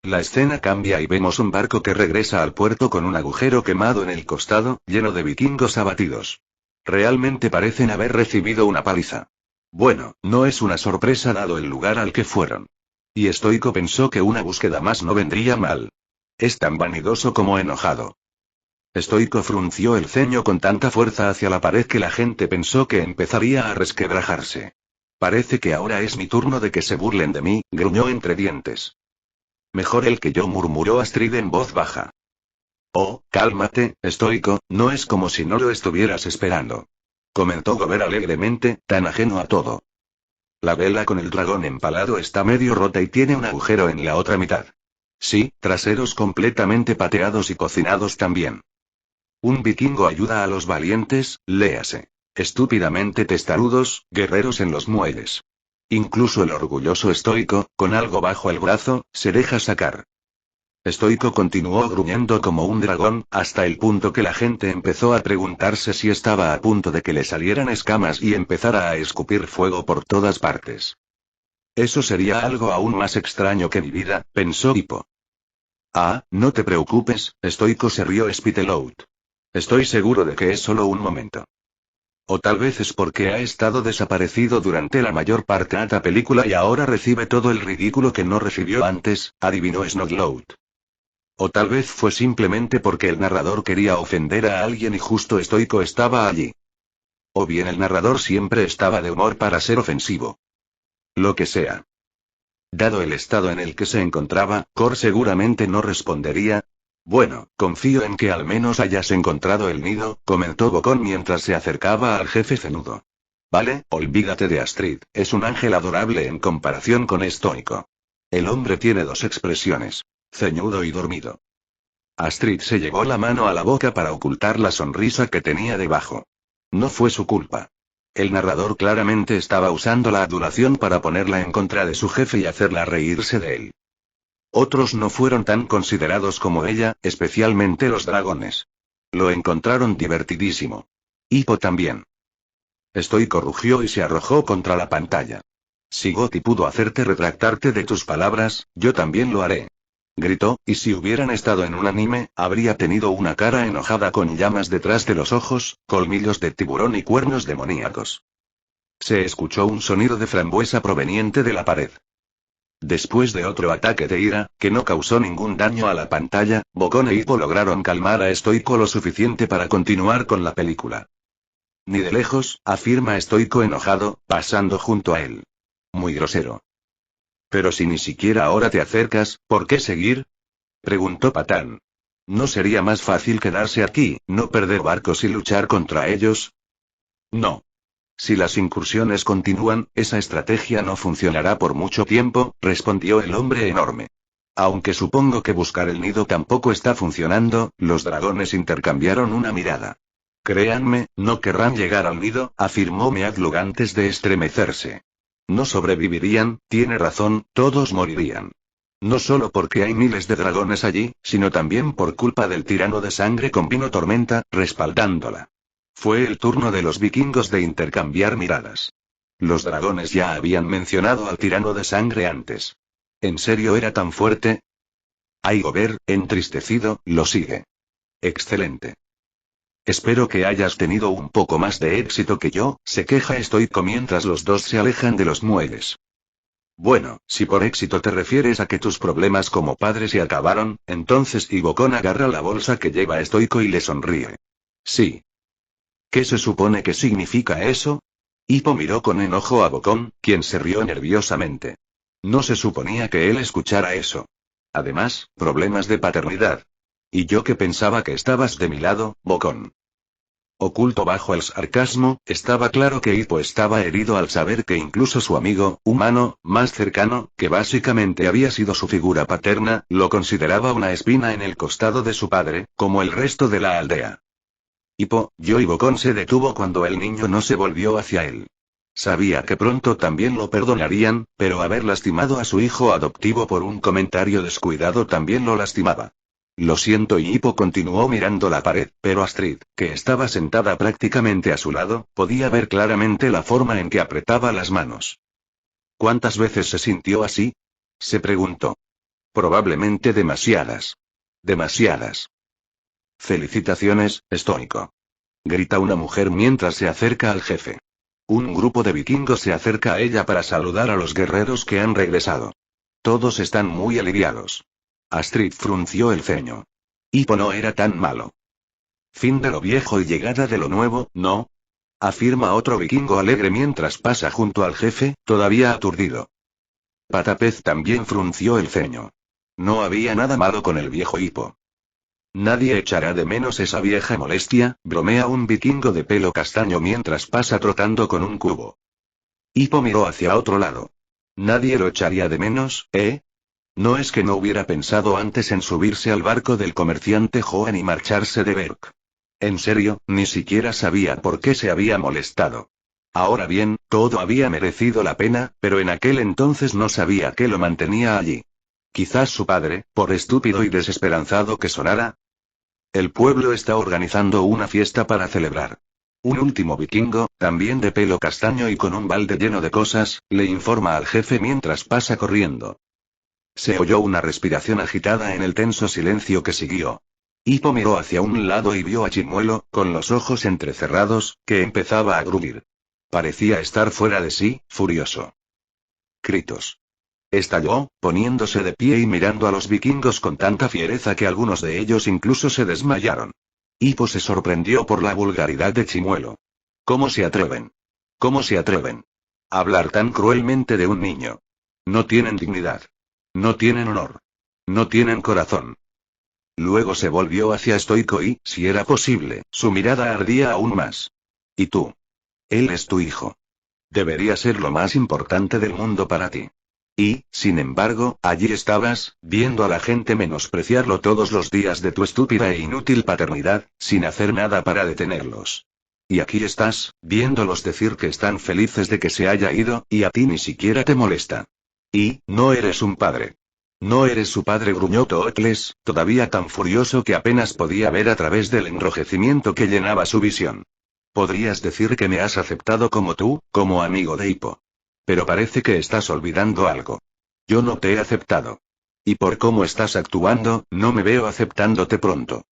La escena cambia y vemos un barco que regresa al puerto con un agujero quemado en el costado, lleno de vikingos abatidos. Realmente parecen haber recibido una paliza. Bueno, no es una sorpresa dado el lugar al que fueron. Y Stoico pensó que una búsqueda más no vendría mal. Es tan vanidoso como enojado. Stoico frunció el ceño con tanta fuerza hacia la pared que la gente pensó que empezaría a resquebrajarse. Parece que ahora es mi turno de que se burlen de mí, gruñó entre dientes. Mejor él que yo, murmuró Astrid en voz baja. Oh, cálmate, Stoico, no es como si no lo estuvieras esperando. Comentó Gober alegremente, tan ajeno a todo. La vela con el dragón empalado está medio rota y tiene un agujero en la otra mitad. Sí, traseros completamente pateados y cocinados también. Un vikingo ayuda a los valientes, léase. Estúpidamente testarudos, guerreros en los muelles. Incluso el orgulloso Stoico, con algo bajo el brazo, se deja sacar. Stoico continuó gruñendo como un dragón, hasta el punto que la gente empezó a preguntarse si estaba a punto de que le salieran escamas y empezara a escupir fuego por todas partes. Eso sería algo aún más extraño que mi vida, pensó Hippo. Ah, no te preocupes, Stoico, se rió Spitalout. Estoy seguro de que es solo un momento. O tal vez es porque ha estado desaparecido durante la mayor parte de la película y ahora recibe todo el ridículo que no recibió antes, adivinó Snoglout. O tal vez fue simplemente porque el narrador quería ofender a alguien y justo Stoico estaba allí. O bien el narrador siempre estaba de humor para ser ofensivo. Lo que sea. Dado el estado en el que se encontraba, Cor seguramente no respondería. Bueno, confío en que al menos hayas encontrado el nido, comentó Bocón mientras se acercaba al jefe cenudo. Vale, olvídate de Astrid, es un ángel adorable en comparación con Stoico. El hombre tiene dos expresiones: ceñudo y dormido. Astrid se llevó la mano a la boca para ocultar la sonrisa que tenía debajo. No fue su culpa. El narrador claramente estaba usando la adulación para ponerla en contra de su jefe y hacerla reírse de él. Otros no fueron tan considerados como ella, especialmente los dragones. Lo encontraron divertidísimo. Hippo también. Stoico rugió y se arrojó contra la pantalla. Si Gotti pudo hacerte retractarte de tus palabras, yo también lo haré. Gritó, y si hubieran estado en un anime, habría tenido una cara enojada con llamas detrás de los ojos, colmillos de tiburón y cuernos demoníacos. Se escuchó un sonido de frambuesa proveniente de la pared. Después de otro ataque de ira, que no causó ningún daño a la pantalla, Bocón e Hippo lograron calmar a Stoico lo suficiente para continuar con la película. Ni de lejos, afirma Stoico enojado, pasando junto a él. Muy grosero. Pero si ni siquiera ahora te acercas, ¿por qué seguir? Preguntó Patán. ¿No sería más fácil quedarse aquí, no perder barcos y luchar contra ellos? No. Si las incursiones continúan, esa estrategia no funcionará por mucho tiempo, respondió el hombre enorme. Aunque supongo que buscar el nido tampoco está funcionando, los dragones intercambiaron una mirada. Créanme, no querrán llegar al nido, afirmó Meatlug antes de estremecerse. No sobrevivirían, tiene razón, todos morirían. No solo porque hay miles de dragones allí, sino también por culpa del tirano de sangre con vino tormenta, respaldándola. Fue el turno de los vikingos de intercambiar miradas. Los dragones ya habían mencionado al tirano de sangre antes. ¿En serio era tan fuerte? Aigober, entristecido, lo sigue. Excelente. Espero que hayas tenido un poco más de éxito que yo, se queja Stoico mientras los dos se alejan de los muelles. Bueno, si por éxito te refieres a que tus problemas como padre se acabaron, entonces Bocón agarra la bolsa que lleva Stoico y le sonríe. Sí. ¿Qué se supone que significa eso? Hippo miró con enojo a Bocón, quien se rió nerviosamente. No se suponía que él escuchara eso. Además, problemas de paternidad. Y yo que pensaba que estabas de mi lado, Bocón. Oculto bajo el sarcasmo, estaba claro que Hippo estaba herido al saber que incluso su amigo, humano, más cercano, que básicamente había sido su figura paterna, lo consideraba una espina en el costado de su padre, como el resto de la aldea. Hippo, yo y Bocón se detuvo cuando el niño no se volvió hacia él. Sabía que pronto también lo perdonarían, pero haber lastimado a su hijo adoptivo por un comentario descuidado también lo lastimaba. Lo siento, y Hippo continuó mirando la pared, pero Astrid, que estaba sentada prácticamente a su lado, podía ver claramente la forma en que apretaba las manos. ¿Cuántas veces se sintió así? Se preguntó. Probablemente demasiadas. Demasiadas. Felicitaciones, Stoico. Grita una mujer mientras se acerca al jefe. Un grupo de vikingos se acerca a ella para saludar a los guerreros que han regresado. Todos están muy aliviados. Astrid frunció el ceño. Hippo no era tan malo. Fin de lo viejo y llegada de lo nuevo, ¿no? Afirma otro vikingo alegre mientras pasa junto al jefe, todavía aturdido. Patapez también frunció el ceño. No había nada malo con el viejo Hippo. Nadie echará de menos esa vieja molestia, bromea un vikingo de pelo castaño mientras pasa trotando con un cubo. Hippo miró hacia otro lado. Nadie lo echaría de menos, ¿eh? No es que no hubiera pensado antes en subirse al barco del comerciante Johan y marcharse de Berk. En serio, ni siquiera sabía por qué se había molestado. Ahora bien, todo había merecido la pena, pero en aquel entonces no sabía qué lo mantenía allí. Quizás su padre, por estúpido y desesperanzado que sonara. El pueblo está organizando una fiesta para celebrar. Un último vikingo, también de pelo castaño y con un balde lleno de cosas, le informa al jefe mientras pasa corriendo. Se oyó una respiración agitada en el tenso silencio que siguió. Hippo miró hacia un lado y vio a Chimuelo, con los ojos entrecerrados, que empezaba a gruñir. Parecía estar fuera de sí, furioso. Gritos. Estalló, poniéndose de pie y mirando a los vikingos con tanta fiereza que algunos de ellos incluso se desmayaron. Hippo se sorprendió por la vulgaridad de Chimuelo. ¿Cómo se atreven? ¿Cómo se atreven a hablar tan cruelmente de un niño? No tienen dignidad. No tienen honor. No tienen corazón. Luego se volvió hacia Stoico y, si era posible, su mirada ardía aún más. ¿Y tú? Él es tu hijo. Debería ser lo más importante del mundo para ti. Y, sin embargo, allí estabas, viendo a la gente menospreciarlo todos los días de tu estúpida e inútil paternidad, sin hacer nada para detenerlos. Y aquí estás, viéndolos decir que están felices de que se haya ido, y a ti ni siquiera te molesta. Y, no eres un padre. No eres su padre, gruñó Tootles, todavía tan furioso que apenas podía ver a través del enrojecimiento que llenaba su visión. Podrías decir que me has aceptado como amigo de Hippo. Pero parece que estás olvidando algo. Yo no te he aceptado. Y por cómo estás actuando, no me veo aceptándote pronto.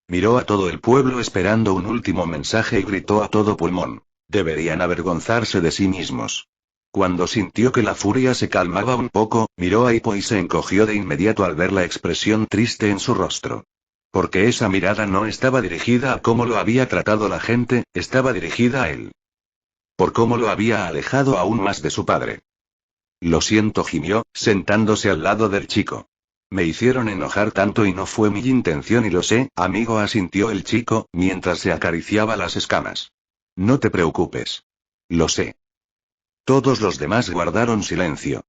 Miró a todo el pueblo esperando un último mensaje y gritó a todo pulmón. Deberían avergonzarse de sí mismos. Cuando sintió que la furia se calmaba un poco, miró a Hippo y se encogió de inmediato al ver la expresión triste en su rostro. Porque esa mirada no estaba dirigida a cómo lo había tratado la gente, estaba dirigida a él. Por cómo lo había alejado aún más de su padre. Lo siento, gimió, sentándose al lado del chico. Me hicieron enojar tanto y no fue mi intención y lo sé, amigo, asintió el chico, mientras se acariciaba las escamas. No te preocupes. Lo sé. Todos los demás guardaron silencio.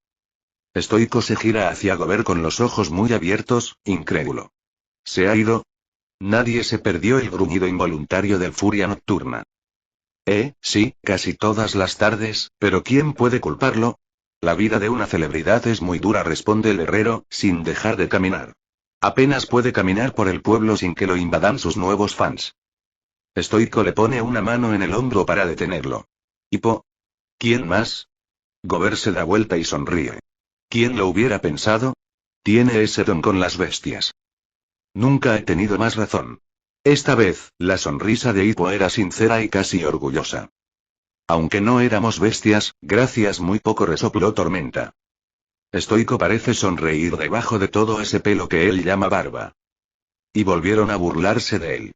Stoico se gira hacia Gober con los ojos muy abiertos, incrédulo. ¿Se ha ido? Nadie se perdió el gruñido involuntario del Furia Nocturna. Sí, casi todas las tardes, pero ¿quién puede culparlo? La vida de una celebridad es muy dura, responde el herrero, sin dejar de caminar. Apenas puede caminar por el pueblo sin que lo invadan sus nuevos fans. Stoico le pone una mano en el hombro para detenerlo. Hippo. ¿Quién más? Gober se da vuelta y sonríe. ¿Quién lo hubiera pensado? Tiene ese don con las bestias. Nunca he tenido más razón. Esta vez, la sonrisa de Hippo era sincera y casi orgullosa. Aunque no éramos bestias, gracias muy poco, resopló Tormenta. Stoico parece sonreír debajo de todo ese pelo que él llama barba. Y volvieron a burlarse de él.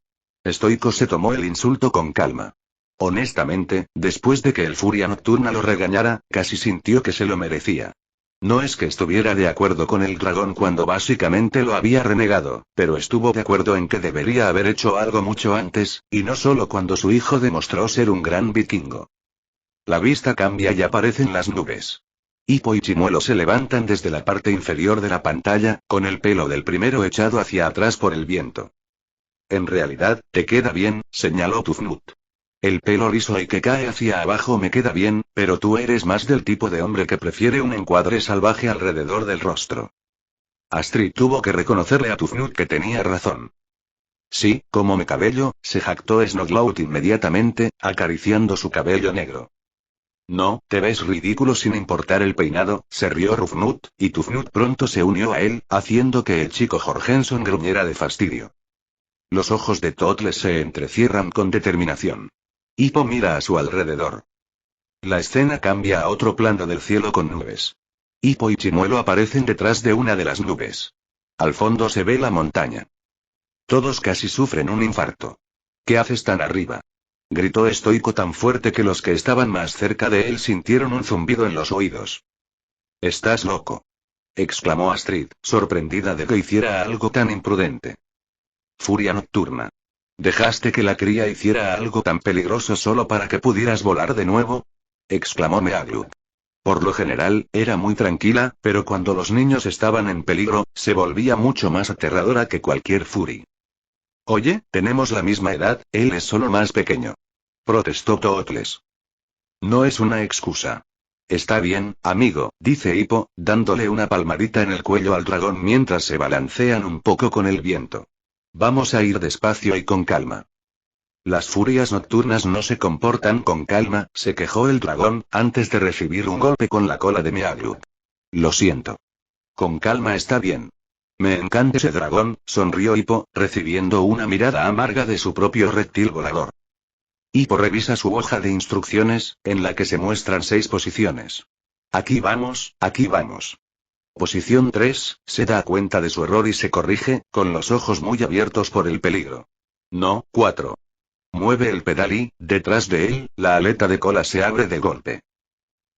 Stoico se tomó el insulto con calma. Honestamente, después de que el Furia Nocturna lo regañara, casi sintió que se lo merecía. No es que estuviera de acuerdo con el dragón cuando básicamente lo había renegado, pero estuvo de acuerdo en que debería haber hecho algo mucho antes, y no solo cuando su hijo demostró ser un gran vikingo. La vista cambia y aparecen las nubes. Hippo y Chimuelo se levantan desde la parte inferior de la pantalla, con el pelo del primero echado hacia atrás por el viento. En realidad, te queda bien, señaló Tufnut. El pelo liso y que cae hacia abajo me queda bien, pero tú eres más del tipo de hombre que prefiere un encuadre salvaje alrededor del rostro. Astrid tuvo que reconocerle a Tufnut que tenía razón. Sí, como mi cabello, se jactó Snowcloud inmediatamente, acariciando su cabello negro. No, te ves ridículo sin importar el peinado, se rió Rufnut, y Tufnut pronto se unió a él, haciendo que el chico Jorgenson gruñera de fastidio. Los ojos de Tootles se entrecierran con determinación. Hippo mira a su alrededor. La escena cambia a otro plano del cielo con nubes. Hippo y Chimuelo aparecen detrás de una de las nubes. Al fondo se ve la montaña. Todos casi sufren un infarto. ¿Qué haces tan arriba? Gritó Stoico tan fuerte que los que estaban más cerca de él sintieron un zumbido en los oídos. «Estás loco», exclamó Astrid, sorprendida de que hiciera algo tan imprudente. Furia Nocturna. ¿Dejaste que la cría hiciera algo tan peligroso solo para que pudieras volar de nuevo? Exclamó Meagluk. Por lo general, era muy tranquila, pero cuando los niños estaban en peligro, se volvía mucho más aterradora que cualquier Fury. Oye, tenemos la misma edad, él es solo más pequeño. Protestó Tootles. No es una excusa. Está bien, amigo, dice Hippo, dándole una palmadita en el cuello al dragón mientras se balancean un poco con el viento. Vamos a ir despacio y con calma. Las furias nocturnas no se comportan con calma, se quejó el dragón, antes de recibir un golpe con la cola de Meagluk. Lo siento. Con calma está bien. Me encanta ese dragón, sonrió Hippo, recibiendo una mirada amarga de su propio reptil volador. Hippo revisa su hoja de instrucciones, en la que se muestran 6 posiciones. Aquí vamos, aquí vamos. Posición 3, se da cuenta de su error y se corrige, con los ojos muy abiertos por el peligro. No, 4. Mueve el pedal y, detrás de él, la aleta de cola se abre de golpe.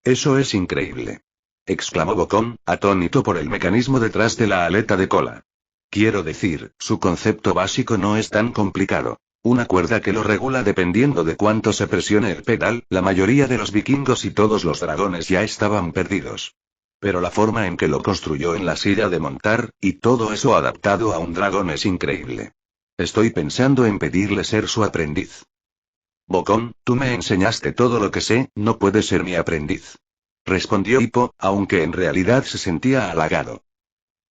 Eso es increíble. Exclamó Bocón, atónito por el mecanismo detrás de la aleta de cola. Quiero decir, su concepto básico no es tan complicado. Una cuerda que lo regula dependiendo de cuánto se presione el pedal, la mayoría de los vikingos y todos los dragones ya estaban perdidos. Pero la forma en que lo construyó en la silla de montar, y todo eso adaptado a un dragón es increíble. Estoy pensando en pedirle ser su aprendiz. Bocón, tú me enseñaste todo lo que sé, no puedes ser mi aprendiz. Respondió Hippo, aunque en realidad se sentía halagado.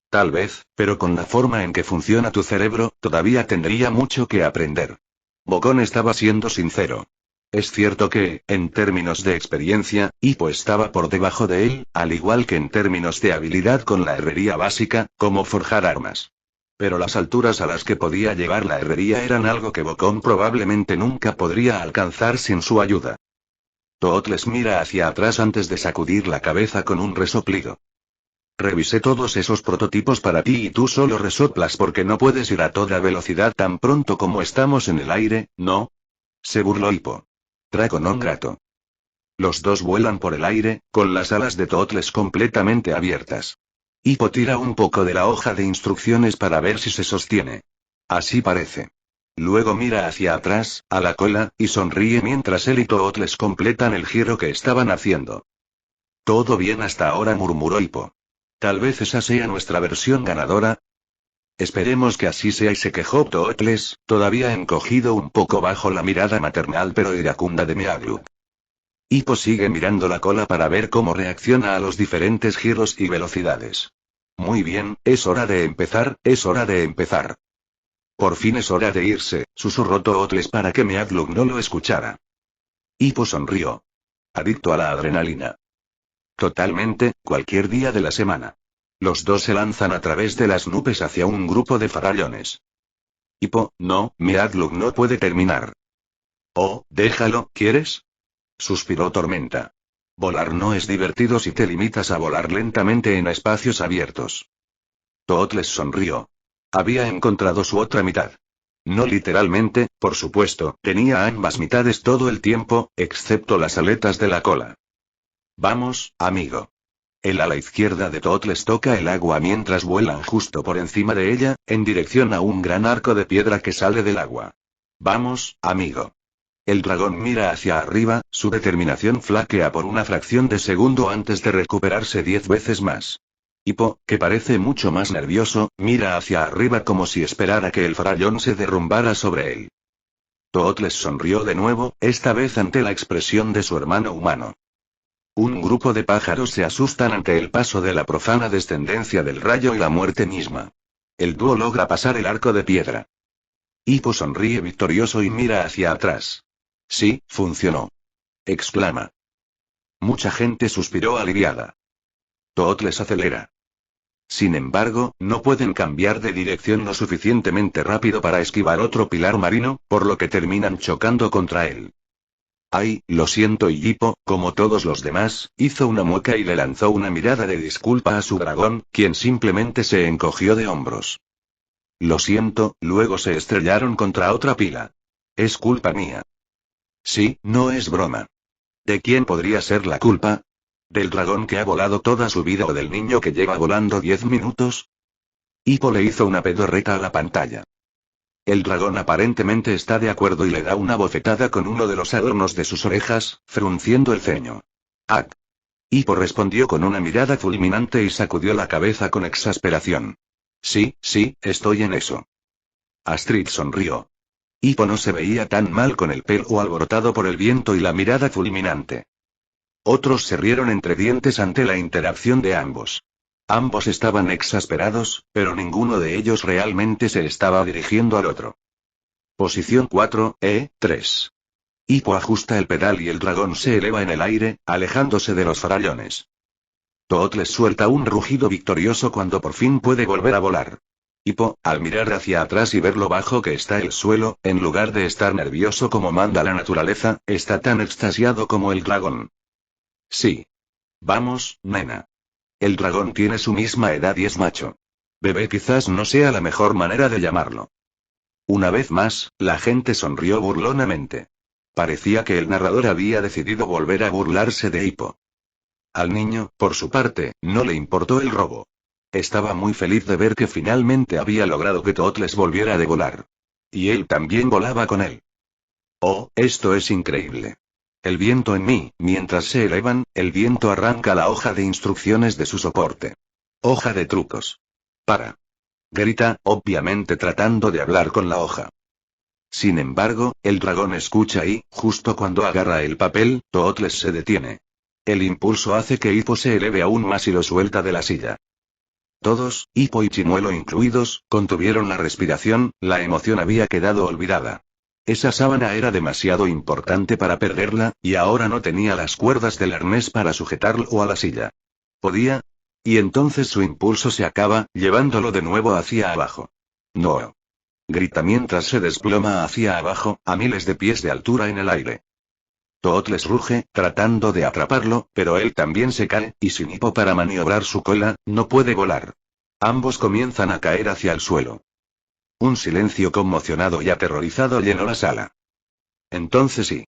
Tal vez, pero con la forma en que funciona tu cerebro, todavía tendría mucho que aprender. Bocón estaba siendo sincero. Es cierto que, en términos de experiencia, Hippo estaba por debajo de él, al igual que en términos de habilidad con la herrería básica, como forjar armas. Pero las alturas a las que podía llegar la herrería eran algo que Bocón probablemente nunca podría alcanzar sin su ayuda. Tootles mira hacia atrás antes de sacudir la cabeza con un resoplido. Revisé todos esos prototipos para ti y tú solo resoplas porque no puedes ir a toda velocidad tan pronto como estamos en el aire, ¿no? Se burló Hippo. Traco non grato. Los dos vuelan por el aire, con las alas de Tootles completamente abiertas. Hippo tira un poco de la hoja de instrucciones para ver si se sostiene. Así parece. Luego mira hacia atrás, a la cola, y sonríe mientras él y Tootles completan el giro que estaban haciendo. Todo bien hasta ahora, murmuró Hippo. Tal vez esa sea nuestra versión ganadora. Esperemos que así sea, y se quejó Tootles, todavía encogido un poco bajo la mirada maternal pero iracunda de Meagluk. Hippo sigue mirando la cola para ver cómo reacciona a los diferentes giros y velocidades. Muy bien, es hora de empezar, es hora de empezar. Por fin es hora de irse, susurró Tootles para que Meagluk no lo escuchara. Hippo sonrió. Adicto a la adrenalina. Totalmente, cualquier día de la semana. Los dos se lanzan a través de las nubes hacia un grupo de farallones. Hippo, no, Meagluk no puede terminar. Oh, déjalo, ¿quieres? Suspiró Tormenta. Volar no es divertido si te limitas a volar lentamente en espacios abiertos. Tootles sonrió. Había encontrado su otra mitad. No literalmente, por supuesto, tenía ambas mitades todo el tiempo, excepto las aletas de la cola. Vamos, amigo. El ala izquierda de Tootles toca el agua mientras vuelan justo por encima de ella, en dirección a un gran arco de piedra que sale del agua. Vamos, amigo. El dragón mira hacia arriba, su determinación flaquea por una fracción de segundo antes de recuperarse 10 veces más. Hippo, que parece mucho más nervioso, mira hacia arriba como si esperara que el farallón se derrumbara sobre él. Tootles sonrió de nuevo, esta vez ante la expresión de su hermano humano. Un grupo de pájaros se asustan ante el paso de la profana descendencia del rayo y la muerte misma. El dúo logra pasar el arco de piedra. Hippo sonríe victorioso y mira hacia atrás. Sí, funcionó. Exclama. Mucha gente suspiró aliviada. Tootles acelera. Sin embargo, no pueden cambiar de dirección lo suficientemente rápido para esquivar otro pilar marino, por lo que terminan chocando contra él. Ay, lo siento, y Hippo, como todos los demás, hizo una mueca y le lanzó una mirada de disculpa a su dragón, quien simplemente se encogió de hombros. Lo siento, luego se estrellaron contra otra pila. Es culpa mía. Sí, no es broma. ¿De quién podría ser la culpa? ¿Del dragón que ha volado toda su vida o del niño que lleva volando 10 minutos? Hippo le hizo una pedorreta a la pantalla. El dragón aparentemente está de acuerdo y le da una bofetada con uno de los adornos de sus orejas, frunciendo el ceño. ¡Ah! Hippo respondió con una mirada fulminante y sacudió la cabeza con exasperación. Sí, estoy en eso. Astrid sonrió. Hippo no se veía tan mal con el pelo alborotado por el viento y la mirada fulminante. Otros se rieron entre dientes ante la interacción de ambos. Ambos estaban exasperados, pero ninguno de ellos realmente se estaba dirigiendo al otro. Posición 4, 3. Hippo ajusta el pedal y el dragón se eleva en el aire, alejándose de los farallones. Tootles suelta un rugido victorioso cuando por fin puede volver a volar. Hippo, al mirar hacia atrás y ver lo bajo que está el suelo, en lugar de estar nervioso como manda la naturaleza, está tan extasiado como el dragón. Sí. Vamos, nena. El dragón tiene su misma edad y es macho. Bebé quizás no sea la mejor manera de llamarlo. Una vez más, la gente sonrió burlonamente. Parecía que el narrador había decidido volver a burlarse de Hippo. Al niño, por su parte, no le importó el robo. Estaba muy feliz de ver que finalmente había logrado que Tootles volviera de volar. Y él también volaba con él. Oh, esto es increíble. El viento en mí, mientras se elevan, el viento arranca la hoja de instrucciones de su soporte. Hoja de trucos. Para. Grita, obviamente tratando de hablar con la hoja. Sin embargo, el dragón escucha y, justo cuando agarra el papel, Tootles se detiene. El impulso hace que Hippo se eleve aún más y lo suelta de la silla. Todos, Hippo y Chimuelo incluidos, contuvieron la respiración, la emoción había quedado olvidada. Esa sábana era demasiado importante para perderla, y ahora no tenía las cuerdas del arnés para sujetarlo a la silla. ¿Podía? Y entonces su impulso se acaba, llevándolo de nuevo hacia abajo. No. Grita mientras se desploma hacia abajo, a miles de pies de altura en el aire. Tootles ruge, tratando de atraparlo, pero él también se cae, y sin Hippo para maniobrar su cola, no puede volar. Ambos comienzan a caer hacia el suelo. Un silencio conmocionado y aterrorizado llenó la sala. Entonces sí.